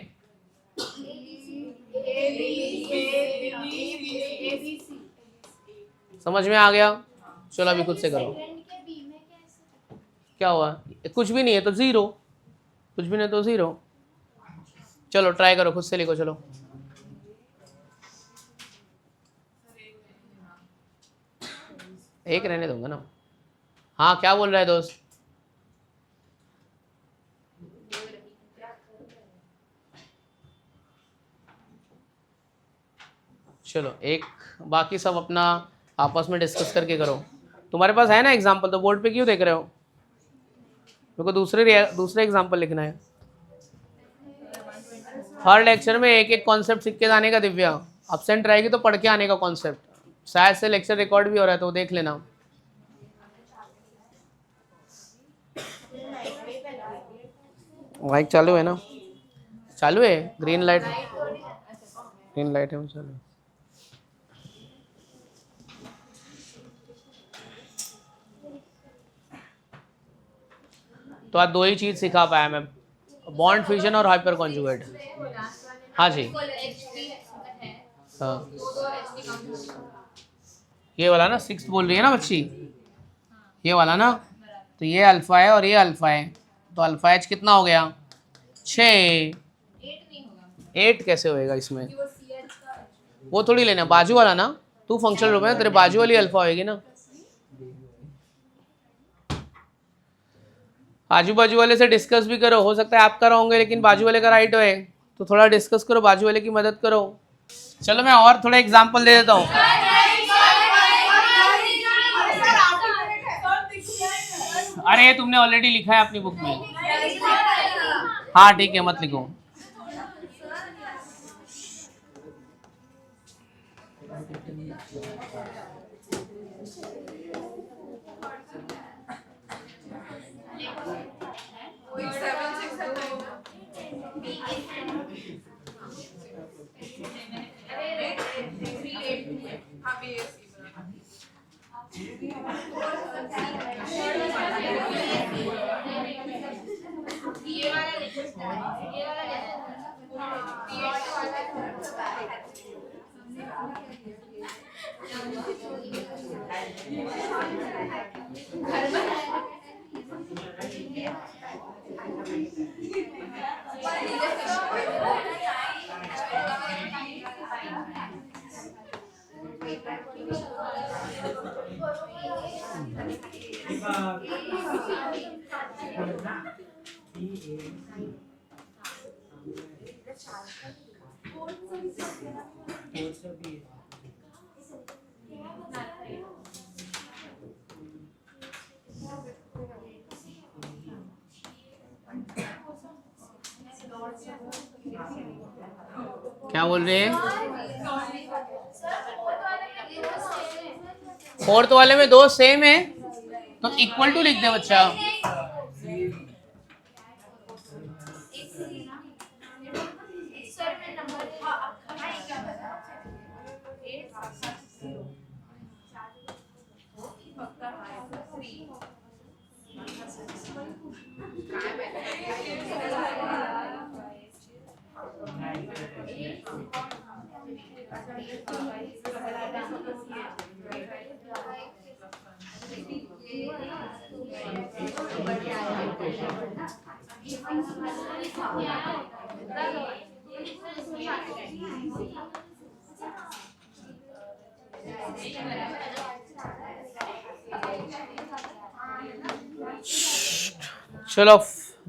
A: समझ में आ गया? चलो अभी खुद से करो। क्या हुआ? कुछ भी नहीं है तो 0, कुछ भी नहीं तो 0। चलो ट्राई करो, खुद से लिखो। चलो एक रहने दूंगा ना। हाँ क्या बोल रहा है दोस्त? चलो एक, बाकी सब अपना आपस में डिस्कस करके करो। तुम्हारे पास है ना एग्जाम्पल, तो बोर्ड पे क्यों देख रहे हो? मेरे को दूसरे एग्जाम्पल लिखना है। हर लेक्चर में एक एक कॉन्सेप्ट सीख के जाने का दिव्या। अब्सेंट रहेगी तो पढ़ के आने का कॉन्सेप्ट। शायद से लेक्चर रिकॉर्ड भी हो रहा है तो देख लेना। माइक चालू है ना? चालू है। ग्रीन लाइट है, चालू। तो आज दो ही चीज सिखा पाया मैं, बॉन्ड फ्यूजन और हाइपर कॉन्जुगेट। हाँ जी, हाँ ये वाला ना, 6 बोल रही है ना बच्ची, ये वाला ना। तो ये अल्फा है और ये अल्फा है, तो अल्फा एच कितना हो गया? 6। 8 कैसे होएगा इसमें? वो थोड़ी लेना, बाजू वाला ना। तू फंक्शनल ग्रुप है, तेरे बाजू वाली अल्फा होएगी ना। आजू बाजू वाले से डिस्कस भी करो, हो सकता है आप कर होंगे लेकिन बाजू वाले का राइट होए, तो थोड़ा डिस्कस करो, बाजू वाले की मदद करो। चलो मैं और थोड़ा एग्जांपल दे देता हूँ। अरे तुमने ऑलरेडी लिखा है अपनी बुक में। हाँ ठीक है, मत लिखो। क्या बोल रहे हैं? फोर्थ वाले में दो सेम है तो इक्वल टू लिख दे बच्चा। चलो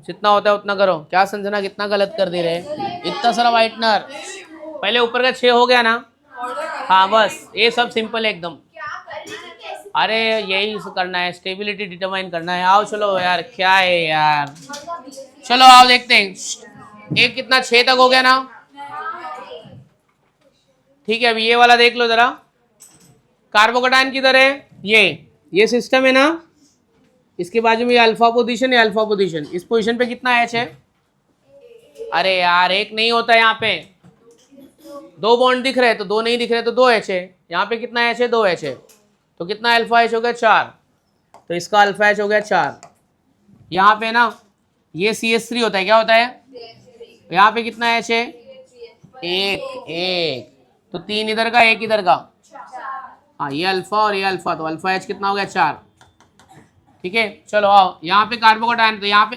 A: जितना होता है उतना करो। क्या संजना कितना गलत कर दे रहे, इतना सारा वाइटनर। पहले ऊपर का 6 हो गया ना? हाँ बस ये सब सिंपल है एकदम। अरे यही करना है, स्टेबिलिटी डिटरमाइन करना है। आओ चलो यार, क्या है यार। चलो आओ देखते हैं। एक कितना 6 तक हो गया ना? ठीक है, अभी ये वाला देख लो जरा। कार्बोकेटाइन किधर है? ये सिस्टम है ना, इसके बाजू में ये अल्फा पोजीशन है, अल्फा पोजीशन। इस पोजीशन पे कितना एच है? अरे यार एक नहीं होता है यहाँ पे, 2 बॉन्ड दिख रहे हैं तो 2 नहीं दिख रहे तो 2 एच है। यहाँ पे कितना एच है? 2 एच है। तो कितना अल्फा एच हो गया? 4। तो इसका अल्फा एच हो गया 4। यहाँ पे ना ये CH3 होता है, क्या होता है? यहाँ पे कितना एच है? 1। तो 3 इधर का, 1 इधर का। हाँ ये अल्फा और ये अल्फा, तो अल्फा एच कितना हो गया? 4। ठीक है चलो आओ, यहाँ पे कार्बोकेटाइन, तो यहाँ पे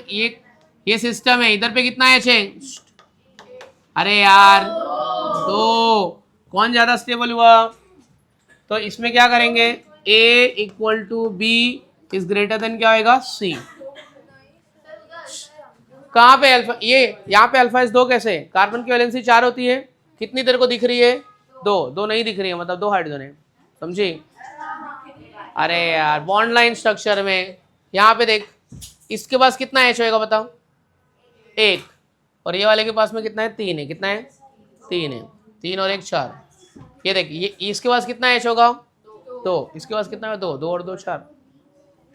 A: ये सिस्टम है, इधर पे कितना एच है? अरे यार 2। कौन ज्यादा स्टेबल हुआ? तो इसमें क्या करेंगे? A equal to B is greater than क्या होएगा सी। कहाँ पे अल्फा, ये यहाँ पे अल्फा इस 2 कैसे, कार्बन की वैलेंसी 4 होती है, कितनी देर को दिख रही है 2 नहीं दिख रही है, मतलब 2 हाइड्रोजन है, समझी। अरे यार बॉन्ड लाइन स्ट्रक्चर में यहाँ पे देख, इसके पास कितना एच होएगा बताओ, 1, और ये वाले के पास में कितना है 3 है, कितना है 3 है, 3 और 1 4। ये देख ये इसके पास कितना एच होगा 2, इसके पास कितना है 2, 2 और 2 4,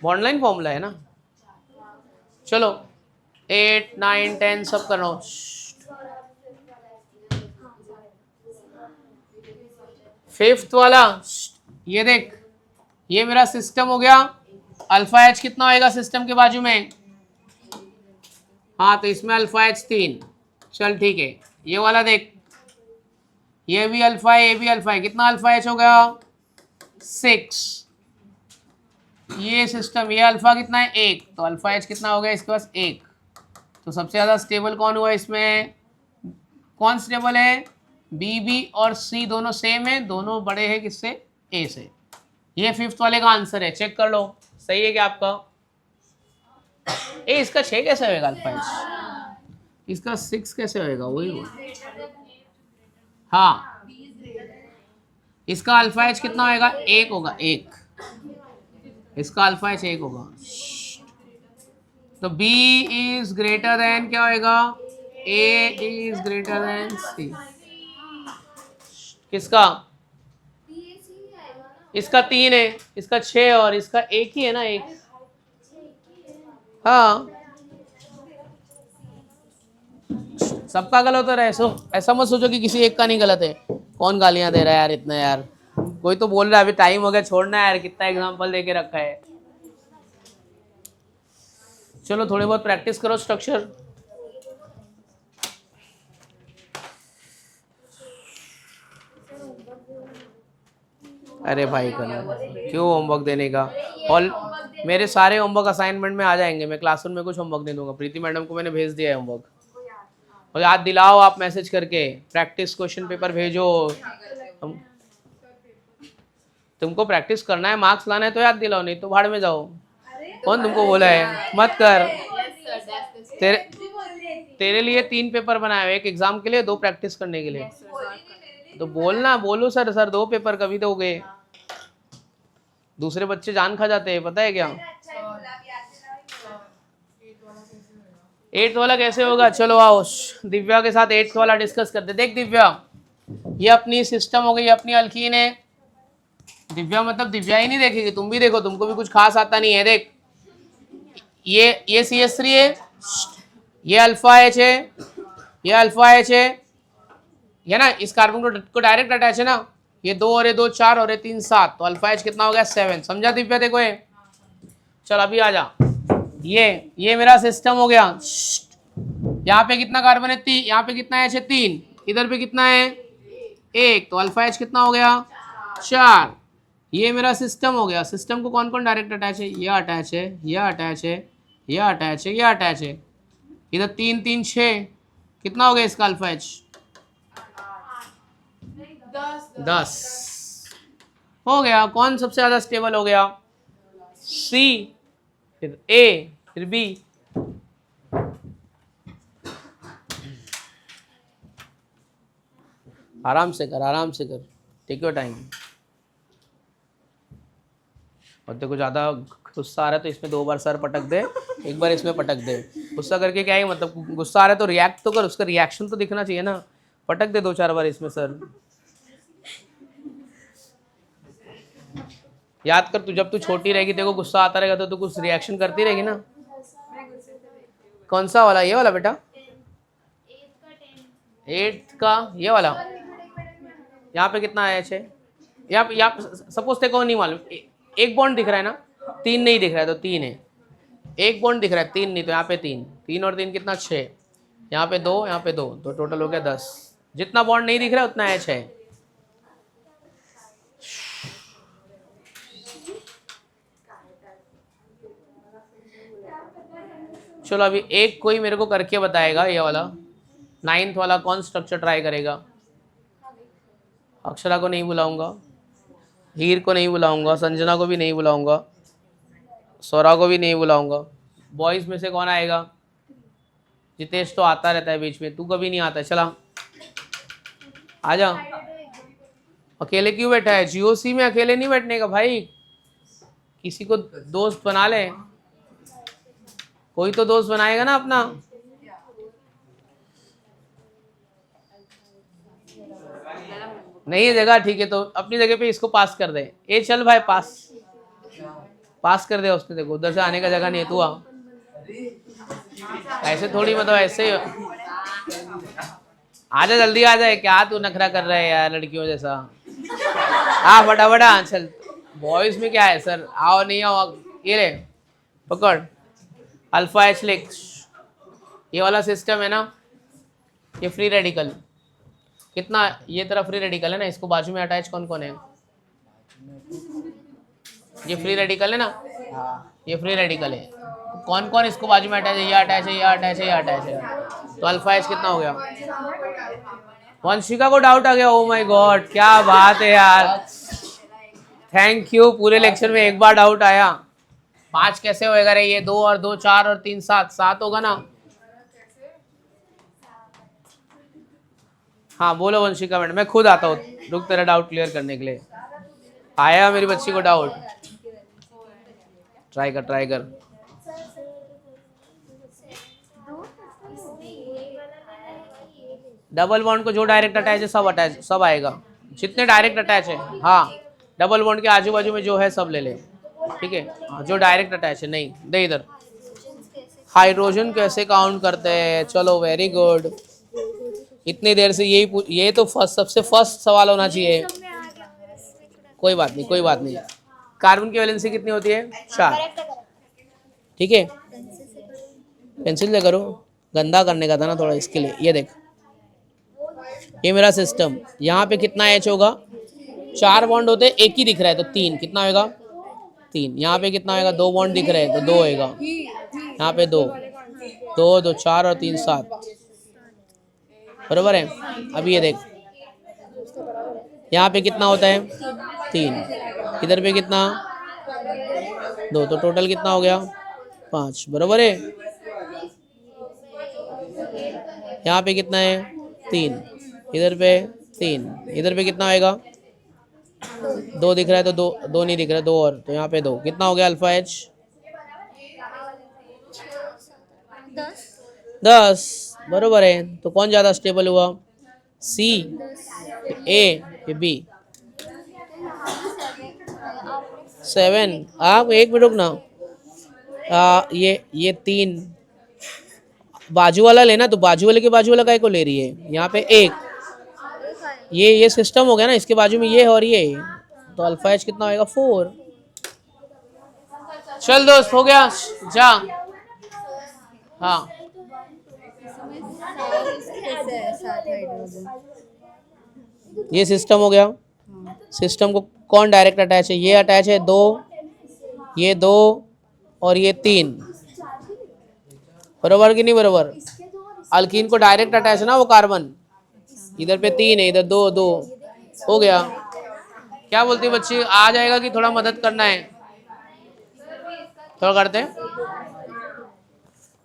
A: बॉन्ड लाइन फॉर्मूला है ना। चलो 8 9 10 सब करो। फिफ्थ वाला, ये देख ये मेरा सिस्टम हो गया, अल्फा एच कितना होएगा सिस्टम के बाजू में, हाँ तो इसमें अल्फा एच 3, चल ठीक है। ये वाला देख, ये भी अल्फा है ये भी अल्फा है, कितना अल्फा एच हो गया 6। ये सिस्टम, ये अल्फा कितना है 1, तो अल्फा एच कितना हो गया इसके पास 1। तो सबसे ज़्यादा स्टेबल कौन हुआ इसमें, कौन स्टेबल है, बी बी और सी दोनों सेम है, दोनों बड़े हैं किससे, ए से। ये फिफ्थ वाले का आंसर है, चेक कर लो सही है क्या आपका। ए इसका 6 कैसे होएगा अल्फा एच, इसका 6 कैसे होएगा, वही हाँ, इसका अल्फा एच कितना होएगा 1 होगा, 1, इसका अल्फा एच 1 होगा। तो B इज ग्रेटर देन क्या होएगा, A is greater then C। किसका, इसका 3 है, इसका 6 और इसका 1 ही है ना, 1, हाँ सबका गलत हो रहा है। सो ऐसा मत सोचो कि किसी एक का नहीं गलत है, कौन गालियां दे रहा है यार इतना, यार कोई तो बोल रहा है अभी टाइम हो गया छोड़ना है यार, कितना एग्जाम्पल दे के रखा है। चलो थोड़ी बहुत प्रैक्टिस करो स्ट्रक्चर। अरे भाई करो, क्यों होमवर्क देने का, और मेरे सारे होमवर्क असाइनमेंट में आ जाएंगे, मैं क्लासरूम में कुछ होमवर्क नहीं दूंगा, प्रीति मैडम को मैंने भेज दिया है होमवर्क, और याद दिलाओ आप मैसेज करके, प्रैक्टिस क्वेश्चन पेपर भेजो। तुमको प्रैक्टिस करना है, मार्क्स लाना है तो याद दिलाओ, नहीं तो भाड़ में जाओ। कौन तुमको बोला है मत कर, तेरे लिए 3 पेपर बनाए हुए, एक एग्जाम के लिए 2 प्रैक्टिस करने के लिए, तो बोलना, बोलो सर 2 पेपर कभी दोगे, दूसरे बच्चे जान खा जाते हैं पता है क्या। 8th वाला कैसे होगा, चलो आओ दिव्या के साथ 8th वाला डिस्कस करते। देख दिव्या, ये अपनी सिस्टम हो गई, अपनी अल्कीन है, दिव्या मतलब दिव्या ही नहीं देखेगी, तुम भी देखो, तुमको भी कुछ खास आता नहीं है। देख ये CH3 है, ये अल्फा एच है, ये अल्फा एच है ना, इस कार्बन को डायरेक्ट अटैच है ना, ये 2 और ये 2 4 और ये 3 7, तो अल्फा एच कितना हो गया 7, समझा दिव्या। देखो ये, चल अभी आ जा, ये मेरा सिस्टम हो गया, यहाँ पे कितना कार्बन है 3, यहाँ पे कितना एच है 3, इधर पे कितना है 1, तो अल्फा एच कितना हो गया 4। ये मेरा सिस्टम हो गया, सिस्टम को कौन कौन डायरेक्ट अटैच है, यह अटैच है, यह अटैच है, यह अटैच है, यह अटैच है, इधर 3 3 6, कितना हो गया इसका अल्फा एच 10 हो गया। कौन सबसे ज्यादा स्टेबल हो गया, सी, फिर ए, फिर बी। आराम से कर, आराम से कर, टेक योर टाइम। और तेरे को ज़्यादा गुस्सा आ रहा है तो इसमें 2 बार सर पटक दे, एक बार इसमें पटक दे। गुस्सा करके क्या है, मतलब गुस्सा आ रहा है तो रिएक्ट तो कर, उसका रिएक्शन तो दिखना चाहिए ना, पटक दे 2 4 बार इसमें सर। याद कर, तू जब तू छोटी रहेगी तेरे को गुस्सा आता रहेगा तो तू कुछ रिएक्शन करती रहेगी ना। कौन सा वाला, ये वाला बेटा 8th का, ये वाला, यहाँ पे कितना आया है, यहाँ सपोज तेरे को नहीं मालूम, एक बॉन्ड दिख रहा है ना, 3 नहीं दिख रहा है तो 3 है, एक बॉन्ड दिख रहा है 3 नहीं, तो यहाँ पे 3, 3 और 3 कितना 6, यहाँ पे 2, यहाँ पे 2, तो टोटल हो गया 10। जितना बॉन्ड नहीं दिख रहा है उतना एच है। चलो अभी एक कोई मेरे को करके बताएगा, ये वाला 9th वाला कौन स्ट्रक्चर ट्राई करेगा। अक्षरा को नहीं बुलाऊंगा, हीर को नहीं बुलाऊंगा, संजना को भी नहीं बुलाऊंगा, सौरा को भी नहीं बुलाऊंगा। बॉयज में से कौन आएगा? जितेश तो आता रहता है बीच में, तू कभी नहीं आता। चला आ जा। अकेले क्यों बैठा है? जीओसी में अकेले नहीं बैठने का भाई, किसी को दोस्त बना ले, कोई तो दोस्त बनाएगा ना अपना। नहीं है जगह, ठीक है तो अपनी जगह पे इसको पास कर दे। ए चल भाई पास कर दे उसने, देखो उधर से आने का जगह नहीं है, तू आ। ऐसे थोड़ी, मतलब ऐसे आजा, जल्दी आ जाए। क्या तू नखरा कर रहा है यार लड़कियों जैसा? हाँ फटाफट आ चल। बॉयज में क्या है सर, आओ नहीं आओ, ये ले पकड़, अल्फा एच लिख। ये वाला सिस्टम है ना, ये फ्री रेडिकल कितना, ये तरह फ्री रेडिकल है ना, इसको बाजू में अटैच कौन कौन है? ये फ्री रेडिकल है ना, ये फ्री रेडिकल है। कौन कौन इसको बाजू में अटैच है? ये अटैच है, ये अटैच है, ये अटैच है। तो अल्फा एच कितना हो गया? वंशिका को डाउट आ गया। ओ माय गॉड, क्या बात है यार, थैंक यू। पूरे लेक्चर में एक बार डाउट आया। 5 कैसे होएगा रे? ये 2 और 2 4 और 3 7, 7 होगा ना? हाँ बोलो वंशिका मैडम, मैं खुद आता हूँ, रुक तेरा डाउट क्लियर करने के लिए। आया मेरी बच्ची को डाउट, ट्राई कर। डबल बॉन्ड को जो डायरेक्ट अटैच है सब आएगा, जितने डायरेक्ट अटैच है। हाँ डबल बॉन्ड के आजू बाजू में जो है सब ले ले, ठीक है। जो डायरेक्ट अटैच है नहीं दे इधर। हाइड्रोजन कैसे काउंट करते हैं? चलो वेरी गुड, इतनी देर से ये तो सबसे फर्स्ट सवाल होना चाहिए। कोई बात नहीं। कार्बन की वैलेंसी कितनी होती है? 4, ठीक है। पेंसिल से करो, गंदा करने का था ना थोड़ा, इसके लिए। ये देख, ये मेरा सिस्टम, यहाँ पे कितना एच होगा? 4 बॉन्ड होते हैं, एक ही दिख रहा है तो 3, कितना होगा? 3। यहाँ पे कितना होगा? 2 बॉन्ड दिख रहे हैं तो 2 होगा। यहाँ पे 2 2 4 और 3 7, बरोबर है। अब ये देख, यहाँ पे कितना होता है? 3। इधर पे कितना? 2, तो टोटल कितना हो गया? 5, बरोबर है। यहाँ पे कितना है? 3, इधर पे 3, इधर पे कितना आएगा? 2 दिख रहा है तो 2 नहीं दिख रहा है, 2 और, तो यहाँ पे 2, कितना हो गया अल्फा एच? 10, बरोबर है। तो कौन ज़्यादा स्टेबल हुआ? सी, ए, बी? 7। आप एक मिनट रुकना, ये 3 बाजू वाला लेना, तो बाजू वाले के बाजू वाला काय को ले रही है? यहाँ पे 1, ये सिस्टम हो गया ना, इसके बाजू में ये है और ये, तो अल्फा एच कितना होगा? 4। चल दोस्त हो गया, जा। हाँ ये सिस्टम हो गया। सिस्टम को कौन डायरेक्ट अटैच है? ये अटैच है 2, ये 2 और ये 3, बरोबर कि नहीं बरोबर? अल्कीन को डायरेक्ट अटैच है ना वो कार्बन, इधर पे 3 है, इधर 2 2 हो गया। क्या बोलती बच्ची, आ जाएगा कि थोड़ा मदद करना है? थोड़ा करते हैं,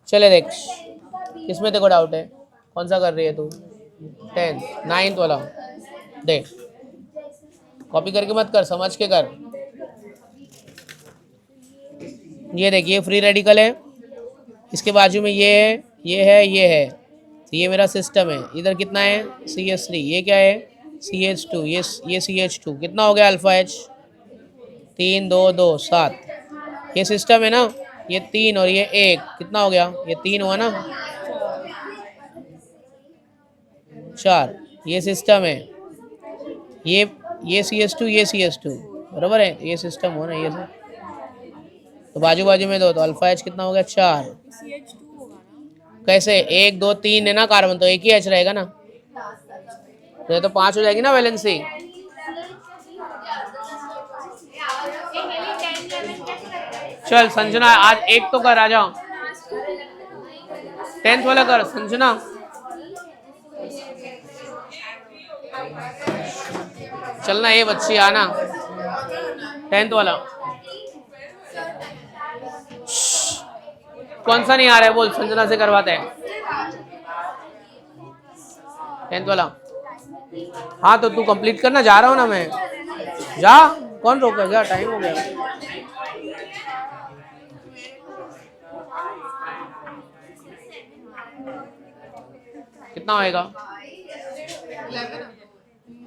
A: चले देख किसमें तेरे को डाउट है? कौन सा कर रही है तू? 10th 9th वाला दे, कॉपी करके मत कर, समझ के कर। ये देख, ये फ्री रेडिकल है, इसके बाजू में ये है, ये है, ये है, तो ये मेरा सिस्टम है। इधर कितना है? CH3, ये क्या है? CH2, ये CH2, कितना हो गया अल्फा एच? 3 2 2 7। ये सिस्टम है ना, ये 3 और ये 1, कितना हो गया? ये 3 हुआ ना, 4। ये सिस्टम है, ये CH2, ये CH2, बराबर है। ये सिस्टम हो ना, ये सब तो बाजू बाजू में 2, तो अल्फा एच कितना हो गया? 4। कैसे? 1 2 3 है ना कार्बन, तो एक ही एच रहेगा ना, तो ये तो 5 हो जाएगी ना वैलेंसी। चल संजना आज एक तो कर, आ जाओ 10th वाला कर संजना। चलना ये बच्ची आना। 10th वाला कौन सा नहीं आ रहा है बोल, संजना से करवाते हैं 10th वाला। हाँ तो तू कंप्लीट करना, जा रहा हूँ ना मैं, जा, कौन रोका, जा, टाइम हो गया। कितना होएगा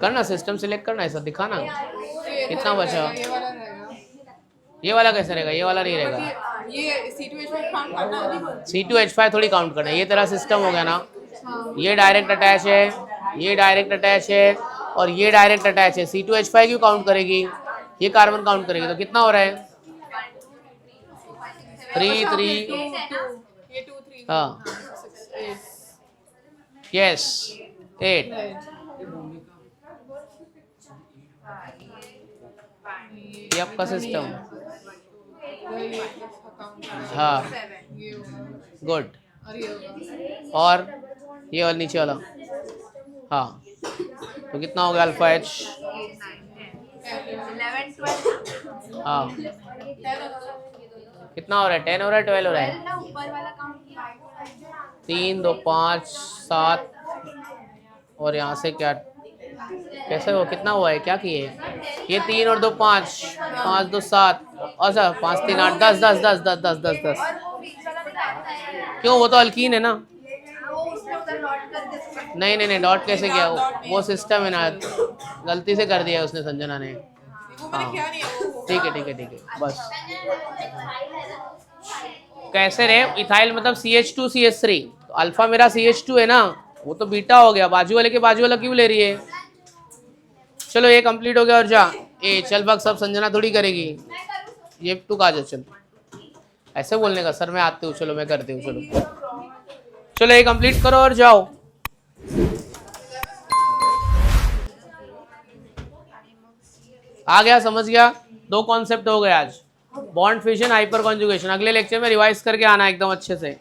A: करना, सिस्टम सिलेक्ट करना, ऐसा दिखाना कितना बचा। ये वाला कैसे रहेगा, ये वाला नहीं रहेगा,
B: ये
A: C2H5 थोड़ी काउंट करना है, ये तेरा सिस्टम हो गया ना। ये डायरेक्ट अटैच है, ये डायरेक्ट अटैच है और ये डायरेक्ट अटैच है। C2H5 क्यों काउंट करेगी, ये कार्बन काउंट करेगी, तो कितना हो रहा है 3 3। हाँ यस 8। ये आपका सिस्टम, हाँ गुड। और ये वाला नीचे वाला, हाँ तो कितना हो गया अल्फा एच, हाँ कितना हो रहा है, 10 हो रहा है 12 हो रहा है, 3 2 5 7 और यहाँ से क्या कैसे हो, कितना हुआ है, क्या किए, ये 3 और 2 5, 5 2 7, अच्छा 5 3 8 10 10 10 10 10 10 10। क्यों, वो तो अल्कीन है ना। नहीं नहीं नहीं, डॉट कैसे किया, वो सिस्टम है ना, गलती से कर दिया उसने संजना ने। हाँ ठीक है ठीक है ठीक है बस। कैसे रे, इथाइल मतलब CH2 CH3, तो अल्फा मेरा CH2 है ना, वो तो बीटा हो गया, बाजू वाले के बाजू वाला क्यों ले रही है। चलो ये कंप्लीट हो गया, और जा ए चल भाग, सब संजना थोड़ी करेगी, ये तू कहा जा, चल ऐसे बोलने का, सर मैं आती हूँ, चलो मैं करती हूँ, चलो चलो ये कंप्लीट करो और जाओ। आ गया, समझ गया, 2 कॉन्सेप्ट हो गए आज, बॉन्ड फिशन, हाइपर कॉन्जुगेशन। अगले लेक्चर में रिवाइज करके आना एकदम अच्छे से।